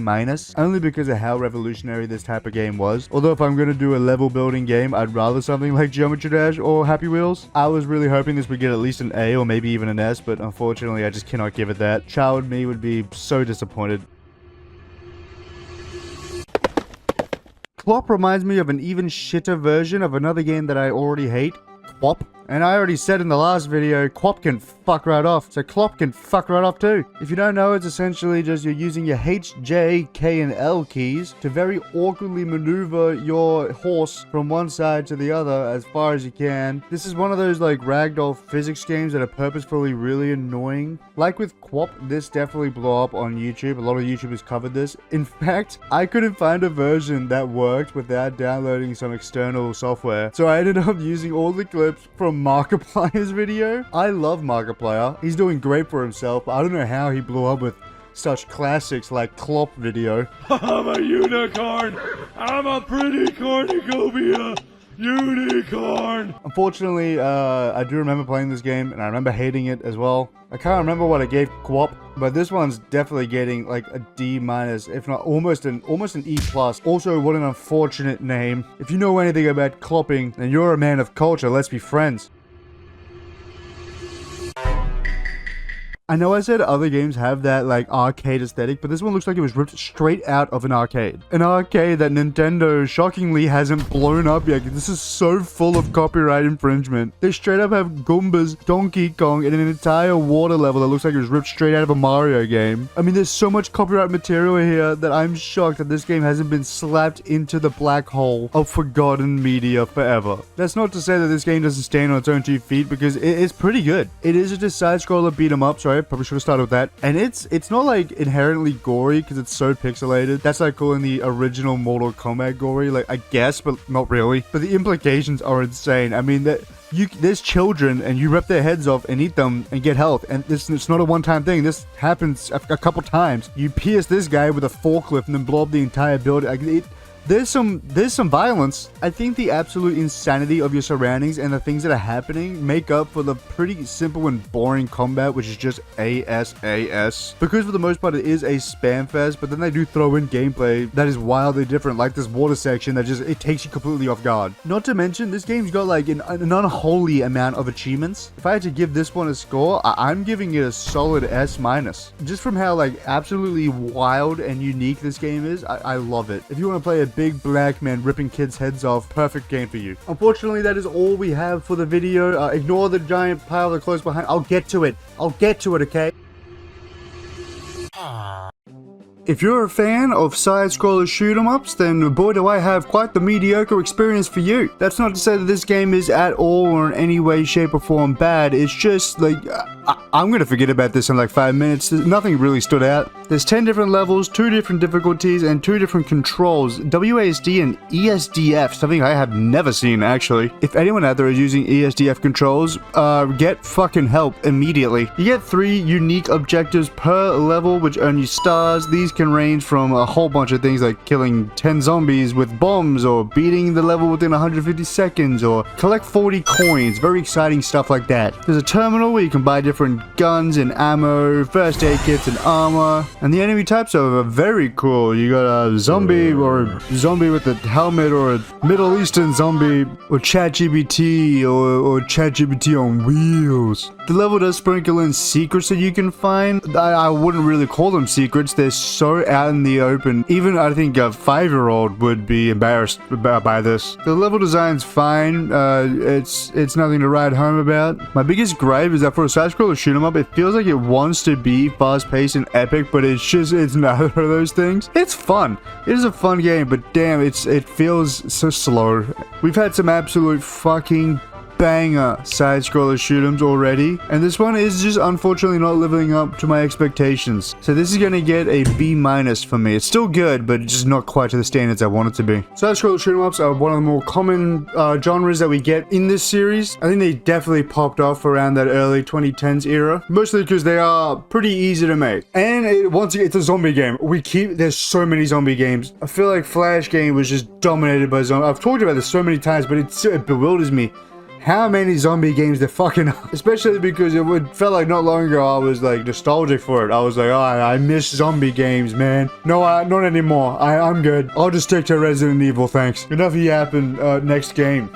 only because of how revolutionary this type of game was. Although if I'm going to do a level building game, I'd rather something like Geometry Dash or Happy Wheels. I was really hoping this would get at least an A or maybe even an S, but unfortunately, I just cannot give it that. Child me would be so disappointed. Clop reminds me of an even shitter version of another game that I already hate, Quap. And I already said in the last video, Quap can fuck right off, so Clop can fuck right off too. If you don't know, it's essentially just you're using your H, J, K, and L keys to very awkwardly maneuver your horse from one side to the other as far as you can. This is one of those like ragdoll physics games that are purposefully really annoying. Like with Quap, this definitely blew up on YouTube. A lot of YouTubers covered this. In fact, I couldn't find a version that worked without downloading some external software. So I ended up using all the clips from Markiplier's video. I love Markiplier. He's doing great for himself, but I don't know how he blew up with such classics like Clop video. I'm a unicorn! I'm a pretty cornucopia unicorn! Unfortunately, I do remember playing this game, and I remember hating it as well. I can't remember what I gave Quap, but this one's definitely getting like a D-, if not almost an E+. Also, what an unfortunate name. If you know anything about clopping, then you're a man of culture. Let's be friends. I know I said other games have that like arcade aesthetic, but this one looks like it was ripped straight out of an arcade. An arcade that Nintendo shockingly hasn't blown up yet. This is so full of copyright infringement. They straight up have Goombas, Donkey Kong, and an entire water level that looks like it was ripped straight out of a Mario game. I mean, there's so much copyright material here that I'm shocked that this game hasn't been slapped into the black hole of forgotten media forever. That's not to say that this game doesn't stand on its own 2 feet, because it is pretty good. It is just a side-scroller beat 'em up, sorry. Probably should have started with that. And it's not like inherently gory because it's so pixelated. That's like calling the original Mortal Kombat gory, like I guess, but not really. But the implications are insane. I mean, there's children and you rip their heads off and eat them and get health, and it's not a one-time thing. This happens a couple times. You pierce this guy with a forklift and then blow up the entire building. There's some violence. I think the absolute insanity of your surroundings and the things that are happening make up for the pretty simple and boring combat, which is just ASAS. Because for the most part it is a spam fest, but then they do throw in gameplay that is wildly different, like this water section that just, it takes you completely off guard. Not to mention, this game's got like an unholy amount of achievements. If I had to give this one a score, I'm giving it a solid S-. Just from how like absolutely wild and unique this game is, I love it. If you want to play a big black man ripping kids' heads off, perfect game for you. Unfortunately, that is all we have for the video. Ignore the giant pile of clothes behind. I'll get to it, okay? If you're a fan of side-scroller shoot-em-ups, then boy do I have quite the mediocre experience for you. That's not to say that this game is at all or in any way, shape, or form bad. It's just, like, I'm gonna forget about this in like 5 minutes. Nothing really stood out. There's 10 different levels, 2 different difficulties, and 2 different controls. WASD and ESDF, something I have never seen, actually. If anyone out there is using ESDF controls, get fucking help immediately. You get 3 unique objectives per level, which earn you stars. These can range from a whole bunch of things like killing 10 zombies with bombs, or beating the level within 150 seconds, or collect 40 coins. Very exciting stuff like that. There's a terminal where you can buy different guns and ammo, first aid kits and armor. And the enemy types are very cool. You got a zombie, or a zombie with a helmet, or a Middle Eastern zombie, or ChatGPT, or ChatGPT on wheels. The level does sprinkle in secrets that you can find. I wouldn't really call them secrets. They're so out in the open. Even I think a 5-year-old would be embarrassed by this. The level design's fine. It's nothing to write home about. My biggest gripe is that for a side-scroller shoot-'em-up, it feels like it wants to be fast-paced and epic, but it's neither of those things. It's fun. It is a fun game, but damn, it feels so slow. We've had some absolute fucking banger side-scroller shoot-'ems already, and this one is just unfortunately not living up to my expectations. So this is gonna get a B- for me. It's still good, but just not quite to the standards I want it to be. Side-scroller shoot-'em-ups are one of the more common genres that we get in this series. I think they definitely popped off around that early 2010s era, mostly because they are pretty easy to make. And once again, it's a zombie game. There's so many zombie games. I feel like Flash game was just dominated by zombies. I've talked about this so many times, but it bewilders me how many zombie games there fucking are. Especially because felt like not long ago I was like nostalgic for it. I was like, oh, I miss zombie games, man. No, not anymore. I'm good. I'll just stick to Resident Evil, thanks. Enough yapping. Next game.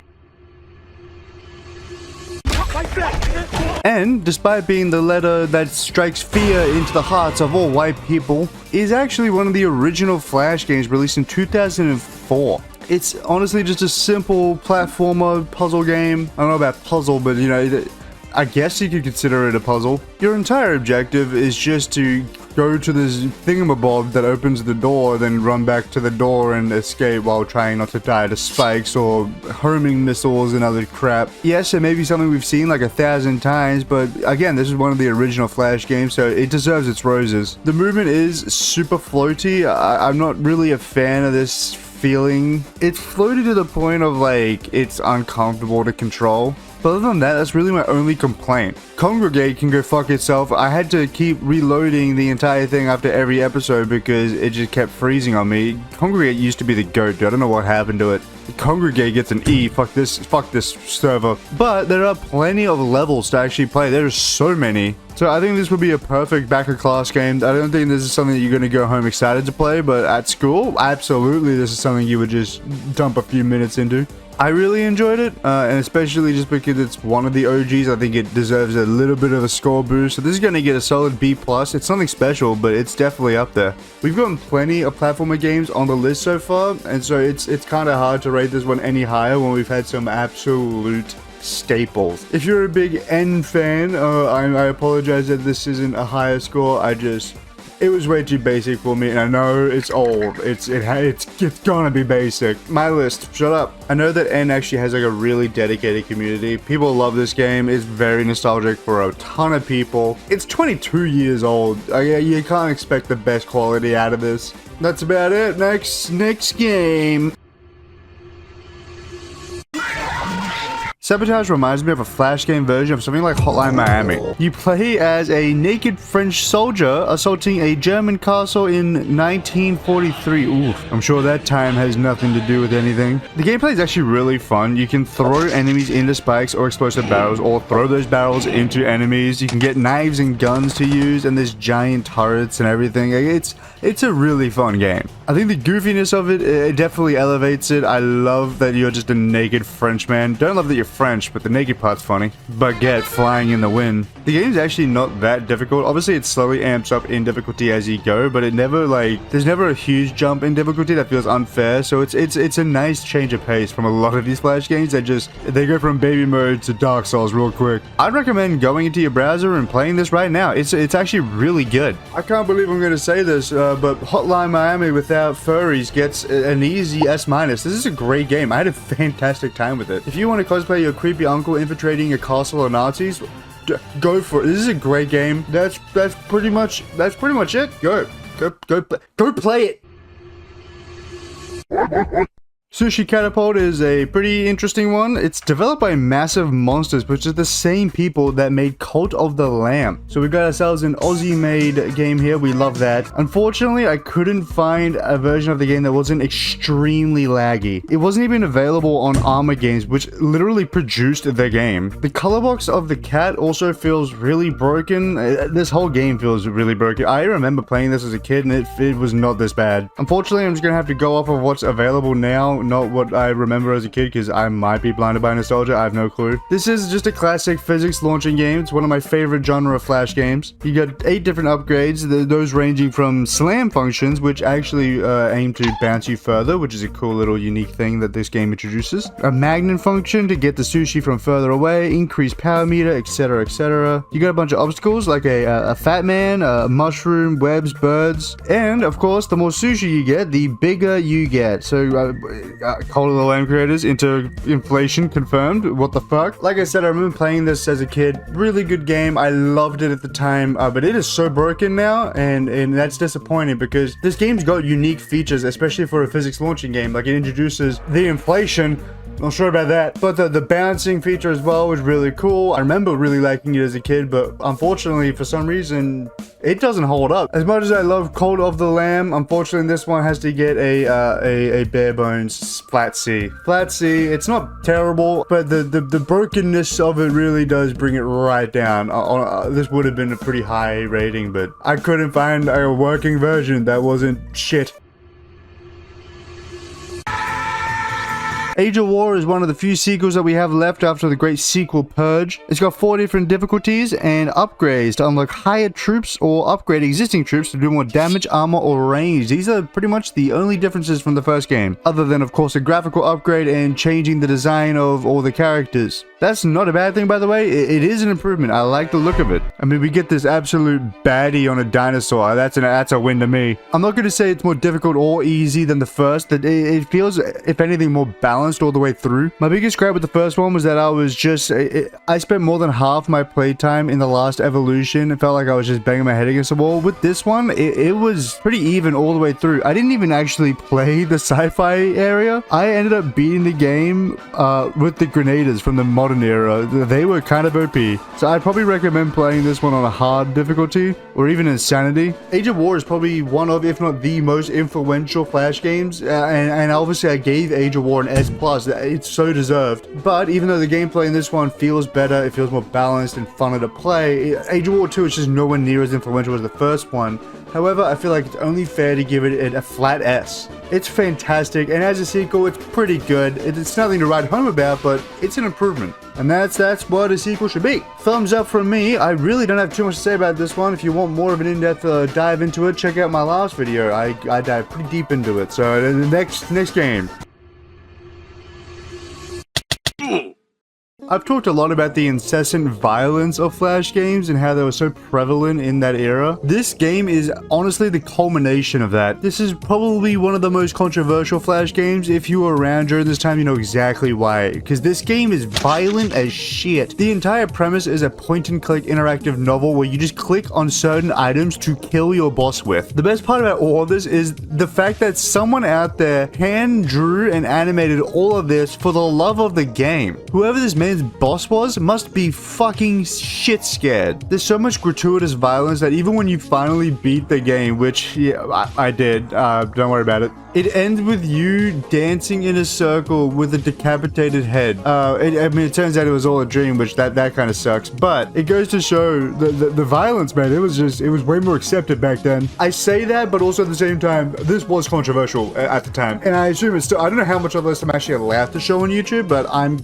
And despite being the letter that strikes fear into the hearts of all white people, is actually one of the original Flash games released in 2004. It's honestly just a simple platformer puzzle game. I don't know about puzzle, but you know, I guess you could consider it a puzzle. Your entire objective is just to go to this thingamabob that opens the door, then run back to the door and escape while trying not to die to spikes or homing missiles and other crap. Yes, it may be something we've seen like 1,000 times, but again, this is one of the original Flash games, so it deserves its roses. The movement is super floaty. I'm not really a fan of this feeling. It's floaty to the point of like it's uncomfortable to control. But other than that, that's really my only complaint. Congregate can go fuck itself. I had to keep reloading the entire thing after every episode because it just kept freezing on me. Congregate used to be the GOAT, dude. I don't know what happened to it. Congregate gets an E. Fuck this server. But there are plenty of levels to actually play. There's so many. So I think this would be a perfect back-of-class game. I don't think this is something that you're going to go home excited to play, but at school, absolutely this is something you would just dump a few minutes into. I really enjoyed it, and especially just because it's one of the OGs, I think it deserves a little bit of a score boost. So this is going to get a solid B+. It's something special, but it's definitely up there. We've gotten plenty of platformer games on the list so far, and so it's kind of hard to rate this one any higher when we've had some absolute staples. If you're a big N fan, I apologize that this isn't a higher score. It was way too basic for me, and I know it's old. It's gonna be basic. My list, shut up. I know that N actually has like a really dedicated community. People love this game. It's very nostalgic for a ton of people. It's 22 years old. You can't expect the best quality out of this. That's about it. Next game. Sabotage reminds me of a Flash game version of something like Hotline Miami. You play as a naked French soldier assaulting a German castle in 1943. Oof, I'm sure that time has nothing to do with anything. The gameplay is actually really fun. You can throw enemies into spikes or explosive barrels, or throw those barrels into enemies. You can get knives and guns to use, and there's giant turrets and everything. It's a really fun game. I think the goofiness of it definitely elevates it. I love that you're just a naked Frenchman. Don't love that you're French, but the naked part's funny. Baguette flying in the wind. The game's actually not that difficult. Obviously, it slowly amps up in difficulty as you go, but it never there's never a huge jump in difficulty that feels unfair. So it's a nice change of pace from a lot of these Flash games that they go from baby mode to Dark Souls real quick. I'd recommend going into your browser and playing this right now. It's actually really good. I can't believe I'm going to say this, but Hotline Miami without furries gets an easy S-. This is a great game. I had a fantastic time with it. If you want to cosplay your creepy uncle infiltrating a castle of Nazis, go for it. This is a great game. That's pretty much it. Go play it. Sushi Catapult is a pretty interesting one. It's developed by Massive Monsters, which is the same people that made Cult of the Lamb. So we've got ourselves an Aussie-made game here. We love that. Unfortunately, I couldn't find a version of the game that wasn't extremely laggy. It wasn't even available on Armor Games, which literally produced the game. The color box of the cat also feels really broken. This whole game feels really broken. I remember playing this as a kid, and it was not this bad. Unfortunately, I'm just gonna have to go off of what's available now, not what I remember as a kid, because I might be blinded by nostalgia. I have no clue. This is just a classic physics launching game. It's one of my favorite genre of Flash games. You got 8 different upgrades, those ranging from slam functions, which actually aim to bounce you further, which is a cool little unique thing that this game introduces. A magnet function to get the sushi from further away, increased power meter, etc, etc. You got a bunch of obstacles like a fat man, a mushroom, webs, birds, and of course, the more sushi you get, the bigger you get. So Cult of the Lamb creators into inflation confirmed. What the fuck? Like I said, I remember playing this as a kid. Really good game. I loved it at the time, but it is so broken now, and that's disappointing because this game's got unique features, especially for a physics launching game. Like, it introduces the inflation. Not sure about that, but the bouncing feature as well was really cool. I remember really liking it as a kid, but unfortunately, for some reason, it doesn't hold up. As much as I love Cult of the Lamb, unfortunately, this one has to get a bare bones flat C. Flat C. It's not terrible, but the brokenness of it really does bring it right down. This would have been a pretty high rating, but I couldn't find a working version that wasn't shit. Age of War is one of the few sequels that we have left after the great sequel Purge. It's got 4 different difficulties and upgrades to unlock higher troops or upgrade existing troops to do more damage, armor, or range. These are pretty much the only differences from the first game, other than of course a graphical upgrade and changing the design of all the characters. That's not a bad thing, by the way. It is an improvement. I like the look of it. I mean, we get this absolute baddie on a dinosaur. That's a win to me. I'm not going to say it's more difficult or easy than the first. That it feels, if anything, more balanced all the way through. My biggest gripe with the first one was that I spent more than half my playtime in the last evolution. It felt like I was just banging my head against the wall. With this one, it was pretty even all the way through. I didn't even actually play the sci-fi area. I ended up beating the game with the grenaders from the modern era. They were kind of OP. So I'd probably recommend playing this one on a hard difficulty or even insanity. Age of War is probably one of, if not the most influential Flash games, and obviously I gave Age of War an S+. It's so deserved. But even though the gameplay in this one feels better, it feels more balanced and funner to play, Age of War 2 is just nowhere near as influential as the first one. However, I feel like it's only fair to give it a flat S. It's fantastic, and as a sequel, it's pretty good. It's nothing to write home about, but it's an improvement. And that's what a sequel should be. Thumbs up from me. I really don't have too much to say about this one. If you want more of an in-depth dive into it, check out my last video. I dive pretty deep into it. So the next game. I've talked a lot about the incessant violence of Flash games and how they were so prevalent in that era. This game is honestly the culmination of that. This is probably one of the most controversial Flash games. If you were around during this time, you know exactly why. Because this game is violent as shit. The entire premise is a point-and-click interactive novel where you just click on certain items to kill your boss with. The best part about all of this is the fact that someone out there hand drew and animated all of this for the love of the game. Whoever this man's boss was must be fucking shit scared. There's so much gratuitous violence that even when you finally beat the game, which yeah, I did, don't worry about it, it ends with you dancing in a circle with a decapitated head. I mean, it turns out it was all a dream, which that kind of sucks. But it goes to show the violence, man. It was way more accepted back then. I say that, but also at the same time, this was controversial at the time, and I assume it's still. I don't know how much of this I'm actually allowed to show on YouTube, but I'm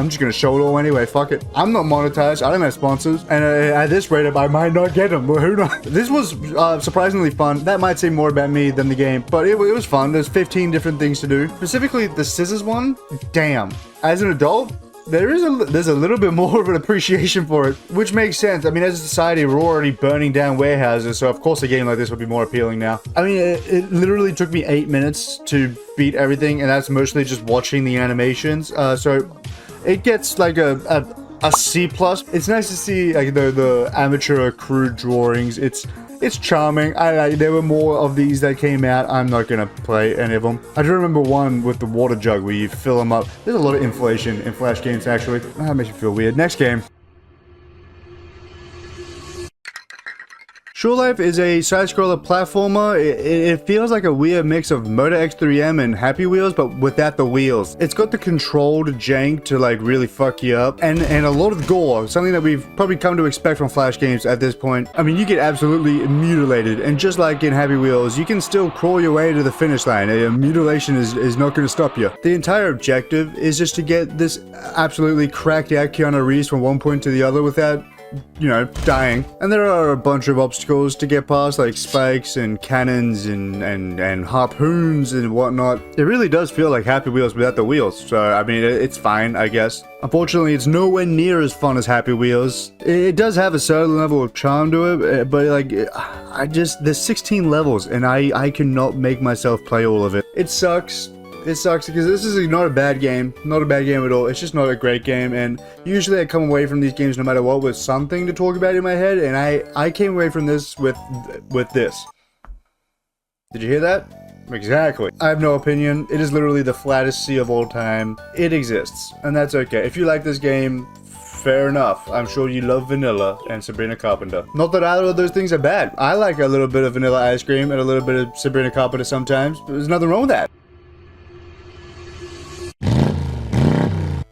just gonna show it all anyway. Fuck it. I'm not monetized. I don't have sponsors, and at this rate, I might not get them. But who knows? This was surprisingly fun. That might say more about me than the game, but it was fun. There's 15 different things to do. Specifically, the scissors one. Damn. As an adult, there's a little bit more of an appreciation for it, which makes sense. I mean, as a society, we're already burning down warehouses, so of course a game like this would be more appealing now. I mean, it literally took me 8 minutes to beat everything, and that's mostly just watching the animations. So it gets like a C+. It's nice to see like the amateur crude drawings. It's charming. There were more of these that came out. I'm not gonna play any of them. I do remember one with the water jug where you fill them up. There's a lot of inflation in Flash games, actually. That makes me feel weird. Next game. Shore Life is a side-scroller platformer. It feels like a weird mix of Motor X3M and Happy Wheels, but without the wheels. It's got the controlled jank to like really fuck you up, and a lot of gore, something that we've probably come to expect from Flash games at this point. I mean, you get absolutely mutilated, and just like in Happy Wheels, you can still crawl your way to the finish line. Mutilation is not going to stop you. The entire objective is just to get this absolutely cracked out Keanu Reeves from one point to the other without, you know, dying. And there are a bunch of obstacles to get past, like spikes and cannons and harpoons and whatnot. It really does feel like Happy Wheels without the wheels, so I mean, it's fine, I guess. Unfortunately, it's nowhere near as fun as Happy Wheels. It does have a certain level of charm to it, but like, there's 16 levels, and I cannot make myself play all of it. It sucks. It sucks because this is not a bad game. Not a bad game at all. It's just not a great game. And usually I come away from these games no matter what with something to talk about in my head. And I came away from this with this. Did you hear that? Exactly. I have no opinion. It is literally the flattest sea of all time. It exists. And that's okay. If you like this game, fair enough. I'm sure you love vanilla and Sabrina Carpenter. Not that either of those things are bad. I like a little bit of vanilla ice cream and a little bit of Sabrina Carpenter sometimes. There's nothing wrong with that.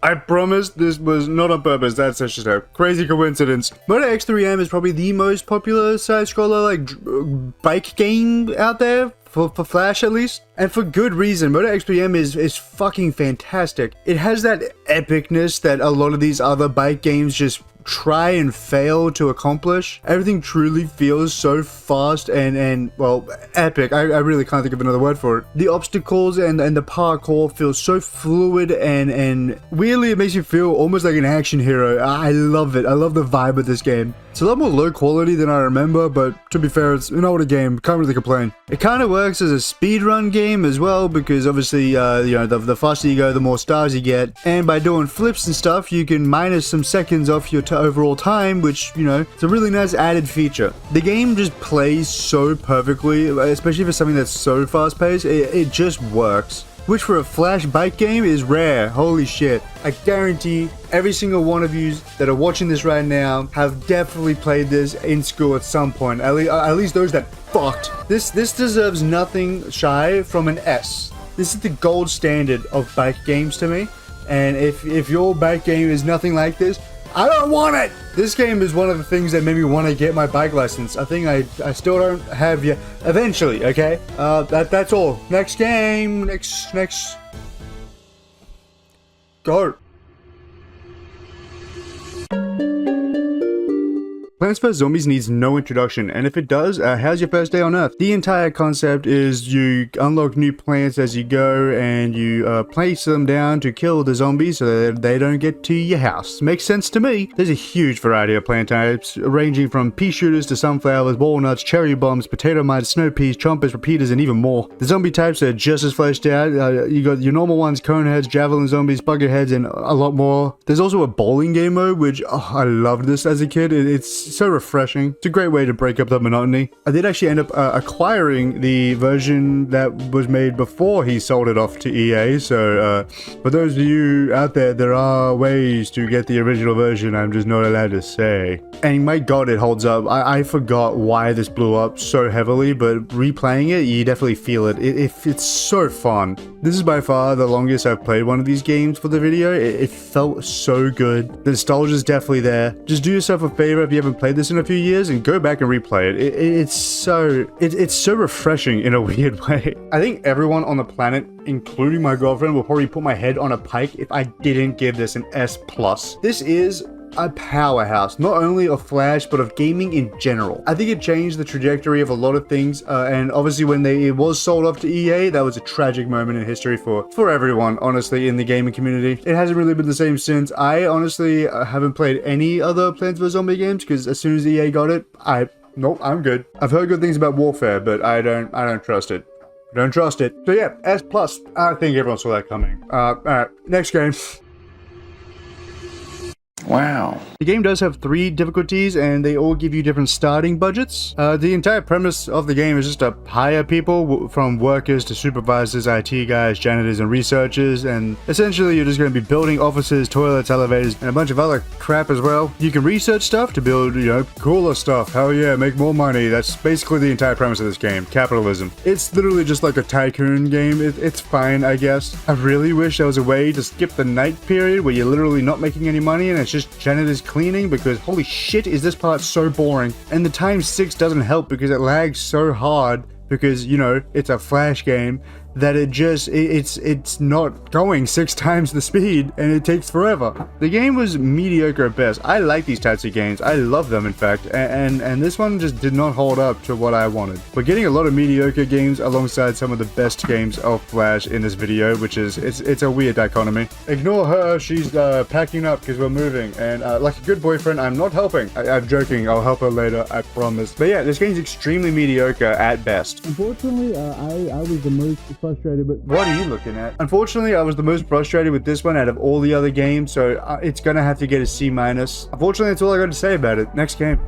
I promise this was not on purpose. That's just a crazy coincidence. Motor X3M is probably the most popular side-scroller like bike game out there. For Flash at least, and for good reason. Motor X3M is fucking fantastic. It has that epicness that a lot of these other bike games just try and fail to accomplish. Everything truly feels so fast and well, epic. I really can't think of another word for it. The obstacles and the parkour feel so fluid and weirdly it makes you feel almost like an action hero. I love it. I love the vibe of this game. It's a lot more low quality than I remember, but to be fair, it's an older game. Can't really complain. It kind of works as a speedrun game as well, because obviously, you know, the faster you go, the more stars you get. And by doing flips and stuff, you can minus some seconds off your overall time, which, you know, it's a really nice added feature. The game just plays so perfectly, especially for something that's so fast-paced. It just works. Which for a Flash bike game is rare. Holy shit. I guarantee every single one of you that are watching this right now have definitely played this in school at some point. At least those that fucked. This deserves nothing shy from an S. This is the gold standard of bike games to me. And if your bike game is nothing like this, I don't want it! This game is one of the things that made me want to get my bike license. I think I still don't have yet. Eventually, okay? That's all. Next game. Next. Go. Plants vs. Zombies needs no introduction, and if it does, how's your first day on Earth? The entire concept is you unlock new plants as you go, and you place them down to kill the zombies so that they don't get to your house. Makes sense to me. There's a huge variety of plant types, ranging from pea shooters to sunflowers, walnuts, cherry bombs, potato mites, snow peas, trumpets, repeaters, and even more. The zombie types are just as fleshed out. You got your normal ones, cone heads, javelin zombies, bucket heads, and a lot more. There's also a bowling game mode, which I loved this as a kid. It's so refreshing. It's a great way to break up the monotony. I did actually end up acquiring the version that was made before he sold it off to EA, so for those of you out there are ways to get the original version I'm just not allowed to say. And my god, it holds up. I forgot why this blew up so heavily, but replaying it, you definitely feel it. It's so fun. This is by far the longest I've played one of these games for the video. It felt so good. The nostalgia is definitely there. Just do yourself a favor if you haven't played this in a few years and go back and replay it. It's so refreshing in a weird way. I think everyone on the planet, including my girlfriend, will probably put my head on a pike if I didn't give this an S+. This is a powerhouse, not only of Flash, but of gaming in general. I think it changed the trajectory of a lot of things, and obviously when it was sold off to EA, that was a tragic moment in history for everyone, honestly, in the gaming community. It hasn't really been the same since. I honestly haven't played any other Plants vs. Zombie games, because as soon as EA got it, nope, I'm good. I've heard good things about Warfare, but I don't trust it. Don't trust it. So yeah, S+. I think everyone saw that coming. Alright, next game. Wow. The game does have 3 difficulties, and they all give you different starting budgets. The entire premise of the game is just to hire people, from workers to supervisors, IT guys, janitors, and researchers, and essentially you're just going to be building offices, toilets, elevators, and a bunch of other crap as well. You can research stuff to build, you know, cooler stuff. Hell yeah, make more money. That's basically the entire premise of this game. Capitalism. It's literally just like a tycoon game. It's fine, I guess. I really wish there was a way to skip the night period where you're literally not making any money and it's just janitors cleaning, because holy shit is this part so boring. And the times 6 doesn't help because it lags so hard, because, you know, it's a Flash game, that it's not going 6 times the speed, and it takes forever. The game was mediocre at best. I like these types of games. I love them, in fact, and this one just did not hold up to what I wanted. We're getting a lot of mediocre games alongside some of the best games of Flash in this video, which is, it's a weird dichotomy. Ignore her, she's packing up because we're moving, and like a good boyfriend, I'm not helping. I'm joking, I'll help her later, I promise. But yeah, this game's extremely mediocre at best. Unfortunately, I was the most frustrated with... What are you looking at? Unfortunately, I was the most frustrated with this one out of all the other games, so it's gonna have to get a C-. Unfortunately, that's all I got to say about it. Next game.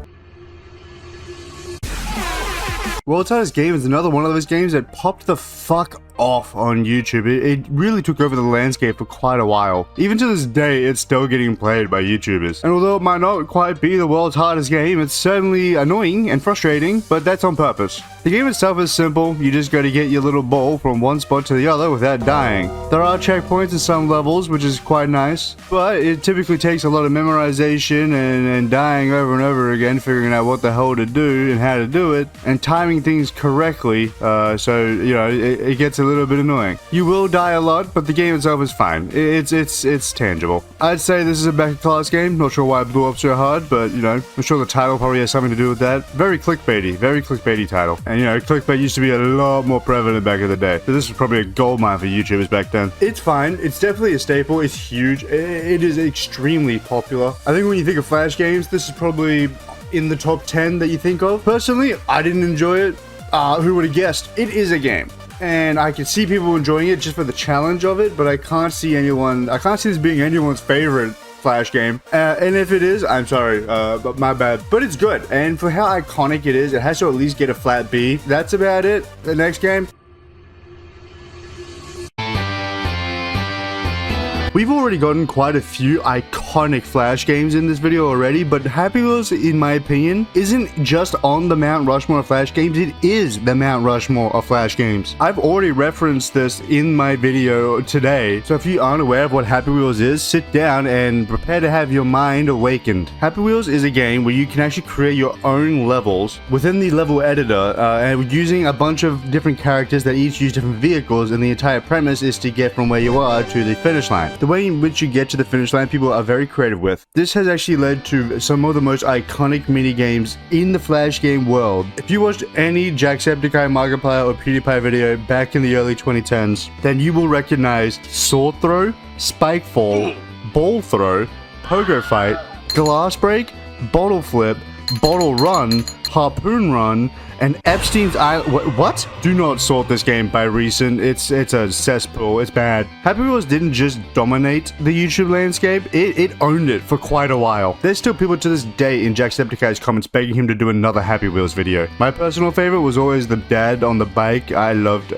World's Hardest Game is another one of those games that popped the fuck off on YouTube. It really took over the landscape for quite a while. Even to this day, it's still getting played by YouTubers. And although it might not quite be the world's hardest game, it's certainly annoying and frustrating, but that's on purpose. The game itself is simple. You just gotta get your little ball from one spot to the other without dying. There are checkpoints in some levels, which is quite nice, but it typically takes a lot of memorization and dying over and over again, figuring out what the hell to do and how to do it, and timing things correctly, so, you know, it gets a little bit annoying. You will die a lot, but the game itself is fine. It's tangible. I'd say this is a back-to-class game. Not sure why it blew up so hard, but, you know, I'm sure the title probably has something to do with that. Very clickbaity title. And, you know, clickbait used to be a lot more prevalent back in the day. So this was probably a goldmine for YouTubers back then. It's fine. It's definitely a staple. It's huge. It is extremely popular. I think when you think of Flash games, this is probably in the top 10 that you think of. Personally, I didn't enjoy it. Who would have guessed? It is a game. And I can see people enjoying it just for the challenge of it, but I can't see this being anyone's favorite Flash game. And if it is, I'm sorry, but my bad. But it's good. And for how iconic it is, it has to at least get a flat B. That's about it. The next game. We've already gotten quite a few iconic Flash games in this video already, but Happy Wheels, in my opinion, isn't just on the Mount Rushmore of Flash games, it is the Mount Rushmore of Flash games. I've already referenced this in my video today, so if you aren't aware of what Happy Wheels is, sit down and prepare to have your mind awakened. Happy Wheels is a game where you can actually create your own levels within the level editor, and using a bunch of different characters that each use different vehicles, and the entire premise is to get from where you are to the finish line. The way in which you get to the finish line, people are very creative with. This has actually led to some of the most iconic mini games in the Flash game world. If you watched any Jacksepticeye, Markiplier, or PewDiePie video back in the early 2010s, then you will recognize Sword Throw, Spike Fall, Ball Throw, Pogo Fight, Glass Break, Bottle Flip, Bottle Run, Harpoon Run, and Epstein's Island. What? Do not sort this game by recent. It's a cesspool. It's bad. Happy Wheels didn't just dominate the YouTube landscape. It owned it for quite a while. There's still people to this day in Jacksepticeye's comments begging him to do another Happy Wheels video. My personal favorite was always the dad on the bike. I loved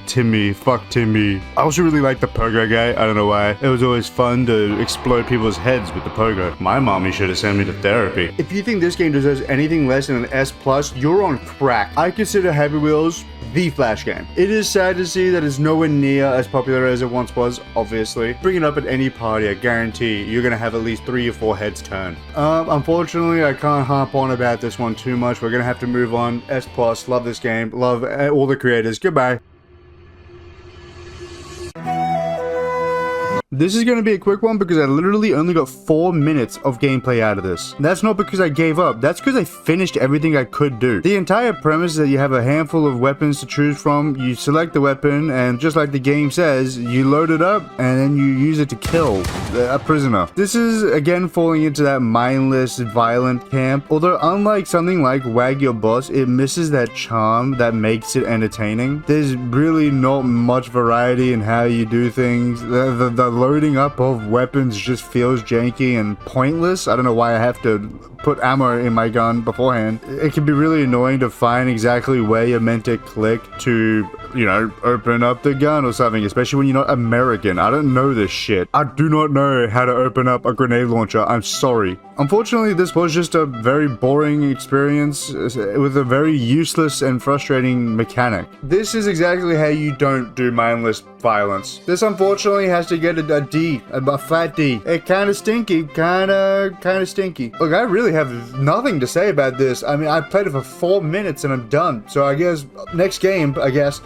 Timmy. Fuck Timmy. I also really liked the Pogo guy. I don't know why. It was always fun to explode people's heads with the Pogo. My mommy should have sent me to therapy. If you think this game deserves anything less than an S+, you're on crack. I consider Happy Wheels the Flash game. It is sad to see that it's nowhere near as popular as it once was, obviously. Bring it up at any party, I guarantee you're gonna have at least 3 or 4 heads turn. Unfortunately, I can't harp on about this one too much. We're gonna have to move on. S+, love this game, love all the creators. Goodbye. This is going to be a quick one because I literally only got 4 minutes of gameplay out of this. That's not because I gave up, that's because I finished everything I could do. The entire premise is that you have a handful of weapons to choose from, you select the weapon, and just like the game says, you load it up and then you use it to kill a prisoner. This is again falling into that mindless, violent camp, although unlike something like Wag Your Boss, it misses that charm that makes it entertaining. There's really not much variety in how you do things. The loading up of weapons just feels janky and pointless. I don't know why I have to put ammo in my gun beforehand. It can be really annoying to find exactly where you're meant to click to, you know, open up the gun or something, especially when you're not American. I don't know this shit. I do not know how to open up a grenade launcher. I'm sorry. Unfortunately, this was just a very boring experience with a very useless and frustrating mechanic. This is exactly how you don't do mindless violence. This unfortunately has to get a D, a flat D. It kinda stinky, kinda stinky. Look, I really have nothing to say about this. I mean, I played it for 4 minutes and I'm done. So I guess, next game, I guess.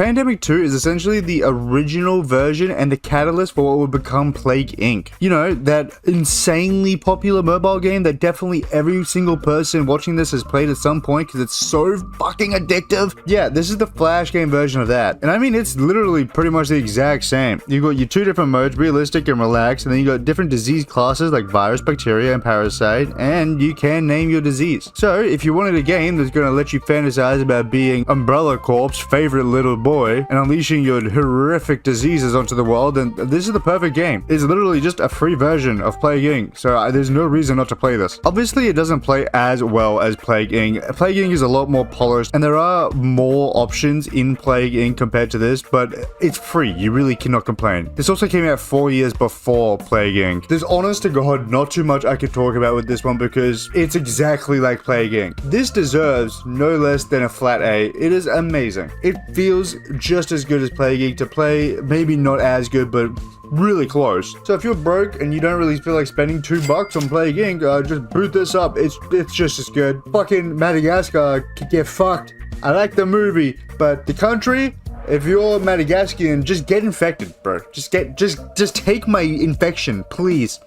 Pandemic 2 is essentially the original version and the catalyst for what would become Plague Inc. You know, that insanely popular mobile game that definitely every single person watching this has played at some point because it's so fucking addictive. Yeah, this is the Flash game version of that. And I mean, it's literally pretty much the exact same. You've got your two different modes, realistic and relaxed, and then you got different disease classes like virus, bacteria, and parasite, and you can name your disease. So if you wanted a game that's going to let you fantasize about being Umbrella Corp's favorite little boy and unleashing your horrific diseases onto the world, then this is the perfect game. It's literally just a free version of Plague Inc. So there's no reason not to play this. Obviously, it doesn't play as well as Plague Inc. Plague Inc. is a lot more polished, and there are more options in Plague Inc. compared to this, but it's free. You really cannot complain. This also came out 4 years before Plague Inc. There's honest to God not too much I could talk about with this one because it's exactly like Plague Inc. This deserves no less than a flat A. It is amazing. It feels just as good as Plague Inc. to play, maybe not as good, but really close. So if you're broke and you don't really feel like spending $2 on Plague Inc., just boot this up. It's just as good. Fucking Madagascar could get fucked. I like the movie, but the country, if you're Madagascan, just get infected, bro. Just take my infection, please.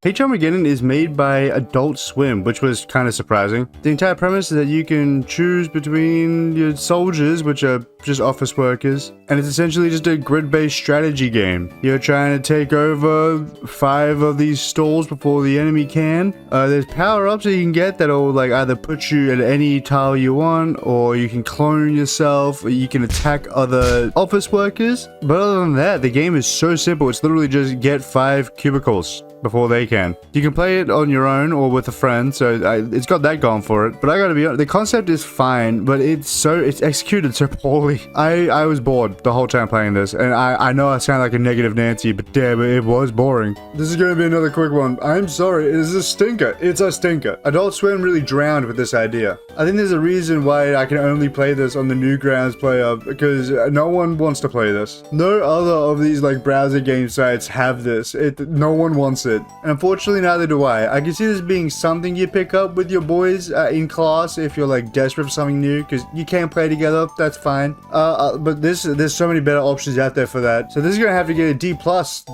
H Armageddon is made by Adult Swim, which was kind of surprising. The entire premise is that you can choose between your soldiers, which are just office workers, and it's essentially just a grid-based strategy game. You're trying to take over 5 of these stalls before the enemy can. There's power-ups that you can get that'll like either put you at any tile you want, or you can clone yourself, or you can attack other office workers. But other than that, the game is so simple. It's literally just get 5 cubicles before they can. You can play it on your own or with a friend, so it's got that going for it. But I gotta be honest, the concept is fine, but it's executed so poorly. I was bored the whole time playing this, and I know I sound like a negative Nancy, but damn, it was boring. This is gonna be another quick one. I'm sorry, it is a stinker. It's a stinker. Adult Swim really drowned with this idea. I think there's a reason why I can only play this on the Newgrounds player, because no one wants to play this. No other of these like browser game sites have this. No one wants it. And unfortunately, neither do I. I can see this being something you pick up with your boys in class if you're like desperate for something new, because you can't play together. That's fine. But there's so many better options out there for that. So this is gonna have to get a D+.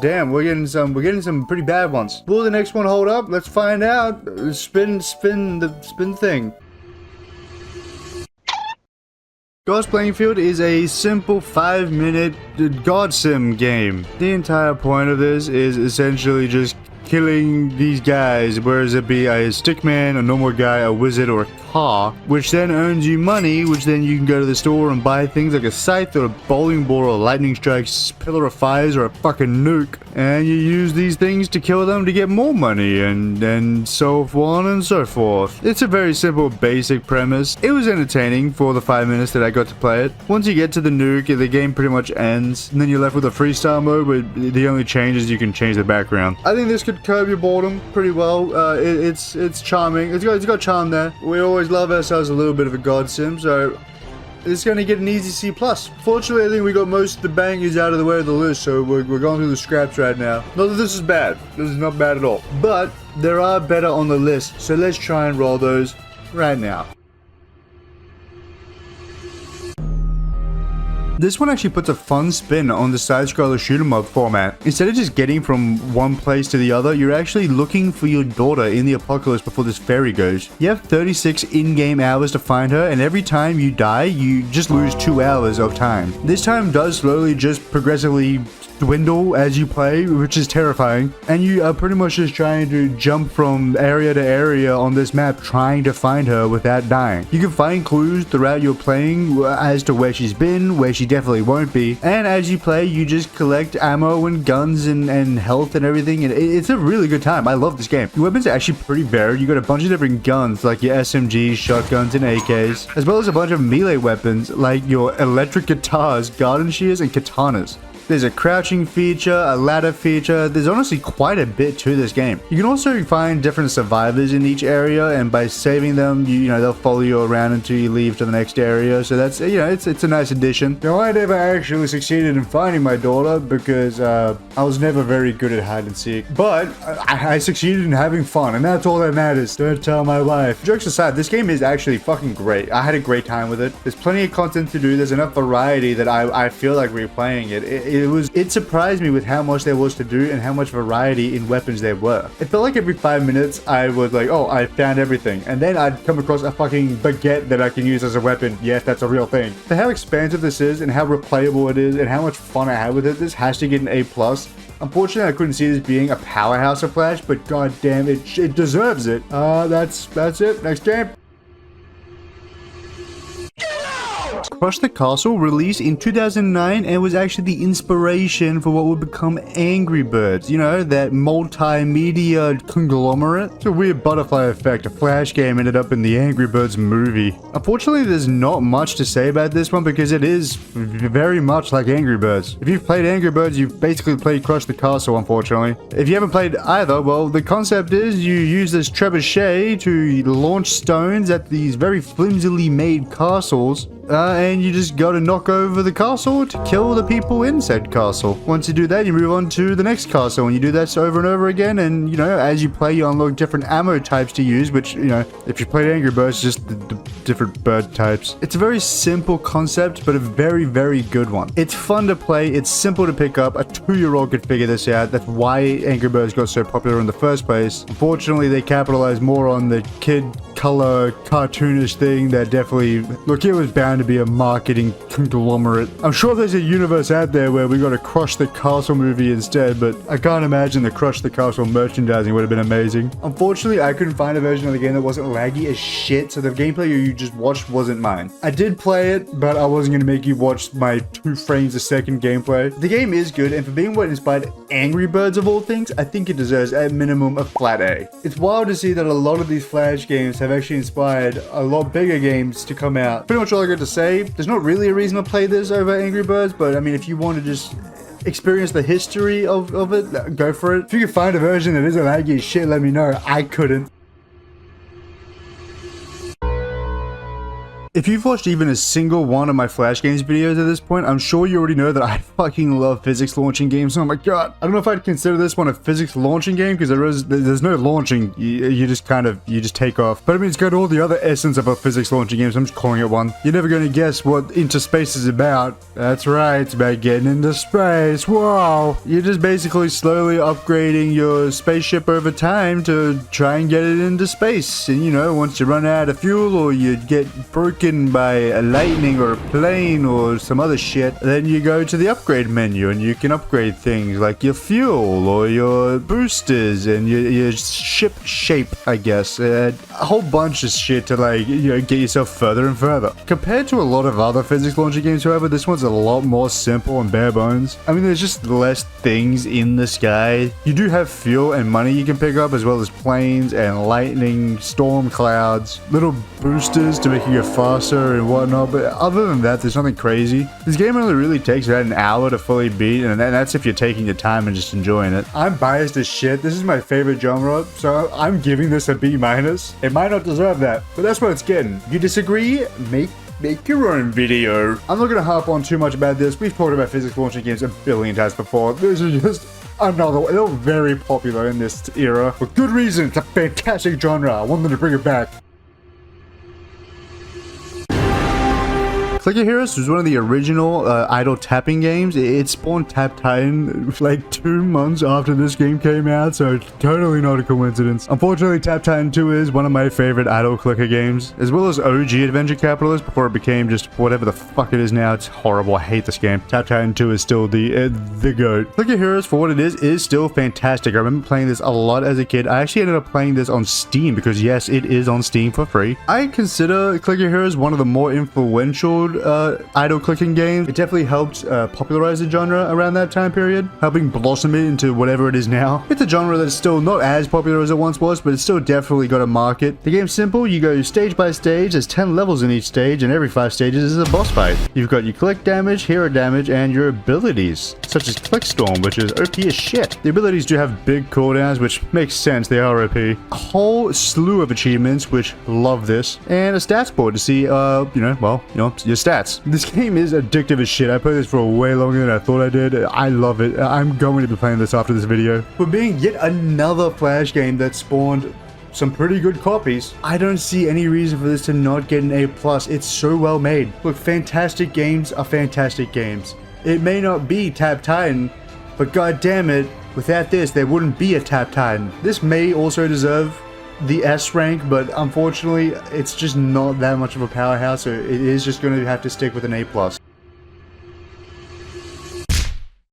Damn, we're getting some pretty bad ones. Will the next one hold up? Let's find out. Spin the thing. God's Playing Field is a simple 5-minute God Sim game. The entire point of this is essentially just killing these guys, whereas it be a stickman, a normal guy, a wizard, or a car, which then earns you money, which then you can go to the store and buy things like a scythe or a bowling ball or a lightning strike, pillar of fires, or a fucking nuke, and you use these things to kill them to get more money, and so on and so forth. It's a very simple, basic premise. It was entertaining for the 5 minutes that I got to play it. Once you get to the nuke, the game pretty much ends, and then you're left with a freestyle mode where the only change is you can change the background. I think this could curb your boredom pretty well. It's charming. It's got charm there. We always love ourselves a little bit of a God Sim, so it's going to get an easy C+. Fortunately, I think we got most of the bangers out of the way of the list, so we're going through the scraps right now. Not that this is bad. This is not bad at all. But there are better on the list, so let's try and roll those right now. This one actually puts a fun spin on the side-scroller shoot-'em-up format. Instead of just getting from one place to the other, you're actually looking for your daughter in the apocalypse before this fairy goes. You have 36 in-game hours to find her, and every time you die, you just lose 2 hours of time. This time does slowly just progressively dwindle as you play, which is terrifying, and you are pretty much just trying to jump from area to area on this map trying to find her without dying. You can find clues throughout your playing as to where she's been, where she definitely won't be, and as you play you just collect ammo and guns and health and everything, and it's a really good time. I love this game. Your weapons are actually pretty varied. You got a bunch of different guns like your SMGs, shotguns, and AKs, as well as a bunch of melee weapons like your electric guitars, garden shears, and katanas. There's a crouching feature, a ladder feature. There's honestly quite a bit to this game. You can also find different survivors in each area, and by saving them, you know, they'll follow you around until you leave to the next area. So that's, you know, it's a nice addition. Now, I never actually succeeded in finding my daughter because I was never very good at hide and seek, but I succeeded in having fun, and that's all that matters. Don't tell my wife. Jokes aside, this game is actually fucking great. I had a great time with it. There's plenty of content to do. There's enough variety that I feel like replaying it. It surprised me with how much there was to do and how much variety in weapons there were. It felt like every 5 minutes I was like, oh, I found everything, and then I'd come across a fucking baguette that I can use as a weapon. Yes, that's a real thing. For how expansive this is and how replayable it is and how much fun I had with it, this has to get an A+. Unfortunately, I couldn't see this being a powerhouse of Flash, but goddamn, it deserves it. That's it. Next game. Crush the Castle released in 2009 and was actually the inspiration for what would become Angry Birds. You know, that multimedia conglomerate. It's a weird butterfly effect. A Flash game ended up in the Angry Birds movie. Unfortunately, there's not much to say about this one because it is very much like Angry Birds. If you've played Angry Birds, you've basically played Crush the Castle, unfortunately. If you haven't played either, well, the concept is you use this trebuchet to launch stones at these very flimsily made castles. And you just go to knock over the castle to kill the people in said castle. Once you do that, you move on to the next castle, and you do that over and over again. And, you know, as you play, you unlock different ammo types to use, which, you know, if you played Angry Birds, just the different bird types. It's a very simple concept, but a very, very good one. It's fun to play. It's simple to pick up. A 2-year-old could figure this out. That's why Angry Birds got so popular in the first place. Unfortunately, they capitalized more on the kid color cartoonish thing that definitely, look, it was bound to be a marketing conglomerate. I'm sure there's a universe out there where we got a Crush the Castle movie instead, but I can't imagine the Crush the Castle merchandising would have been amazing. Unfortunately, I couldn't find a version of the game that wasn't laggy as shit, so the gameplay you just watched wasn't mine. I did play it, but I wasn't going to make you watch my 2 frames a second gameplay. The game is good, and for being what inspired Angry Birds of all things, I think it deserves at minimum a flat A. It's wild to see that a lot of these Flash games have actually inspired a lot bigger games to come out. Pretty much all I got to say. There's not really a reason to play this over Angry Birds, but I mean, if you want to just experience the history of it, go for it. If you can find a version that isn't laggy as shit, let me know. I couldn't. If you've watched even a single one of my Flash Games videos at this point, I'm sure you already know that I fucking love physics launching games. Oh my god. I don't know if I'd consider this one a physics launching game because there's no launching. You just take off. But I mean, it's got all the other essence of a physics launching game, so I'm just calling it one. You're never going to guess what Into Space is about. That's right, it's about getting into space. Whoa. You're just basically slowly upgrading your spaceship over time to try and get it into space. And you know, once you run out of fuel or you get broken by a lightning or a plane or some other shit, then you go to the upgrade menu and you can upgrade things like your fuel or your boosters and your ship shape, I guess. A whole bunch of shit to, like, you know, get yourself further and further. Compared to a lot of other physics launching games, however, this one's a lot more simple and bare bones. I mean, there's just less things in the sky. You do have fuel and money you can pick up, as well as planes and lightning, storm clouds, little boosters to make you go faster and whatnot, but other than that, there's nothing crazy. This game only really takes about an hour to fully beat, and that's if you're taking your time and just enjoying it. I'm biased as shit. This is my favorite genre, so I'm giving this a B-. It might not deserve that, but that's what it's getting. If you disagree, make your own video. I'm not gonna harp on too much about this. We've talked about physics launching games a billion times before. This is just another one. They're very popular in this era for good reason. It's a fantastic genre. I want them to bring it back. Clicker Heroes was one of the original idle tapping games. It spawned Tap Titan like 2 months after this game came out, so totally not a coincidence. Unfortunately, Tap Titan 2 is one of my favorite idle clicker games, as well as OG Adventure Capitalist before it became just whatever the fuck it is now. It's horrible. I hate this game. Tap Titan 2 is still the GOAT. Clicker Heroes, for what it is still fantastic. I remember playing this a lot as a kid. I actually ended up playing this on Steam because yes, it is on Steam for free. I consider Clicker Heroes one of the more influential idle clicking games. It definitely helped popularize the genre around that time period, helping blossom it into whatever it is now. It's a genre that's still not as popular as it once was, but it's still definitely got a market. The game's simple. You go stage by stage. There's 10 levels in each stage, and every 5 stages is a boss fight. You've got your click damage, hero damage, and your abilities, such as Click Storm, which is OP as shit. The abilities do have big cooldowns, which makes sense. They are OP. A whole slew of achievements, which love this, and a stats board to see, your stats. This game is addictive as shit. I played this for way longer than I thought I did. I love it. I'm going to be playing this after this video. For being yet another Flash game that spawned some pretty good copies, I don't see any reason for this to not get an A+. It's so well made. Look, fantastic games are fantastic games. It may not be Tap Titan, but god damn it, without this, there wouldn't be a Tap Titan. This may also deserve the S rank, but unfortunately, it's just not that much of a powerhouse, so it is just going to have to stick with an A+.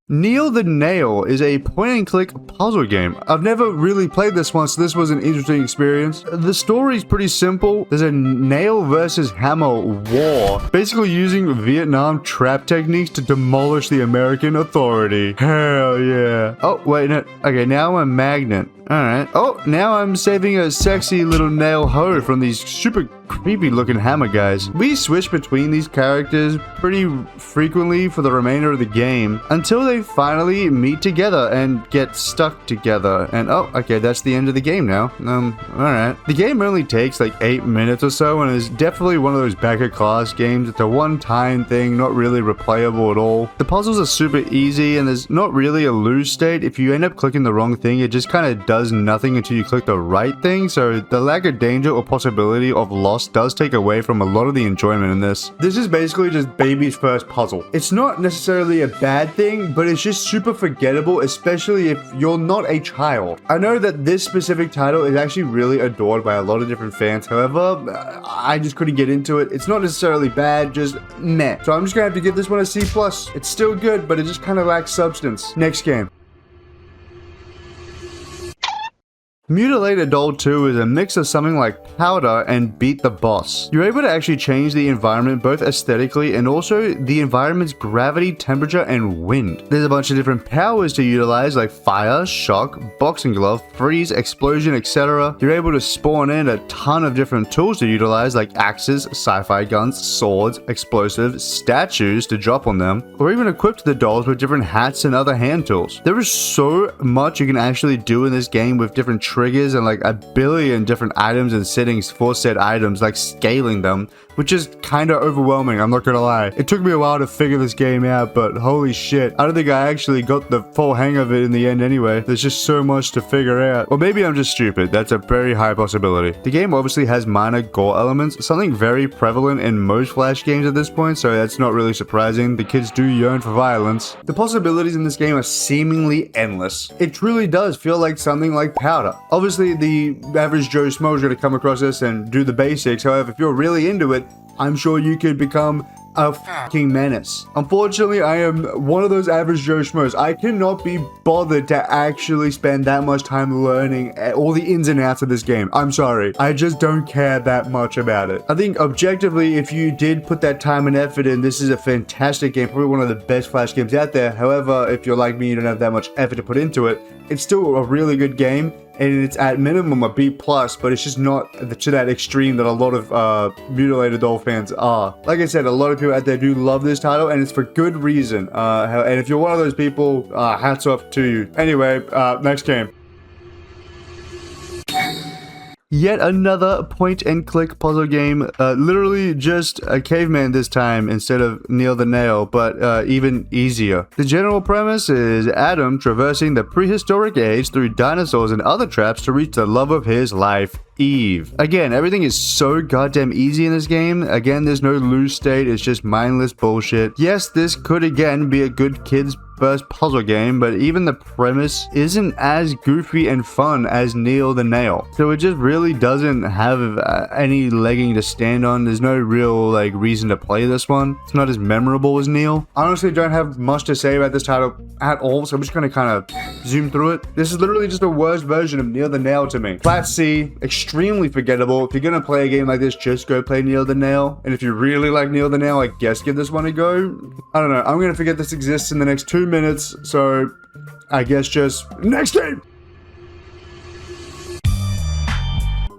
Neil the Nail is a point-and-click puzzle game. I've never really played this one, so this was an interesting experience. The story's pretty simple. There's a nail versus hammer war, basically using Vietnam trap techniques to demolish the American authority. Hell yeah. Oh, wait, no. Okay, now I'm a magnet. Alright. Oh, now I'm saving a sexy little nail hoe from these super creepy looking hammer guys. We switch between these characters pretty frequently for the remainder of the game until they finally meet together and get stuck together. And oh, okay, that's the end of the game now. Alright. The game only takes like 8 minutes or so and is definitely one of those backer class games. It's a one-time thing, not really replayable at all. The puzzles are super easy and there's not really a lose state. If you end up clicking the wrong thing, it just kind of does nothing until you click the right thing, so the lack of danger or possibility of loss does take away from a lot of the enjoyment in this. This is basically just baby's first puzzle. It's not necessarily a bad thing, but it's just super forgettable, especially if you're not a child. I know that this specific title is actually really adored by a lot of different fans, however, I just couldn't get into it. It's not necessarily bad, just meh. So I'm just gonna have to give this one a C+. It's still good, but it just kind of lacks substance. Next game. Mutilated Doll 2 is a mix of something like Powder and Beat the Boss. You're able to actually change the environment both aesthetically and also the environment's gravity, temperature, and wind. There's a bunch of different powers to utilize like fire, shock, boxing glove, freeze, explosion, etc. You're able to spawn in a ton of different tools to utilize like axes, sci-fi guns, swords, explosives, statues to drop on them, or even equip the dolls with different hats and other hand tools. There is so much you can actually do in this game with different triggers and like a billion different items and settings for said items, like scaling them, which is kind of overwhelming, I'm not gonna lie. It took me a while to figure this game out, but holy shit, I don't think I actually got the full hang of it in the end anyway. There's just so much to figure out. Or maybe I'm just stupid. That's a very high possibility. The game obviously has minor gore elements, something very prevalent in most Flash games at this point, so that's not really surprising. The kids do yearn for violence. The possibilities in this game are seemingly endless. It truly does feel like something like Powder. Obviously, the average Joe Schmo is going to come across this and do the basics. However, if you're really into it, I'm sure you could become a fucking menace. Unfortunately, I am one of those average Joe Schmoes. I cannot be bothered to actually spend that much time learning all the ins and outs of this game. I'm sorry. I just don't care that much about it. I think objectively, if you did put that time and effort in, this is a fantastic game. Probably one of the best Flash games out there. However, if you're like me, you don't have that much effort to put into it, it's still a really good game. And it's at minimum a B+, but it's just not to that extreme that a lot of Mutilated Doll fans are. Like I said, a lot of people out there do love this title, and it's for good reason. And if you're one of those people, hats off to you. Anyway, next game. Yet another point-and-click puzzle game, literally just a caveman this time instead of Neil the Nail, but even easier. The general premise is Adam traversing the prehistoric age through dinosaurs and other traps to reach the love of his life, Eve. Again, everything is so goddamn easy in this game. Again, there's no lose state, it's just mindless bullshit. Yes, this could again be a good kids first puzzle game, but even the premise isn't as goofy and fun as Neil the Nail. So it just really doesn't have any legging to stand on. There's no real like reason to play this one. It's not as memorable as Neil. I honestly don't have much to say about this title at all, so I'm just gonna kind of zoom through it. This is literally just a worse version of Neil the Nail to me. Flat C, extremely forgettable. If you're gonna play a game like this, just go play Neil the Nail. And if you really like Neil the Nail, I guess give this one a go. I don't know. I'm gonna forget this exists in the next 2 minutes, so I guess just next game.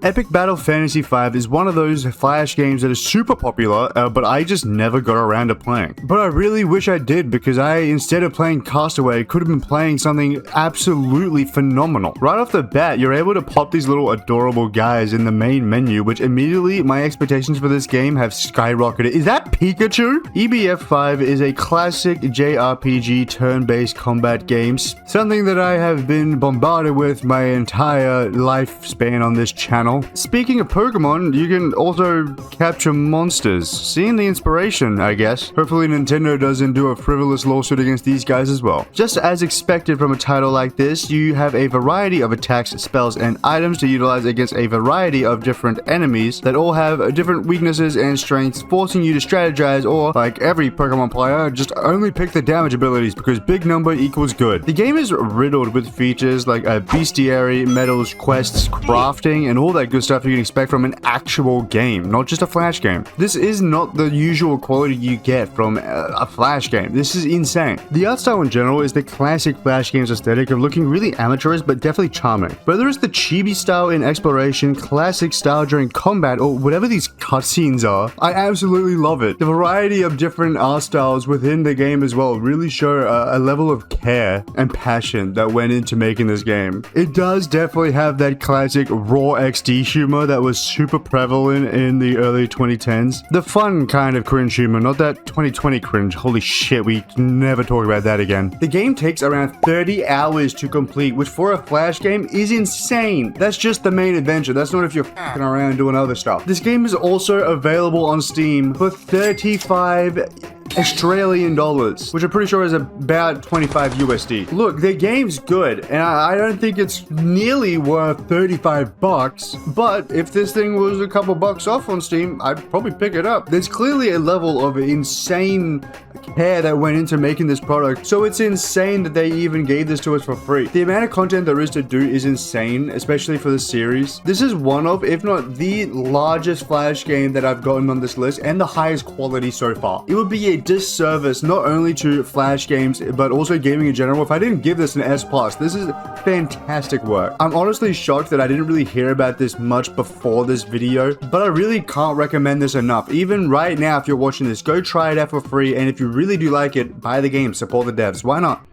Epic Battle Fantasy V is one of those Flash games that is super popular, but I just never got around to playing. But I really wish I did, because I, instead of playing Castaway, could have been playing something absolutely phenomenal. Right off the bat, you're able to pop these little adorable guys in the main menu, which immediately my expectations for this game have skyrocketed. Is that Pikachu? EBF5 is a classic JRPG turn-based combat game, something that I have been bombarded with my entire lifespan on this channel. Speaking of Pokemon, you can also capture monsters. Seeing the inspiration, I guess. Hopefully Nintendo doesn't do a frivolous lawsuit against these guys as well. Just as expected from a title like this, you have a variety of attacks, spells, and items to utilize against a variety of different enemies that all have different weaknesses and strengths, forcing you to strategize, or, like every Pokemon player, just only pick the damage abilities because big number equals good. The game is riddled with features like a bestiary, medals, quests, crafting, and all that good stuff you can expect from an actual game, not just a Flash game. This is not the usual quality you get from a Flash game. This is insane. The art style in general is the classic Flash games aesthetic of looking really amateurish but definitely charming. Whether it's the chibi style in exploration, classic style during combat, or whatever these cutscenes are, I absolutely love it. The variety of different art styles within the game as well really show a level of care and passion that went into making this game. It does definitely have that classic raw XD humor that was super prevalent in the early 2010s. The fun kind of cringe humor, not that 2020 cringe. Holy shit, we never talk about that again. The game takes around 30 hours to complete, which for a Flash game is insane. That's just the main adventure. That's not if you're fucking around doing other stuff. This game is also available on Steam for 35 Australian dollars, which I'm pretty sure is about 25 USD. Look, the game's good, and I don't think it's nearly worth 35 bucks, but if this thing was a couple bucks off on Steam, I'd probably pick it up. There's clearly a level of insane care that went into making this product, so it's insane that they even gave this to us for free. The amount of content there is to do is insane, especially for the series. This is one of, if not the largest Flash game that I've gotten on this list, and the highest quality so far. It would be a disservice not only to Flash games, but also gaming in general if I didn't give this an S+. This is fantastic work. I'm honestly shocked that I didn't really hear about this much before this video, but I really can't recommend this enough. Even right now, if you're watching this, go try it out for free, and if you really do like it, buy the game, support the devs. Why not?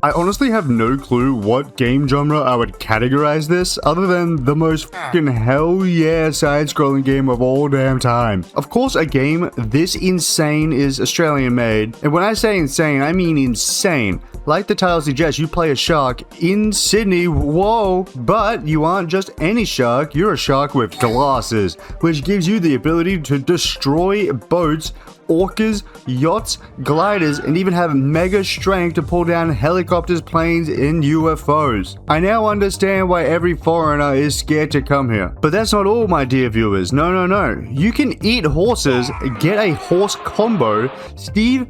I honestly have no clue what game genre I would categorize this, other than the most fucking hell yeah side-scrolling game of all damn time. Of course, a game this insane is Australian made, and when I say insane, I mean insane. Like the title suggests, you play a shark in Sydney, whoa, but you aren't just any shark, you're a shark with glasses, which gives you the ability to destroy boats, orcas, yachts, gliders, and even have mega strength to pull down helicopters, planes, and UFOs. I now understand why every foreigner is scared to come here. But that's not all, my dear viewers. No, no, no. You can eat horses, get a horse combo, Steve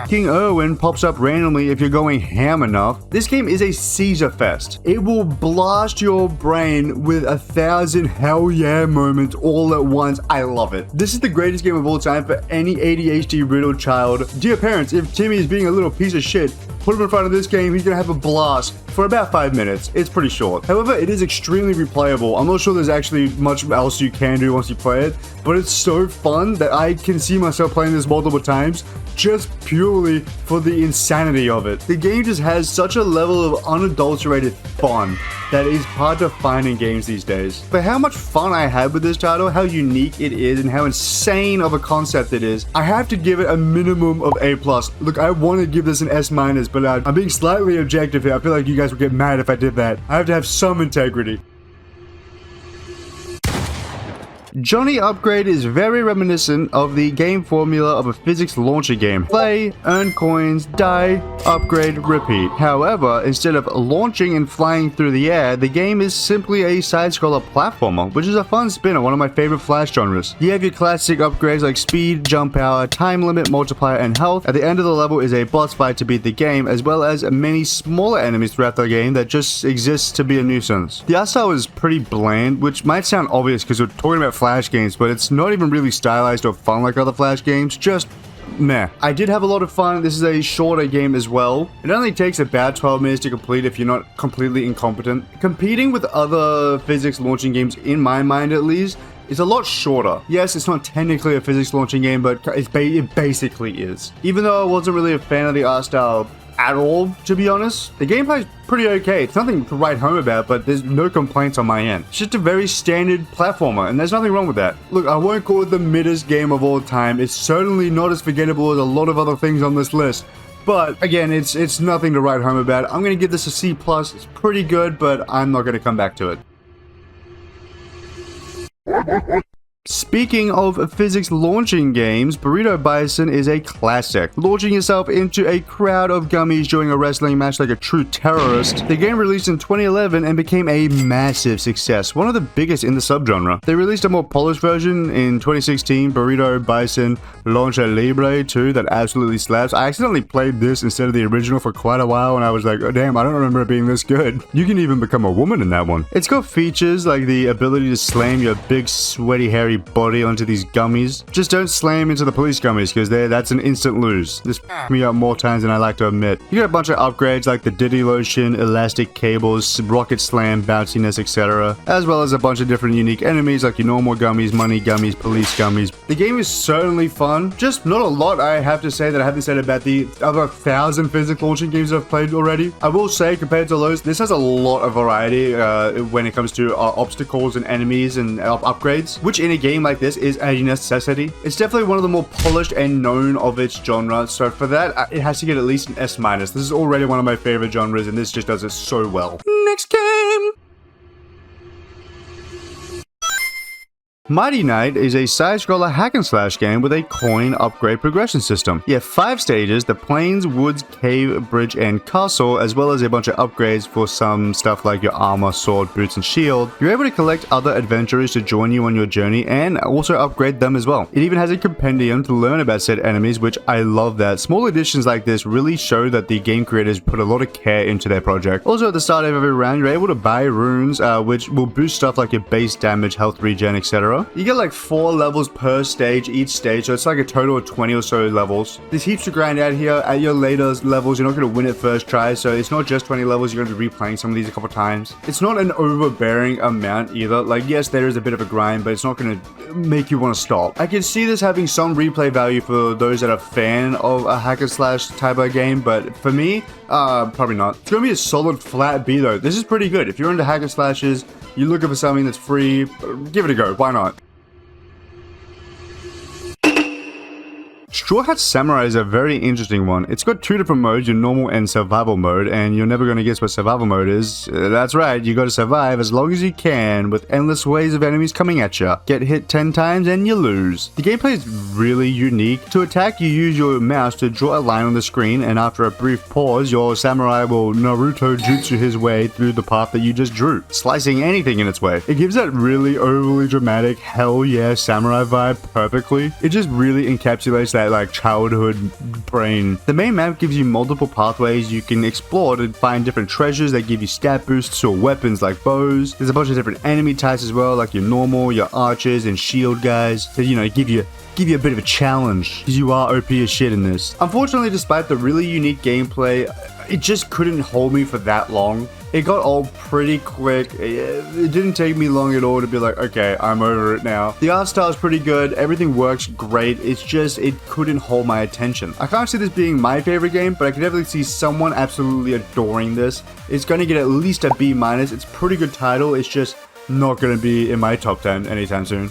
King Irwin pops up randomly if you're going ham enough. This game is a Caesar fest. It will blast your brain with 1,000 hell yeah moments all at once. I love it. This is the greatest game of all time for any ADHD riddled child. Dear parents, if Timmy is being a little piece of shit, put him in front of this game, he's gonna have a blast for about 5 minutes. It's pretty short. However, it is extremely replayable. I'm not sure there's actually much else you can do once you play it, but it's so fun that I can see myself playing this multiple times just purely for the insanity of it. The game just has such a level of unadulterated fun that is hard to find in games these days. For how much fun I had with this title, how unique it is, and how insane of a concept it is, I have to give it a minimum of A+. Look, I want to give this an S-, but I'm being slightly objective here. I feel like you guys would get mad if I did that. I have to have some integrity. Johnny Upgrade is very reminiscent of the game formula of a physics launcher game. Play, earn coins, die, upgrade, repeat. However, instead of launching and flying through the air, the game is simply a side-scroller platformer, which is a fun spin on one of my favorite Flash genres. You have your classic upgrades like speed, jump power, time limit, multiplier, and health. At the end of the level is a boss fight to beat the game, as well as many smaller enemies throughout the game that just exist to be a nuisance. The art style is pretty bland, which might sound obvious because we're talking about Flash games, but it's not even really stylized or fun like other Flash games, just meh. I did have a lot of fun. This is a shorter game as well. It only takes about 12 minutes to complete if you're not completely incompetent. Competing with other physics launching games, in my mind at least, is a lot shorter. Yes, it's not technically a physics launching game, but it basically is. Even though I wasn't really a fan of the art style at all, to be honest, the gameplay is pretty okay. It's nothing to write home about, but there's no complaints on my end. It's just a very standard platformer, and there's nothing wrong with that. Look, I won't call it the middest game of all time. It's certainly not as forgettable as a lot of other things on this list. But again, it's nothing to write home about. I'm gonna give this a C+. It's pretty good, but I'm not gonna come back to it. Speaking of physics launching games, Burrito Bison is a classic. Launching yourself into a crowd of gummies during a wrestling match like a true terrorist. The game released in 2011 and became a massive success, one of the biggest in the subgenre. They released a more polished version in 2016, Burrito Bison Launcher Libre 2, that absolutely slaps. I accidentally played this instead of the original for quite a while, and I was like, oh damn, I don't remember it being this good. You can even become a woman in that one. It's got features like the ability to slam your big, sweaty, hairy body onto these gummies. Just don't slam into the police gummies, because that's an instant lose. This f***ed me up more times than I like to admit. You got a bunch of upgrades like the Diddy Lotion, elastic cables, rocket slam, bounciness, etc. As well as a bunch of different unique enemies like your normal gummies, money gummies, police gummies. The game is certainly fun. Just not a lot I have to say that I haven't said about the other 1,000 physics launching games I've played already. I will say, compared to those, this has a lot of variety when it comes to obstacles and enemies and upgrades, which in a game like this is a necessity. It's definitely one of the more polished and known of its genre, so for that, it has to get at least an S-. This is already one of my favorite genres, and this just does it so well. Next game! Mighty Knight is a side-scroller hack-and-slash game with a coin upgrade progression system. You have 5 stages: the plains, woods, cave, bridge, and castle, as well as a bunch of upgrades for some stuff like your armor, sword, boots, and shield. You're able to collect other adventurers to join you on your journey and also upgrade them as well. It even has a compendium to learn about said enemies, which I love that. Small additions like this really show that the game creators put a lot of care into their project. Also, at the start of every round, you're able to buy runes, which will boost stuff like your base damage, health regen, etc. You get like 4 levels per stage each stage, so it's like a total of 20 or so levels. There's heaps to grind out here. At your later levels, you're not going to win it first try, so it's not just 20 levels. You're going to be replaying some of these a couple times. It's not an overbearing amount either. Like, yes, there is a bit of a grind, but it's not going to make you want to stop. I can see this having some replay value for those that are a fan of a hack and slash type of game, but for me, probably not. It's going to be a solid flat B though. This is pretty good. If you're into hack and slashes, you're looking for something that's free, give it a go. Why not? Straw Hat Samurai is a very interesting one. It's got 2 different modes, your normal and survival mode, and you're never going to guess what survival mode is. That's right, you gotta survive as long as you can with endless waves of enemies coming at you. Get hit 10 times and you lose. The gameplay is really unique. To attack, you use your mouse to draw a line on the screen, and after a brief pause, your samurai will Naruto jutsu his way through the path that you just drew, slicing anything in its way. It gives that really overly dramatic, hell yeah samurai vibe perfectly. It just really encapsulates that like childhood brain. The main map gives you multiple pathways you can explore to find different treasures that give you stat boosts or weapons like bows. There's a bunch of different enemy types as well, like your normal, your archers, and shield guys that, you know, give you a bit of a challenge, because you are OP as shit in this. Unfortunately, despite the really unique gameplay, it just couldn't hold me for that long. It got old pretty quick. It didn't take me long at all to be like, okay, I'm over it now. The art style is pretty good. Everything works great. It's just, it couldn't hold my attention. I can't see this being my favorite game, but I can definitely see someone absolutely adoring this. It's going to get at least a B-. It's a pretty good title. It's just not going to be in my top 10 anytime soon.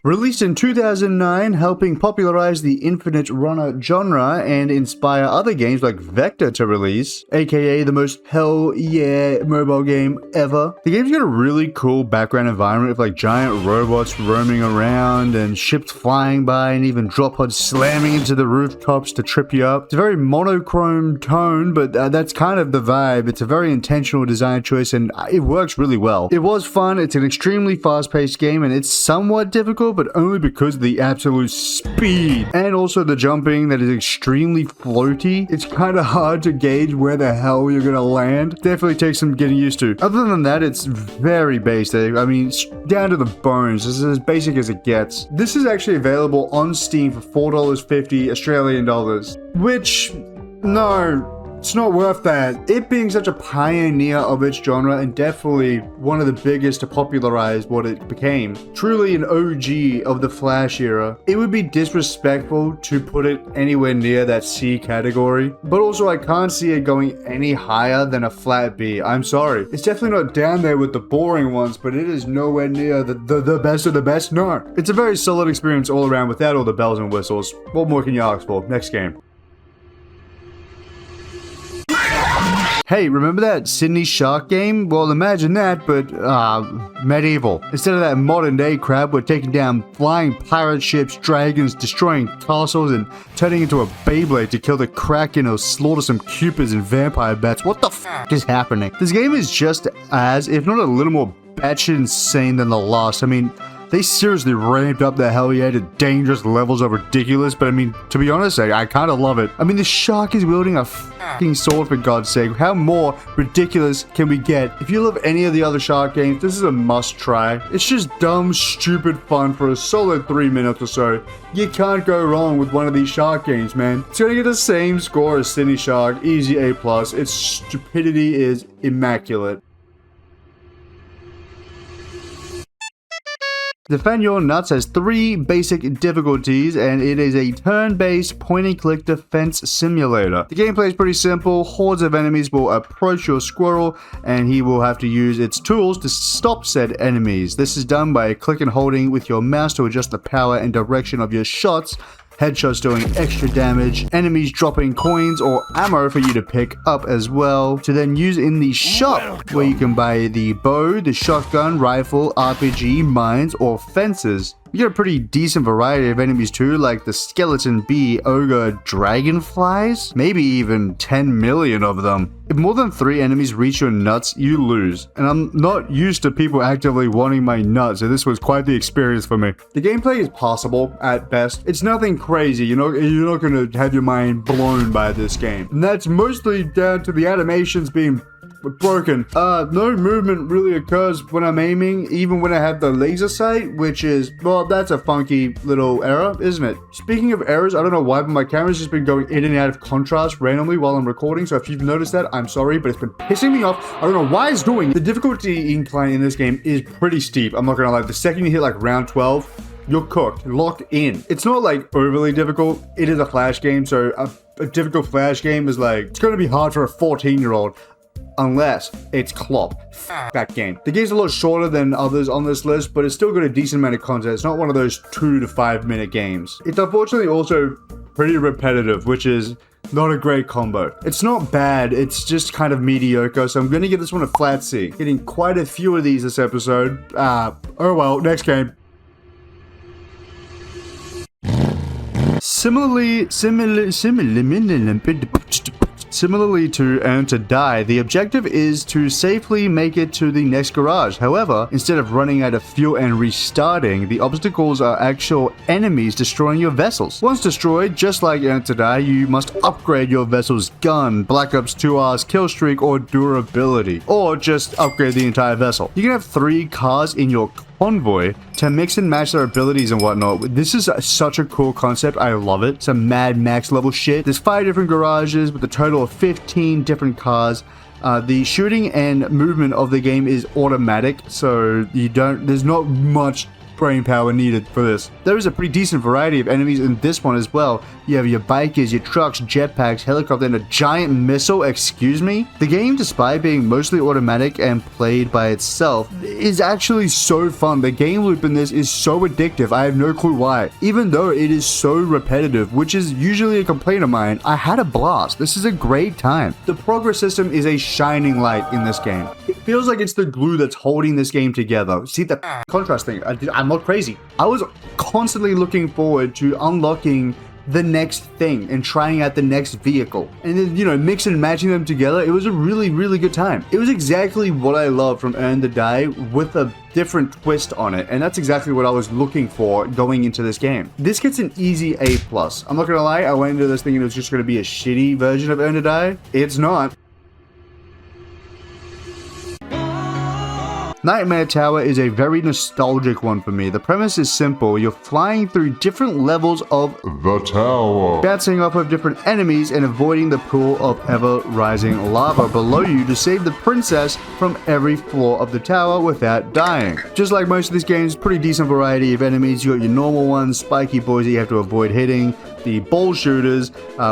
Released in 2009, helping popularize the infinite runner genre and inspire other games like Vector to release, aka the most hell yeah mobile game ever. The game's got a really cool background environment with like giant robots roaming around and ships flying by and even drop pods slamming into the rooftops to trip you up. It's a very monochrome tone, but that's kind of the vibe. It's a very intentional design choice and it works really well. It was fun. It's an extremely fast-paced game and it's somewhat difficult, but only because of the absolute speed and also the jumping that is extremely floaty. It's kind of hard to gauge where the hell you're gonna land. Definitely takes some getting used to. Other than that, it's very basic. I mean, it's down to the bones. This is as basic as it gets. This is actually available on Steam for $4.50 Australian dollars, which, no, it's not worth that. It being such a pioneer of its genre and definitely one of the biggest to popularize what it became, truly an OG of the Flash era, it would be disrespectful to put it anywhere near that C category. But also I can't see it going any higher than a flat B. I'm sorry. It's definitely not down there with the boring ones, but it is nowhere near the best of the best. No. It's a very solid experience all around without all the bells and whistles. What more can you ask for? Next game. Hey, remember that Sydney Shark game? Well, imagine that, but, medieval. Instead of that modern day crap, we're taking down flying pirate ships, dragons, destroying castles, and turning into a Beyblade to kill the Kraken or slaughter some Cupids and vampire bats. What the f*** is happening? This game is just as, if not a little more batshit insane than the last. I mean, they seriously ramped up the hell yeah to dangerous levels of ridiculous, but I mean, to be honest, I kind of love it. I mean, the shark is wielding a fucking sword, for God's sake. How more ridiculous can we get? If you love any of the other shark games, this is a must try. It's just dumb, stupid fun for a solid 3 minutes or so. You can't go wrong with one of these shark games, man. It's gonna get the same score as Sydney Shark, easy A+. Its stupidity is immaculate. Defend Your Nuts has 3 basic difficulties, and it is a turn-based point-and-click defense simulator. The gameplay is pretty simple. Hordes of enemies will approach your squirrel, and he will have to use its tools to stop said enemies. This is done by clicking and holding with your mouse to adjust the power and direction of your shots. Headshots doing extra damage, enemies dropping coins or ammo for you to pick up as well, to then use in the shop, where you can buy the bow, the shotgun, rifle, RPG, mines, or fences. You get a pretty decent variety of enemies too, like the skeleton bee, ogre, dragonflies, maybe even 10 million of them. If more than 3 enemies reach your nuts, you lose. And I'm not used to people actively wanting my nuts, so this was quite the experience for me. The gameplay is passable at best. It's nothing crazy, you're not gonna have your mind blown by this game. And that's mostly down to the animations being broken. No movement really occurs when I'm aiming, even when I have the laser sight, which is, well, that's a funky little error, isn't it? Speaking of errors, I don't know why, but my camera's just been going in and out of contrast randomly while I'm recording, so if you've noticed that, I'm sorry, but it's been pissing me off. I don't know why it's doing. The difficulty incline in this game is pretty steep, I'm not gonna lie. The second you hit like round 12, you're cooked, locked in. It's not like overly difficult. It is a Flash game, so a difficult Flash game is like, it's gonna be hard for a 14-year-old. Unless it's Clop. That game. The game's a lot shorter than others on this list, but it's still got a decent amount of content. It's not one of those 2 to 5 minute games. It's unfortunately also pretty repetitive, which is not a great combo. It's not bad, it's just kind of mediocre, so I'm gonna give this one a flat C. Getting quite a few of these this episode. Oh well, next game. Similarly to Earn to Die, the objective is to safely make it to the next garage. However, instead of running out of fuel and restarting, the obstacles are actual enemies destroying your vessels. Once destroyed, just like Earn to Die, you must upgrade your vessel's gun, Black Ops 2R's kill streak, or durability, or just upgrade the entire vessel. You can have 3 cars in your convoy to mix and match their abilities and whatnot. This is such a cool concept. I love it. Some Mad Max level shit. There's 5 different garages with a total of 15 different cars. The shooting and movement of the game is automatic, so there's not much brain power needed for this. There is a pretty decent variety of enemies in this one as well. You have your bikers, your trucks, jetpacks, helicopter, and a giant missile, excuse me? The game, despite being mostly automatic and played by itself, is actually so fun. The game loop in this is so addictive, I have no clue why. Even though it is so repetitive, which is usually a complaint of mine, I had a blast. This is a great time. The progress system is a shining light in this game. It feels like it's the glue that's holding this game together. See the contrast thing? I'm not crazy. I was constantly looking forward to unlocking the next thing and trying out the next vehicle, and then, you know, mix and matching them together. It was a really, really good time. It was exactly what I love from Earn the Die with a different twist on it, and that's exactly what I was looking for going into this game. This gets an easy A+. I'm not gonna lie, I went into this thinking it was just gonna be a shitty version of Earn the Die. It's not. Nightmare Tower is a very nostalgic one for me. The premise is simple. You're flying through different levels of the tower, bouncing off of different enemies and avoiding the pool of ever-rising lava below you to save the princess from every floor of the tower without dying. Just like most of these games, pretty decent variety of enemies. You got your normal ones, spiky boys that you have to avoid hitting, the ball shooters,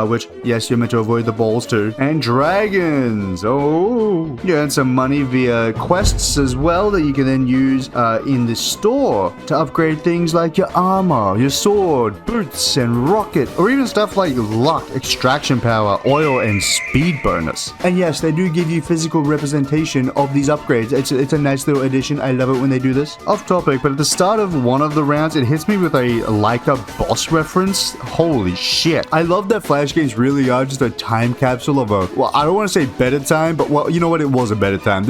which, yes, you're meant to avoid the balls too, and dragons. Oh, you earn some money via quests as well that you can then use in the store to upgrade things like your armor, your sword, boots, and rocket, or even stuff like luck, extraction power, oil, and speed bonus. And yes, they do give you physical representation of these upgrades. It's a nice little addition. I love it when they do this. Off topic, but at the start of one of the rounds, it hits me with a Leica boss reference. Holy shit. I love that Flash games really are just a time capsule of a, well, I don't want to say better time, but well, you know what? It was a better time.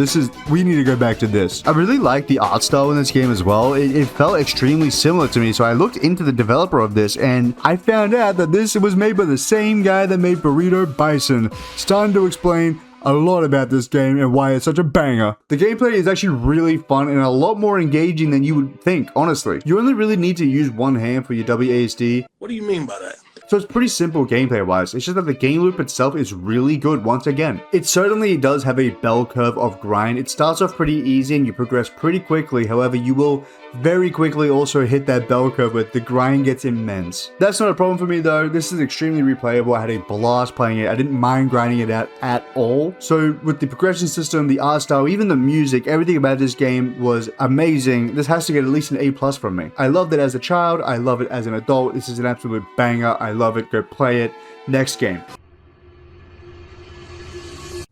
We need to go back to this. I really like the art style in this game as well. It felt extremely similar to me, so I looked into the developer of this and I found out that this was made by the same guy that made Burrito Bison. Starting to explain a lot about this game and why it's such a banger. The gameplay is actually really fun and a lot more engaging than you would think, honestly. You only really need to use one hand for your WASD. What do you mean by that? So it's pretty simple gameplay wise, it's just that the game loop itself is really good once again. It certainly does have a bell curve of grind. It starts off pretty easy and you progress pretty quickly, however you will very quickly also hit that bell curve where the grind gets immense. That's not a problem for me though. This is extremely replayable. I had a blast playing it. I didn't mind grinding it out at all. So with the progression system, the art style, even the music, everything about this game was amazing. This has to get at least an A+ from me. I loved it as a child. I love it as an adult. This is an absolute banger. I love it. Go play it. Next game.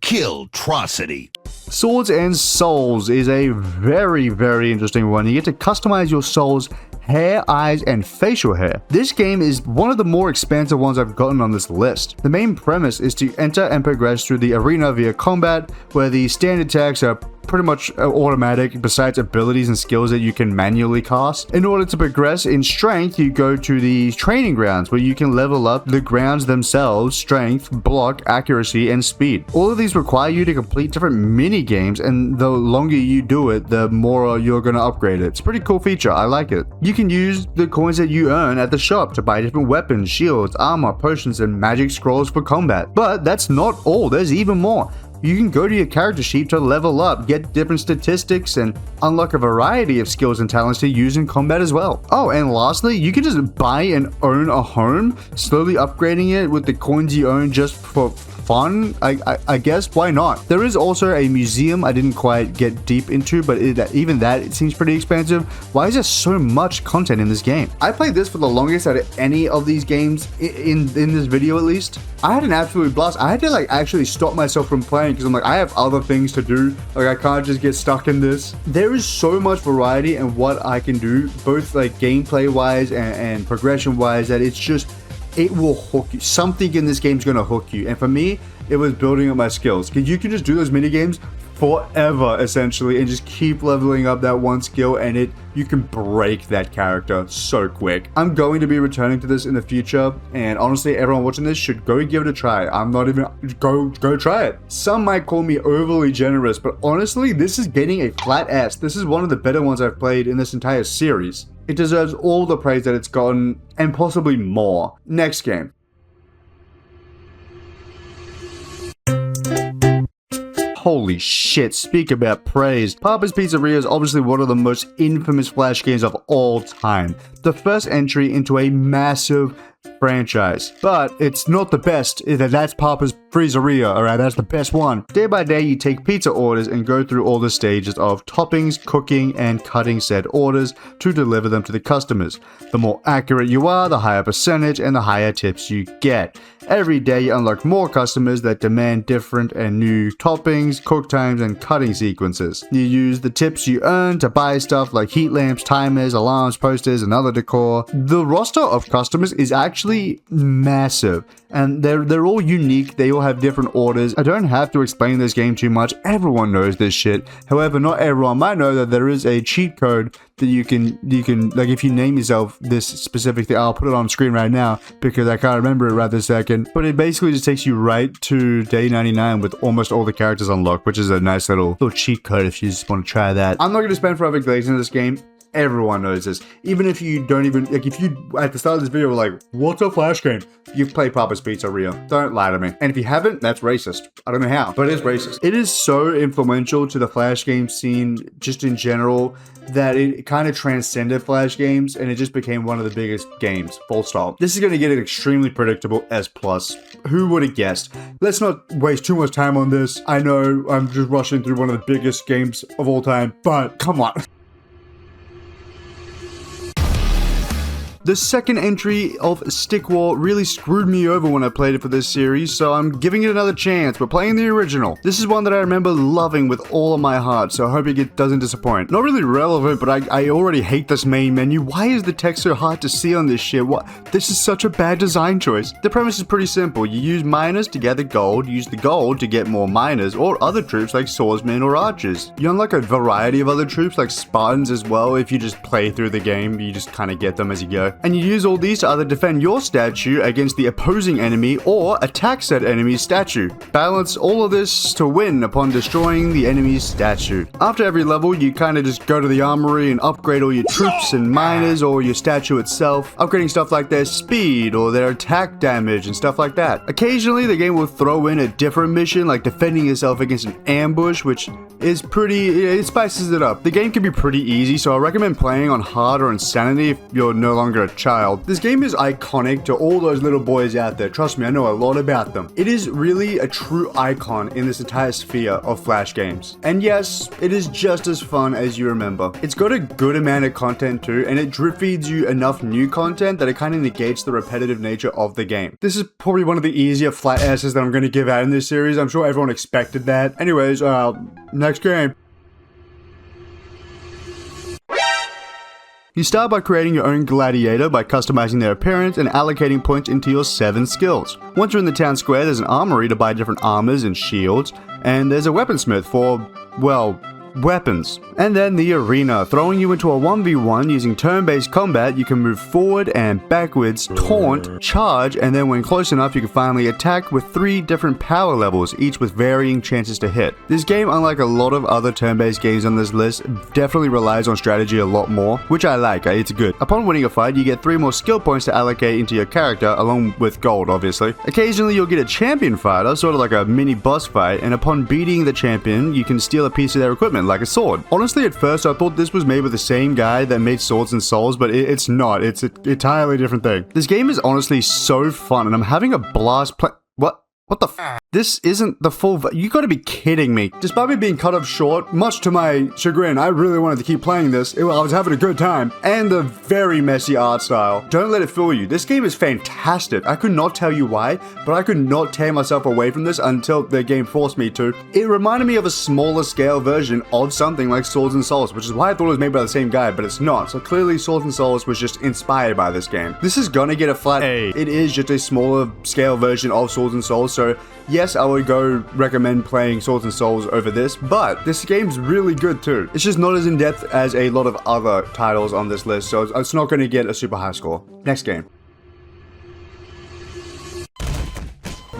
Killtrocity. Swords and Souls is a very, very interesting one. You get to customize your soul's hair, eyes, and facial hair. This game is one of the more expansive ones I've gotten on this list. The main premise is to enter and progress through the arena via combat, where the standard attacks are pretty much automatic besides abilities and skills that you can manually cast. In order to progress in strength, you go to the training grounds where you can level up the grounds themselves, strength, block, accuracy, and speed. All of these require you to complete different mini games, and the longer you do it, the more you're going to upgrade it. It's a pretty cool feature. I like it. You can use the coins that you earn at the shop to buy different weapons, shields, armor, potions, and magic scrolls for combat. But that's not all. There's even more. You can go to your character sheet to level up, get different statistics, and unlock a variety of skills and talents to use in combat as well. Oh, and lastly, you can just buy and own a home, slowly upgrading it with the coins you own just for fun, I guess. Why not? There is also a museum I didn't quite get deep into, but even that, it seems pretty expansive. Why is there so much content in this game? I played this for the longest out of any of these games in this video, at least. I had an absolute blast. I had to actually stop myself from playing because I'm like, I have other things to do. I can't just get stuck in this. There is so much variety in what I can do, both gameplay wise and progression wise, that it's just, it will hook you. Something in this game is going to hook you. And for me, it was building up my skills. Because you can just do those mini games forever, essentially, and just keep leveling up that one skill, and you can break that character so quick. I'm going to be returning to this in the future, and honestly, everyone watching this should go give it a try. I'm not even, go try it. Some might call me overly generous, but honestly, this is getting a flat S. This is one of the better ones I've played in this entire series. It deserves all the praise that it's gotten, and possibly more. Next game. Holy shit, speak about praise. Papa's Pizzeria is obviously one of the most infamous Flash games of all time. The first entry into a massive franchise. But it's not the best. That's Papa's Pizzeria, alright? That's the best one. Day by day, you take pizza orders and go through all the stages of toppings, cooking, and cutting said orders to deliver them to the customers. The more accurate you are, the higher percentage and the higher tips you get. Every day, you unlock more customers that demand different and new toppings, cook times, and cutting sequences. You use the tips you earn to buy stuff like heat lamps, timers, alarms, posters, and other decor. The roster of customers is actually massive, and they're all unique. They all have different orders. I don't have to explain this game too much. Everyone knows this shit. However, not everyone might know that there is a cheat code that you can like, if you name yourself this specific thing. I'll put it on screen right now because I can't remember it right this second. But it basically just takes you right to day 99 with almost all the characters unlocked, which is a nice little cheat code if you just want to try that. I'm not going to spend forever glazing this game. Everyone knows this. Even if you don't even, like, if you at the start of this video were like, what's a Flash game? You've played Papa's Pizzeria. Don't lie to me. And if you haven't, that's racist. I don't know how, but it's racist. It is so influential to the Flash game scene just in general that it kind of transcended Flash games and it just became one of the biggest games, full stop. This is going to get an extremely predictable S+. Who would have guessed? Let's not waste too much time on this. I know I'm just rushing through one of the biggest games of all time, but come on. The second entry of Stick War really screwed me over when I played it for this series, so I'm giving it another chance. We're playing the original. This is one that I remember loving with all of my heart, so I hope it doesn't disappoint. Not really relevant, but I already hate this main menu. Why is the text so hard to see on this shit? What? This is such a bad design choice. The premise is pretty simple. You use miners to gather gold, use the gold to get more miners, or other troops like swordsmen or archers. You unlock a variety of other troops like Spartans as well. If you just play through the game, you just kind of get them as you go. And you use all these to either defend your statue against the opposing enemy or attack said enemy's statue. Balance all of this to win upon destroying the enemy's statue. After every level, you kind of just go to the armory and upgrade all your troops and miners or your statue itself, upgrading stuff like their speed or their attack damage and stuff like that. Occasionally, the game will throw in a different mission like defending yourself against an ambush, which is it spices it up. The game can be pretty easy, so I recommend playing on hard or insanity if you're no longer a child. This game is iconic to all those little boys out there. Trust me, I know a lot about them. It is really a true icon in this entire sphere of Flash games. And yes, it is just as fun as you remember. It's got a good amount of content too, and it drip feeds you enough new content that it kind of negates the repetitive nature of the game. This is probably one of the easier flat S's that I'm going to give out in this series. I'm sure everyone expected that. Anyways, next game. You start by creating your own gladiator by customizing their appearance and allocating points into your 7 skills. Once you're in the town square, there's an armory to buy different armors and shields, and there's a weaponsmith for, well, weapons. And then the arena, throwing you into a 1v1 using turn-based combat. You can move forward and backwards, taunt, charge, and then when close enough you can finally attack with 3 different power levels, each with varying chances to hit. This game, unlike a lot of other turn-based games on this list, definitely relies on strategy a lot more, which I like. It's good. Upon winning a fight, you get 3 more skill points to allocate into your character, along with gold, obviously. Occasionally you'll get a champion fighter, sort of like a mini boss fight, and upon beating the champion, you can steal a piece of their equipment, like a sword. Honestly, at first I thought this was made with the same guy that made Swords and Souls, but it's not. It's an entirely different thing. This game is honestly so fun, and I'm having a blast What the f? This isn't the full you gotta be kidding me. Despite me being cut off short, much to my chagrin, I really wanted to keep playing this. I was having a good time. And the very messy art style. Don't let it fool you. This game is fantastic. I could not tell you why, but I could not tear myself away from this until the game forced me to. It reminded me of a smaller scale version of something like Swords and Souls, which is why I thought it was made by the same guy, but it's not. So clearly Swords and Souls was just inspired by this game. This is gonna get a flat A. It is just a smaller scale version of Swords and Souls, so yes, I would go recommend playing Swords and Souls over this, but this game's really good too. It's just not as in-depth as a lot of other titles on this list, so it's not going to get a super high score. Next game.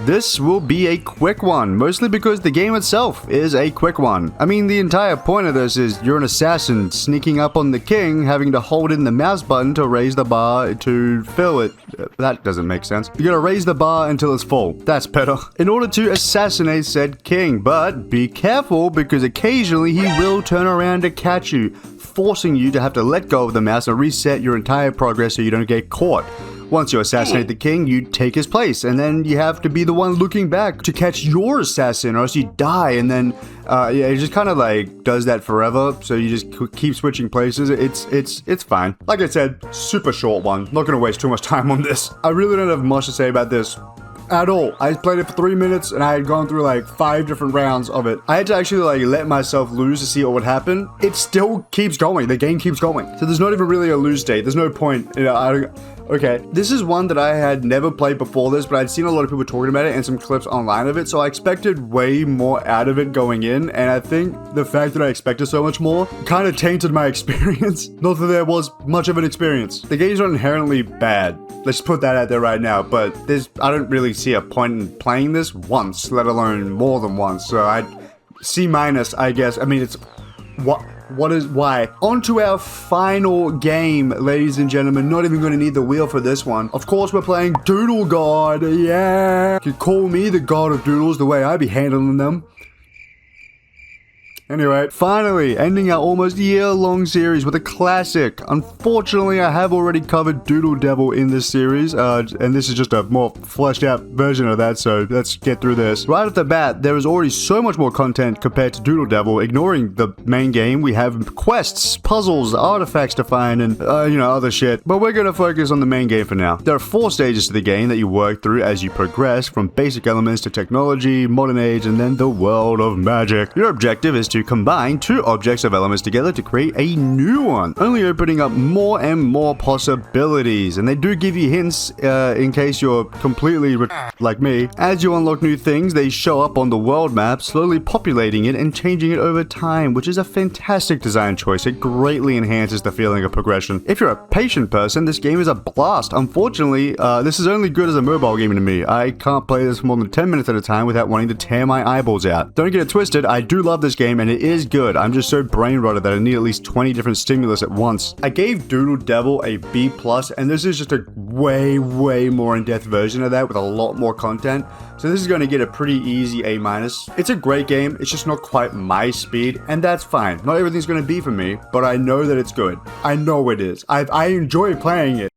this will be a quick one, mostly because the game itself is a quick one. I mean, the entire point of this is you're an assassin sneaking up on the king, having to hold in the mouse button to raise the bar to fill it. That doesn't make sense. You gotta raise the bar until it's full. That's better. In order to assassinate said king, but be careful because occasionally he will turn around to catch you, forcing you to have to let go of the mouse and reset your entire progress so you don't get caught. Once you assassinate the king, you take his place, and then you have to be the one looking back to catch your assassin, or else you die, and then, yeah, it just kind of like does that forever, so you just keep switching places. It's fine. Like I said, super short one. Not gonna waste too much time on this. I really don't have much to say about this at all. I played it for 3 minutes and I had gone through like 5 different rounds of it. I had to actually like let myself lose to see what would happen. It still keeps going. The game keeps going. So there's not even really a lose state. There's no point. You know, okay, this is one that I had never played before this, but I'd seen a lot of people talking about it and some clips online of it, so I expected way more out of it going in, and I think the fact that I expected so much more kind of tainted my experience. Not that there was much of an experience. The game's not inherently bad. Let's put that out there right now, but I don't really see a point in playing this once, let alone more than once, so I'd C-, I guess. I mean, it's... Why? On to our final game, ladies and gentlemen. Not even going to need the wheel for this one. Of course, we're playing Doodle God. Yeah. You could call me the god of doodles the way I be handling them. Anyway, finally, ending our almost year-long series with a classic. Unfortunately, I have already covered Doodle Devil in this series, and this is just a more fleshed out version of that, so let's get through this. Right off the bat, there is already so much more content compared to Doodle Devil. Ignoring the main game, we have quests, puzzles, artifacts to find, and, you know, other shit. But we're gonna focus on the main game for now. There are 4 stages to the game that you work through as you progress, from basic elements to technology, modern age, and then the world of magic. Your objective is to combine 2 objects of elements together to create a new one, only opening up more and more possibilities. And they do give you hints in case you're completely like me. As you unlock new things, they show up on the world map, slowly populating it and changing it over time, which is a fantastic design choice. It greatly enhances the feeling of progression. If you're a patient person, this game is a blast. Unfortunately, this is only good as a mobile game to me. I can't play this for more than 10 minutes at a time without wanting to tear my eyeballs out. Don't get it twisted, I do love this game and it is good. I'm just so brain rotted that I need at least 20 different stimulus at once. I gave Doodle Devil a B+, and this is just a way more in-depth version of that with a lot more content. So this is going to get a pretty easy A-. It's a great game, it's just not quite my speed, and that's fine. Not everything's going to be for me, but I know that it's good. I know it is. I enjoy playing it.